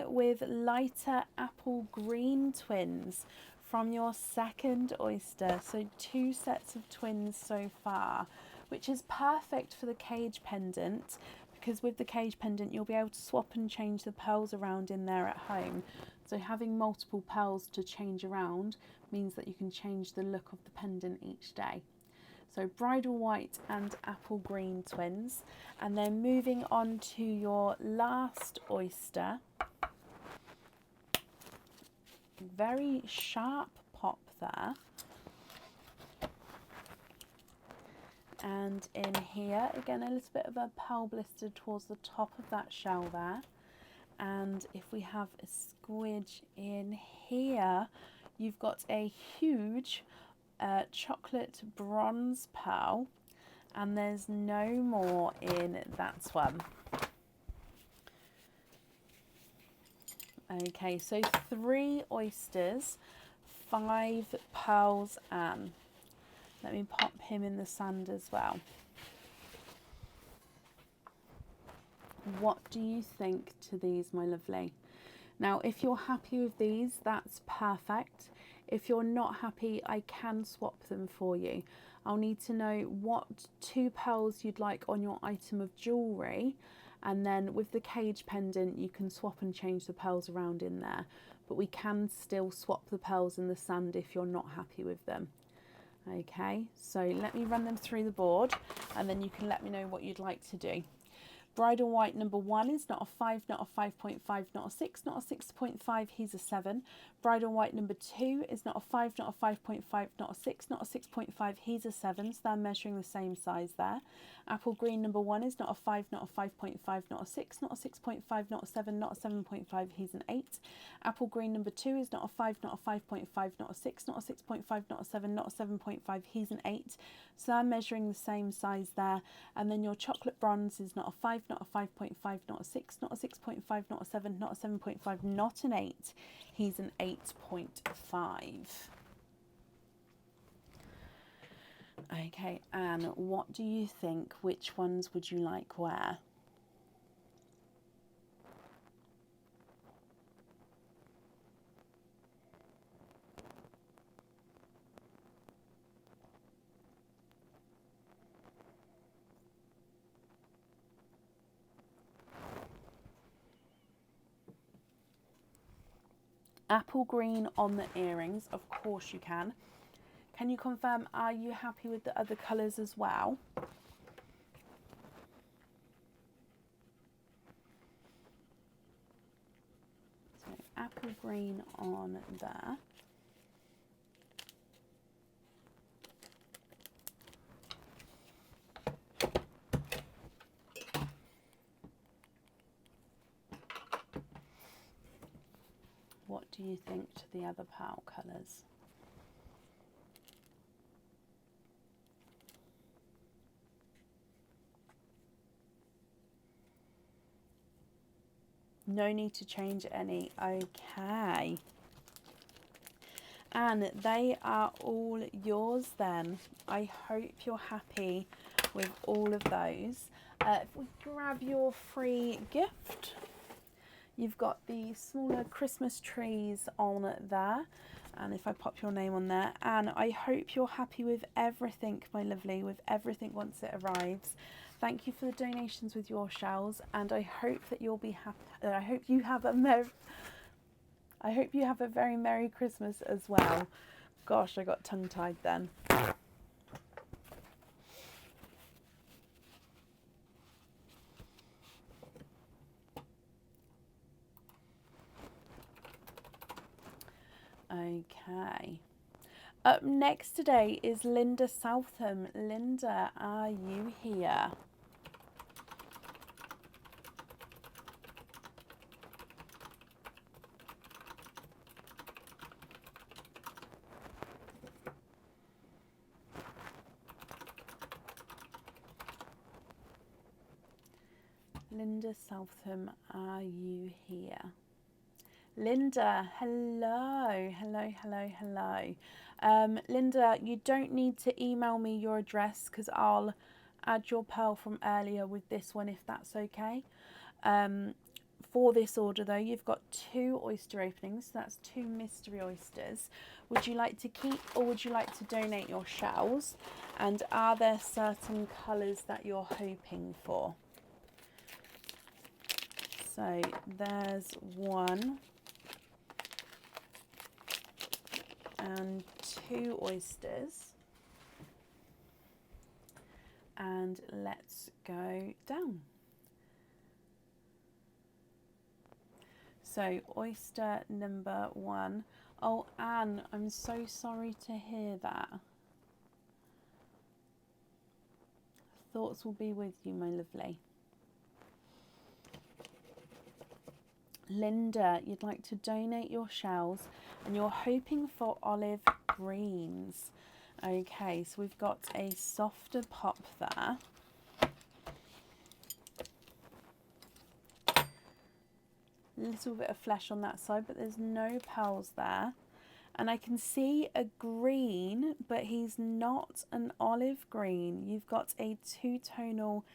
with lighter apple green twins from your second oyster. So 2 sets of twins so far, which is perfect for the cage pendant, because with the cage pendant you'll be able to swap and change the pearls around in there at home. So having multiple pearls to change around means that you can change the look of the pendant each day. So bridal white and apple green twins. And then moving on to your last oyster. Very sharp pop there. And in here, again, a little bit of a pearl blister towards the top of that shell there. And if we have a squidge in here, you've got a huge chocolate bronze pearl, and there's no more in that one. Okay, so 3 oysters, 5 pearls, Anne. Let me pop him in the sand as well. What do you think to these, my lovely? Now, if you're happy with these, that's perfect. If you're not happy, I can swap them for you. I'll need to know what 2 pearls you'd like on your item of jewellery, and then with the cage pendant you can swap and change the pearls around in there, but we can still swap the pearls in the sand if you're not happy with them. Okay, so let me run them through the board and then you can let me know what you'd like to do. Bridal white number 1 is not a 5, not a 5.5, not a 6, not a 6.5, he's a 7. Bridal white number 2 is not a 5, not a 5.5, not a 6, not a 6.5, he's a 7, so they're measuring the same size there. Apple green number 1 is not a 5, not a 5.5, not a 6, not a 6.5, not a 7, not a 7.5, he's an 8. Apple green number 2 is not a 5, not a 5.5, not a 6, not a 6.5, not a 7, not a 7.5, he's an 8. So they're measuring the same size there. And then your chocolate bronze is not a 5, not a 5.5, not a 6, not a 6.5, not a 7, not a 7.5, not an 8. He's an 8.5. Okay, Anne, what do you think? Which ones would you like where? Apple green on the earrings, of course you can. Can you confirm, are you happy with the other colours as well? So apple green on there. What do you think to the other pearl colours? No need to change any. Okay. And they are all yours then. I hope you're happy with all of those. If we grab your free gift, you've got the smaller Christmas trees on there. And if I pop your name on there, and I hope you're happy with everything, my lovely, with everything once it arrives. Thank you for the donations with your shells, and I hope that you'll be happy. I hope you have a very Merry Christmas as well. Gosh, I got tongue-tied then. Okay. Up next today is Linda Southam. Linda, are you here? Linda Southam, are you here? Linda, hello, hello, hello, hello. Linda, you don't need to email me your address because I'll add your pearl from earlier with this one if that's okay. For this order though, you've got 2 oyster openings, so that's 2 mystery oysters. Would you like to keep or would you like to donate your shells? And are there certain colours that you're hoping for? So there's 1 and 2 oysters, and let's go down. So oyster number 1. Oh, Anne, I'm so sorry to hear that. Thoughts will be with you, my lovely. Linda, you'd like to donate your shells and you're hoping for olive greens. Okay, so we've got a softer pop there. A little bit of flesh on that side, but there's no pearls there. And I can see a green, but he's not an olive green. You've got a 2-tonal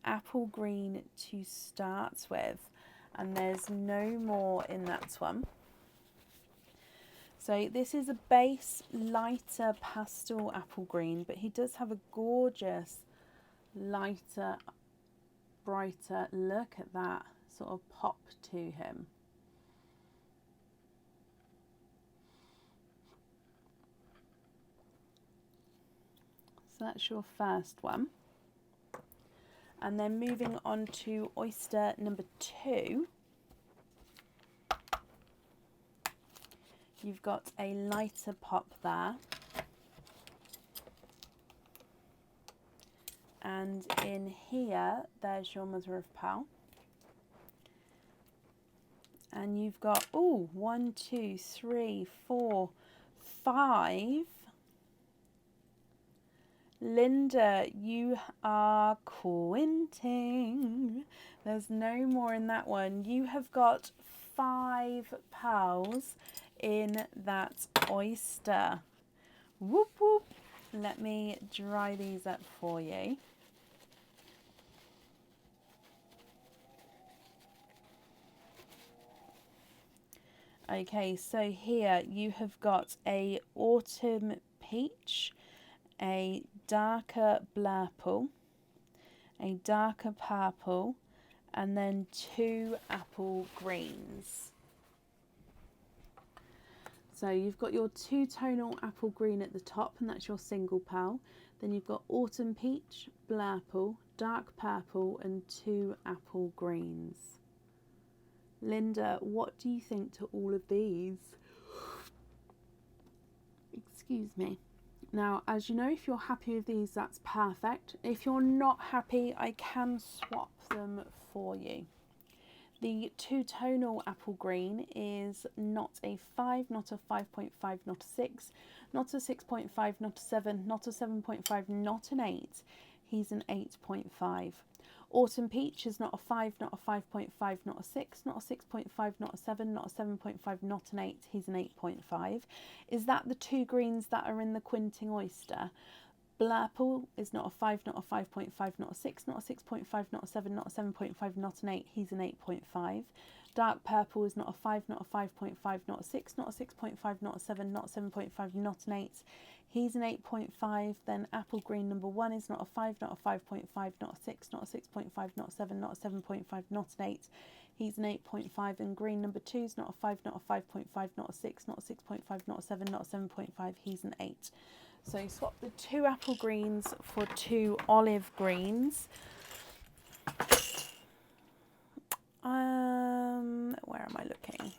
apple green to start with. And there's no more in that one. So this is a base lighter pastel apple green, but he does have a gorgeous lighter, brighter, look at that sort of pop to him. So that's your first one. And then moving on to oyster number 2. You've got a lighter pop there. And in here, there's your mother of pearl. And you've got, 1, 2, 3, 4, 5. Linda, you are quinting. There's no more in that one. You have got 5 pearls in that oyster. Whoop whoop. Let me dry these up for you. Okay, so here you have got a autumn peach, a darker blurple, a darker purple, and then 2 apple greens. So you've got your 2-tonal apple green at the top, and that's your single pearl. Then you've got autumn peach, blurple, dark purple, and 2 apple greens. Linda, what do you think to all of these? Excuse me. Now, as you know, if you're happy with these, that's perfect. If you're not happy, I can swap them for you. The 2-tonal apple green is not a 5, not a 5.5, not a 6, not a 6.5, not a 7, not a 7.5, not an 8. He's an 8.5. Autumn peach is not a 5, not a 5.5, not a 6, not a 6.5, not a 7, not a 7.5, not an 8. He's an 8.5. Is that the 2 greens that are in the quinting oyster? Blurple is not a 5, not a 5.5, not a 6, not a 6.5, not a 7, not a 7.5, not an 8. He's an 8.5. Dark purple is not a 5, not a 5.5, not a 6, not a 6.5, not a 7, not a 7.5, not an 8. He's an 8.5. Then apple green number 1 is not a 5, not a 5.5, not a 6, not a 6.5, not a 7, not a 7.5, not an 8. He's an 8.5. And green number 2 is not a 5, not a 5.5, not a 6, not a 6.5, not a 7, not a 7.5. He's an 8. So swap the 2 apple greens for 2 olive greens. Where am I looking?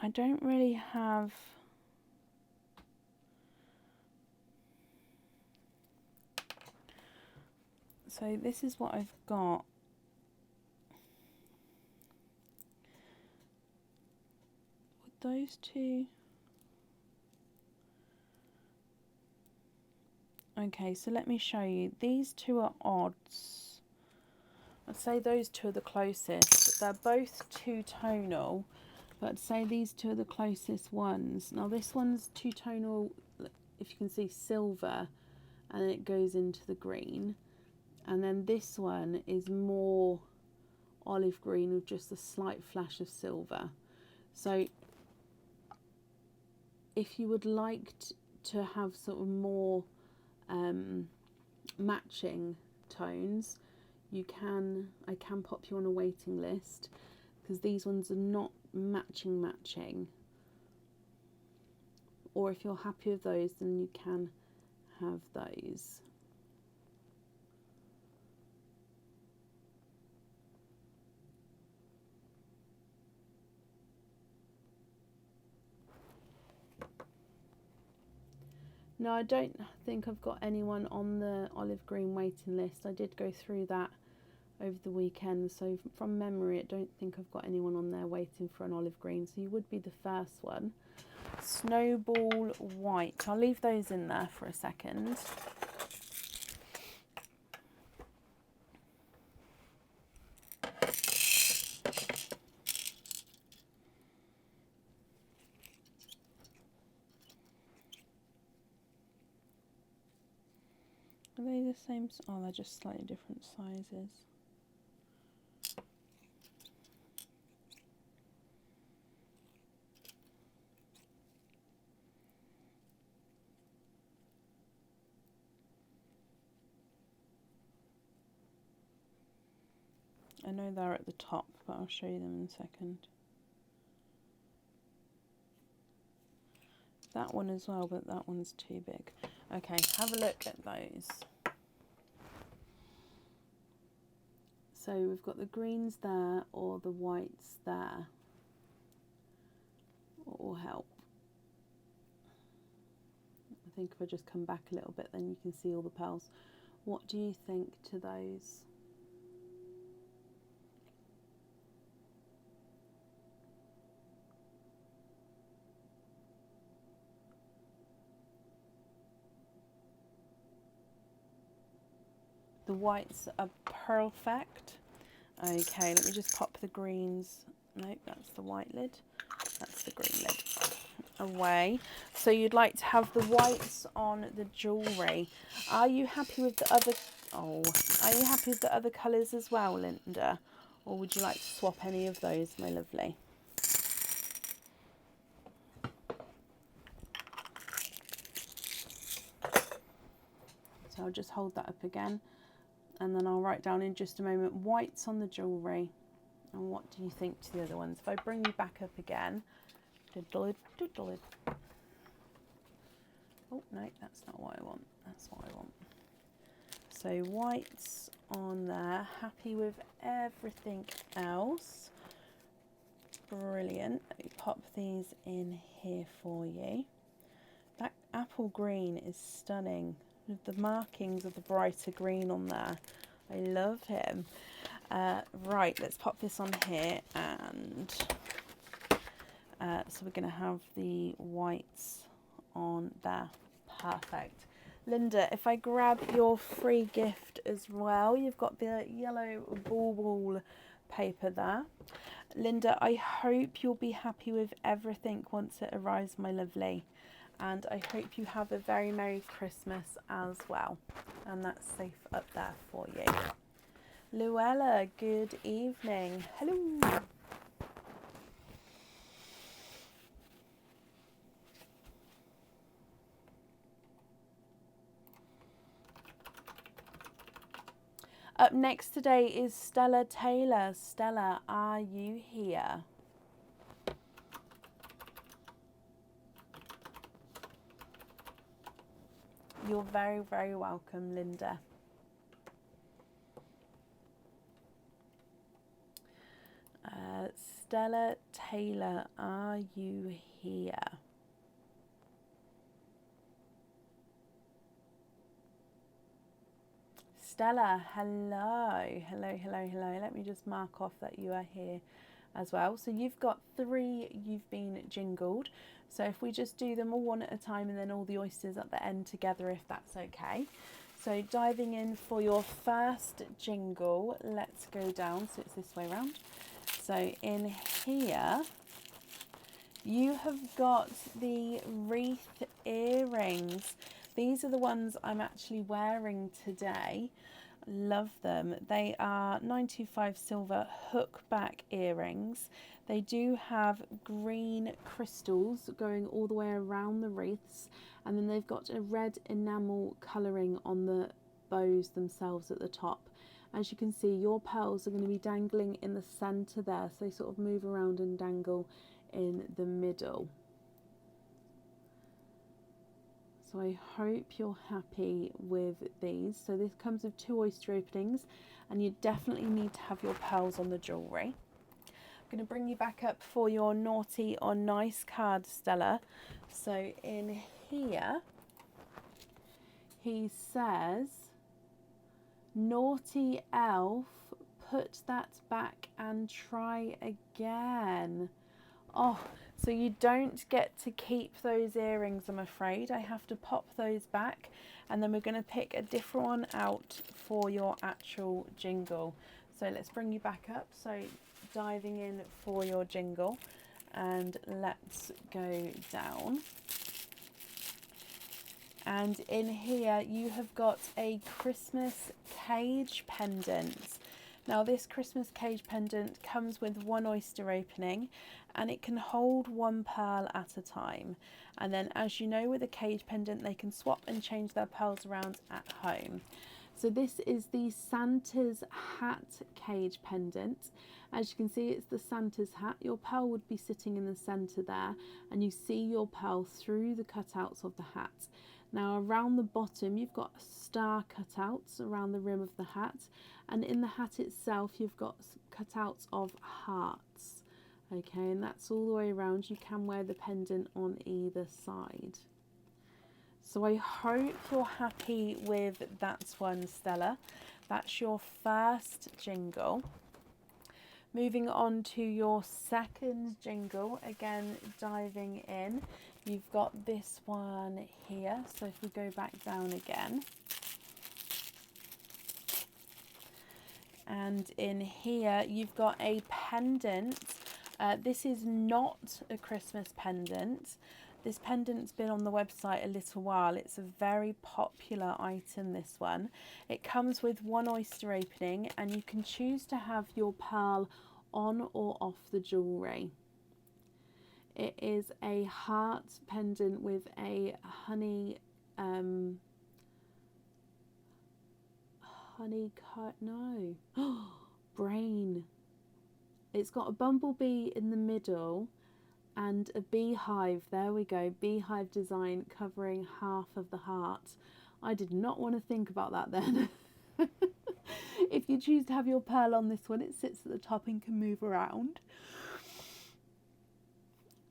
I don't really have so this is what I've got. Would those 2? Okay, so let me show you. These 2 are odds. I'd say those 2 are the closest. They're both 2-tonal, but I'd say these 2 are the closest ones. Now this one's 2-tonal, if you can see, silver, and it goes into the green. And then this one is more olive green with just a slight flash of silver. So if you would like to have sort of more matching tones, I can pop you on a waiting list, because these ones are not matching. Or if you're happy with those, then you can have those. No, I don't think I've got anyone on the olive green waiting list. I did go through that over the weekend, so from memory I don't think I've got anyone on there waiting for an olive green, so you would be the first one. Snowball white. I'll leave those in there for a second. Are they the same? Oh, they're just slightly different sizes. I know they're at the top, but I'll show you them in a second. that one as well, but that one's too big. Okay, have a look at those. So we've got the greens there or the whites there. What will help? I think if I just come back a little bit, then you can see all the pearls. What do you think to those? The whites are perfect. Okay, let me just pop the greens. Nope, that's the white lid. That's the green lid. Away. So you'd like to have the whites on the jewellery. Are you happy with the other... Oh, are you happy with the other colours as well, Linda? Or would you like to swap any of those, my lovely? So I'll just hold that up again. And then I'll write down in just a moment, whites on the jewellery. And what do you think to the other ones? If I bring you back up again. Oh, no, that's not what I want. That's what I want. So whites on there. Happy with everything else. Brilliant. Let me pop these in here for you. That apple green is stunning. With the markings of the brighter green on there. I love him. Right, let's pop this on here, and so we're going to have the whites on there. Perfect. Linda, if I grab your free gift as well, you've got the yellow ball paper there. Linda, I hope you'll be happy with everything once it arrives, my lovely. And I hope you have a very Merry Christmas as well. And that's safe up there for you. Luella, good evening. Hello. Up next today is Stella Taylor. Stella, are you here? You're very, very welcome, Linda. Stella Taylor, are you here? Stella, hello. Hello, hello, hello. Let me just mark off that you are here as well. So you've got 3 you've been jingled. So if we just do them all one at a time and then all the oysters at the end together, if that's okay. So diving in for your first jingle, let's go down. So it's this way around. So in here, you have got the wreath earrings. These are the ones I'm actually wearing today. Love them. They are 925 silver hook back earrings. They do have green crystals going all the way around the wreaths, and then they've got a red enamel colouring on the bows themselves at the top. As you can see, your pearls are going to be dangling in the centre there, so they sort of move around and dangle in the middle. So I hope you're happy with these. So this comes with 2 oyster openings, and you definitely need to have your pearls on the jewellery. I'm going to bring you back up for your naughty or nice card, Stella. So in here, he says, naughty elf, put that back and try again. Oh, so you don't get to keep those earrings, I'm afraid. I have to pop those back, and then we're going to pick a different one out for your actual jingle. So let's bring you back up. So diving in for your jingle, and let's go down. And in here you have got a Christmas cage pendant. Now this Christmas cage pendant comes with 1 oyster opening, and it can hold 1 pearl at a time. And then, as you know, with a cage pendant, they can swap and change their pearls around at home. So this is the Santa's hat cage pendant. As you can see, it's the Santa's hat. Your pearl would be sitting in the centre there, and you see your pearl through the cutouts of the hat. Now around the bottom you've got star cutouts around the rim of the hat, and in the hat itself you've got cutouts of hearts. Okay, and that's all the way around. You can wear the pendant on either side. So I hope you're happy with that one, Stella. That's your first jingle. Moving on to your second jingle, again diving in, you've got this one here. So if we go back down again, and in here you've got a pendant. This is not a Christmas pendant. This pendant's been on the website a little while. It's a very popular item, this one. It comes with one oyster opening, and you can choose to have your pearl on or off the jewellery. It is a heart pendant with a brain. It's got a bumblebee in the middle and a beehive. There we go, beehive design covering half of the heart. I did not want to think about that then. If you choose to have your pearl on this one, it sits at the top and can move around.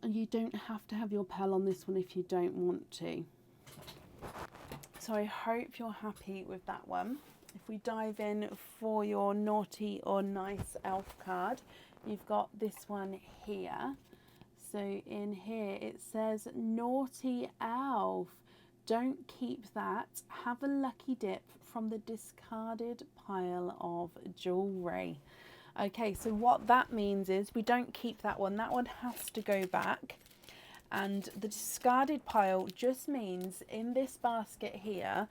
And you don't have to have your pearl on this one if you don't want to. So I hope you're happy with that one. If we dive in for your naughty or nice elf card, you've got this one here. So in here it says, naughty elf, don't keep that, have a lucky dip from the discarded pile of jewellery. Okay, so what that means is we don't keep that one has to go back. And the discarded pile just means in this basket here,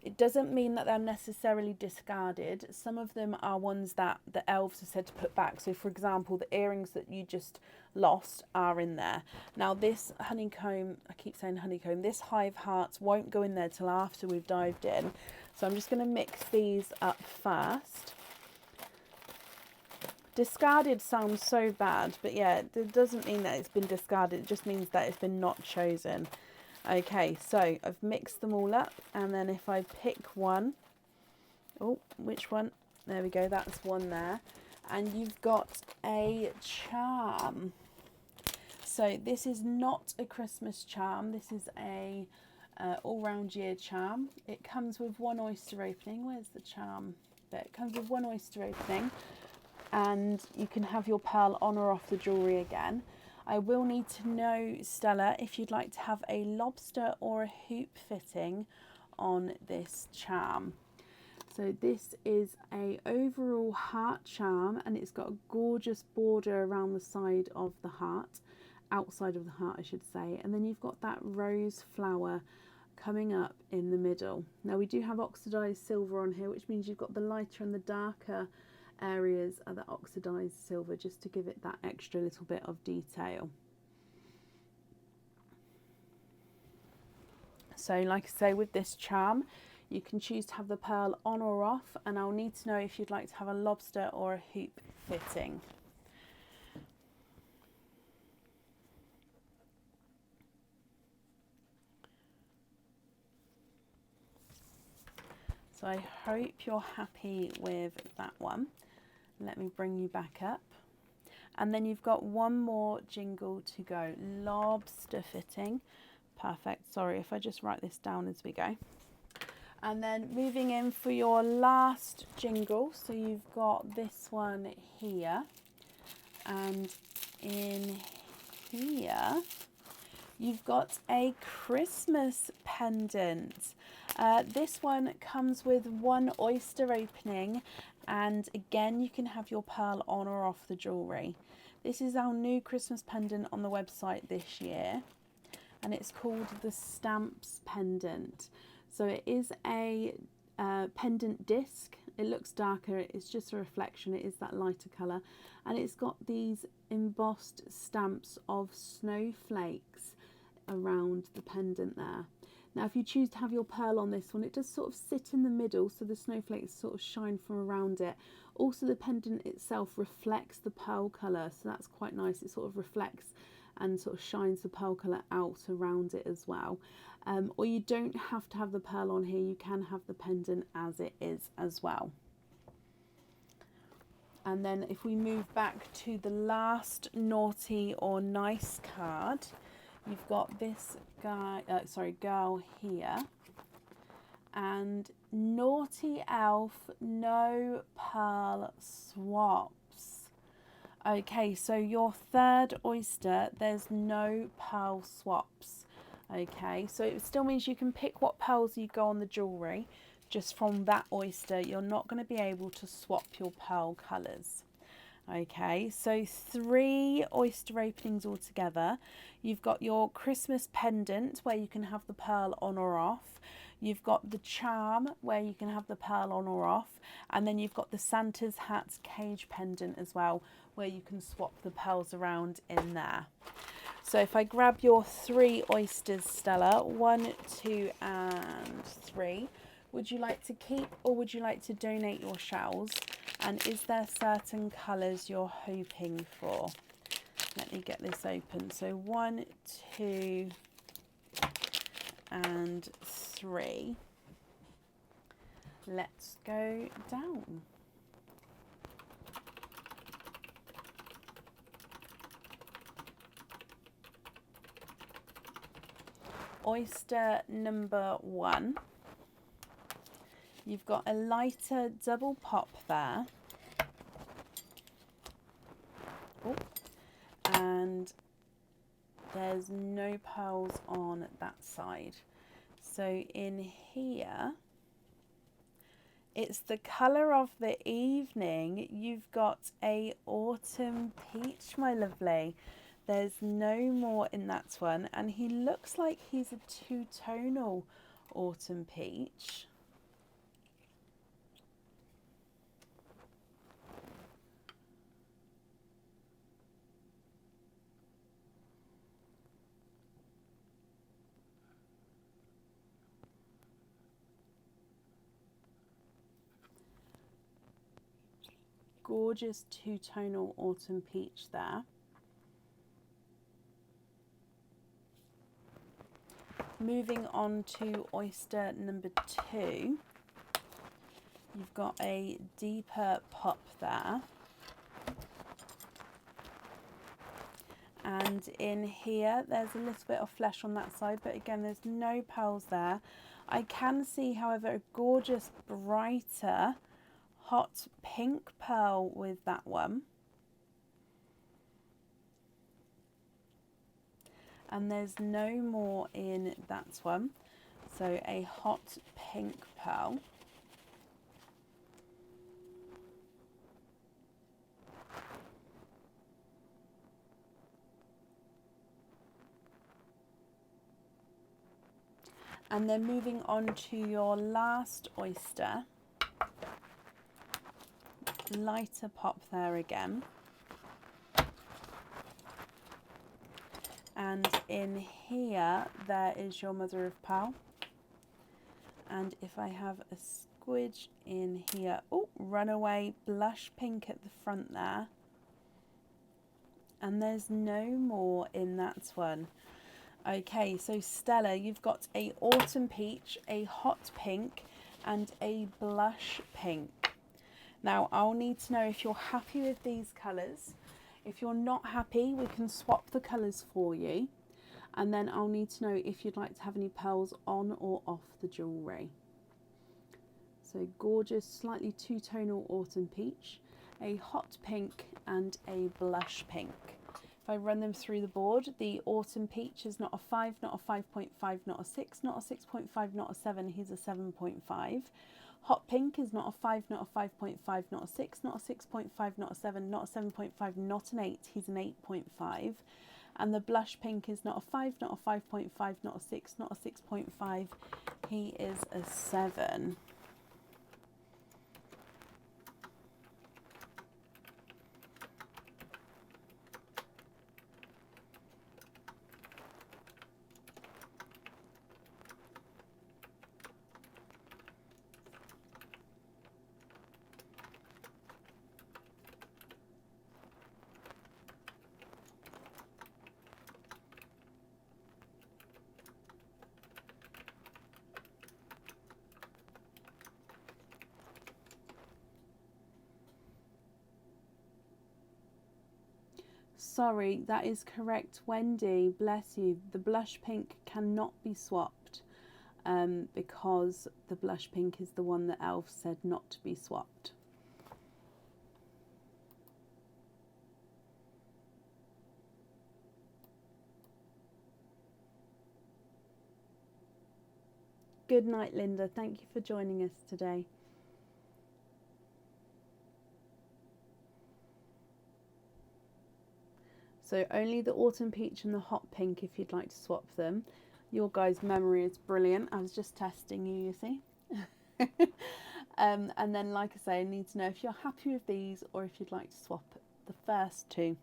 it doesn't mean that they're necessarily discarded. Some of them are ones that the elves are said to put back. So for example, the earrings that you just lost are in there. Now this honeycomb, I keep saying honeycomb, this hive hearts won't go in there till after we've dived in. So I'm just going to mix these up first. Discarded sounds so bad, but yeah, it doesn't mean that it's been discarded. It just means that it's been not chosen. Okay, so I've mixed them all up, and then if I pick one, oh, which one? There we go, that's one there. And you've got a charm. So this is not a Christmas charm. This is a all-round year charm. It comes with one oyster opening. Where's the charm bit? It comes with one oyster opening, and you can have your pearl on or off the jewellery again. I will need to know, Stella, if you'd like to have a lobster or a hoop fitting on this charm. So this is a overall heart charm, and it's got a gorgeous border around the side of the heart, outside of the heart I should say, and then you've got that rose flower coming up in the middle. Now we do have oxidized silver on here, which means you've got the lighter and the darker areas are the oxidized silver, just to give it that extra little bit of detail. So like I say, with this charm you can choose to have the pearl on or off, and I'll need to know if you'd like to have a lobster or a hoop fitting. So I hope you're happy with that one. Let me bring you back up. And then you've got one more jingle to go. Lobster fitting. Perfect. Sorry if I just write this down as we go. And then moving in for your last jingle. So you've got this one here. And in here, you've got a Christmas pendant. This one comes with one oyster opening, and again you can have your pearl on or off the jewellery. This is our new Christmas pendant on the website this year, and it's called the Stamps pendant. So it is a pendant disc. It looks darker, it's just a reflection, it is that lighter colour, and it's got these embossed stamps of snowflakes around the pendant there. Now if you choose to have your pearl on this one, it does sort of sit in the middle so the snowflakes sort of shine from around it. Also the pendant itself reflects the pearl colour, so that's quite nice. It sort of reflects and sort of shines the pearl colour out around it as well. Or you don't have to have the pearl on here, you can have the pendant as it is as well. And then if we move back to the last naughty or nice card, you've got this girl here. And naughty elf, no pearl swaps. Okay, so your third oyster, there's no pearl swaps. Okay, so it still means you can pick what pearls you go on the jewellery. Just from that oyster, you're not going to be able to swap your pearl colours. Okay, so 3 oyster openings altogether. You've got your Christmas pendant where you can have the pearl on or off. You've got the charm where you can have the pearl on or off. And then you've got the Santa's hat cage pendant as well, where you can swap the pearls around in there. So if I grab your 3 oysters, Stella, 1, 2 and 3, would you like to keep or would you like to donate your shells? And is there certain colours you're hoping for? Let me get this open. So 1, 2 and 3. Let's go down. Oyster number 1. You've got a lighter double pop there. Oh. And there's no pearls on that side. So in here, it's the colour of the evening. You've got a autumn peach, my lovely. There's no more in that one. And he looks like he's a two-tonal autumn peach. Gorgeous two-tonal autumn peach there. Moving on to oyster number 2, you've got a deeper pop there. And in here, there's a little bit of flesh on that side, but again, there's no pearls there. I can see, however, a gorgeous, brighter, hot pink pearl with that one. And there's no more in that one. So a hot pink pearl. And then moving on to your last oyster. Lighter pop there again. And in here, there is your mother of pearl. And if I have a squidge in here, oh, runaway blush pink at the front there. And there's no more in that one. Okay, so Stella, you've got a autumn peach, a hot pink, and a blush pink. Now, I'll need to know if you're happy with these colours. If you're not happy, we can swap the colours for you. And then I'll need to know if you'd like to have any pearls on or off the jewellery. So gorgeous, slightly two-tonal autumn peach, a hot pink and a blush pink. If I run them through the board, the autumn peach is not a 5, not a 5.5, not a 6, not a 6.5, not a 7, he's a 7.5. Hot pink is not a 5, not a 5.5, not a 6, not a 6.5, not a 7, not a 7.5, not an 8, he's an 8.5. And the blush pink is not a 5, not a 5.5, not a 6, not a 6.5, he is a 7. sorry, that is correct, Wendy. Bless you. The blush pink cannot be swapped because the blush pink is the one that Elf said not to be swapped. Good night, Linda. Thank you for joining us today. So only the autumn peach and the hot pink if you'd like to swap them. Your guys' memory is brilliant. I was just testing you, you see. And then, like I say, I need to know if you're happy with these or if you'd like to swap the first two,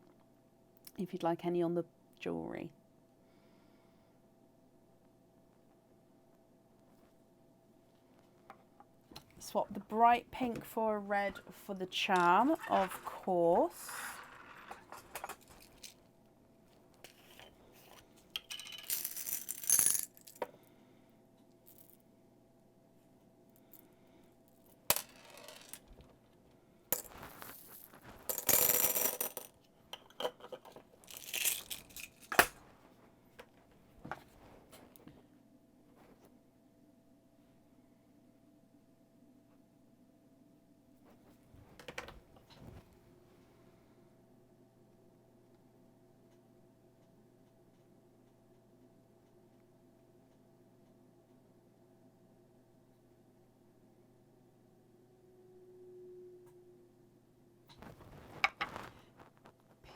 if you'd like any on the jewellery. Swap the bright pink for a red for the charm, of course.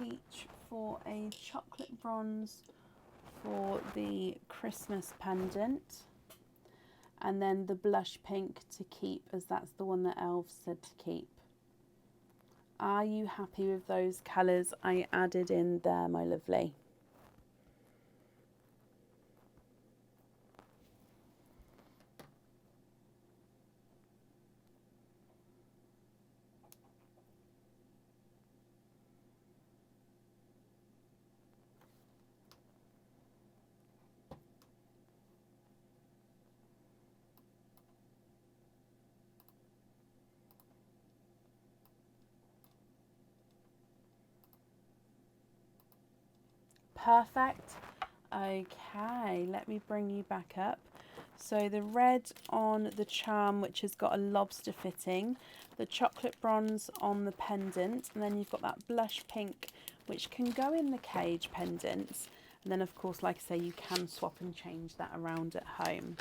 Peach for a chocolate bronze for the Christmas pendant, and then the blush pink to keep, as that's the one that Elves said to keep. Are you happy with those colours I added in there, my lovely? Perfect. Okay, let me bring you back up. So the red on the charm, which has got a lobster fitting, the chocolate bronze on the pendant, and then you've got that blush pink, which can go in the cage pendants. And then, of course, like I say, you can swap and change that around at home.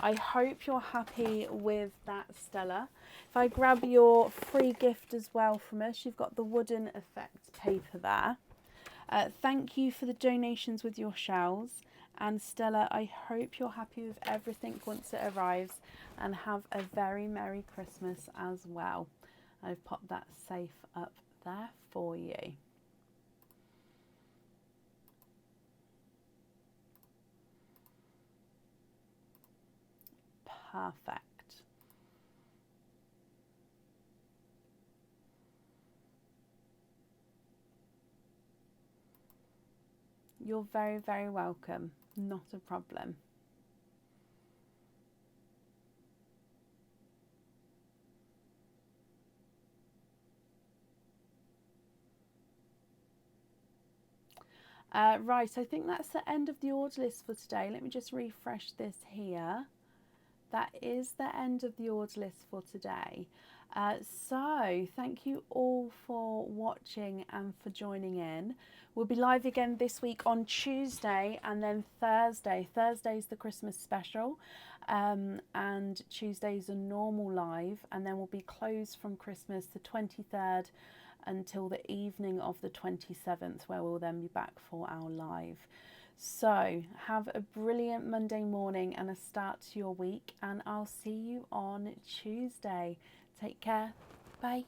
I hope you're happy with that, Stella. If I grab your free gift as well from us, you've got the wooden effect paper there. Thank you for the donations with your shells. And Stella, I hope you're happy with everything once it arrives, and have a very Merry Christmas as well. I've popped that safe up there for you. Perfect. You're very, very welcome. Not a problem. Right, I think that's the end of the order list for today. Let me just refresh this here. That is the end of the order list for today. So thank you all for watching and for joining in. We'll be live again this week on Tuesday and then Thursday. Thursday's the Christmas special, and Tuesday's a normal live, and then we'll be closed from Christmas the 23rd until the evening of the 27th, where we'll then be back for our live. So have a brilliant Monday morning and a start to your week, and I'll see you on Tuesday. Take care. Bye.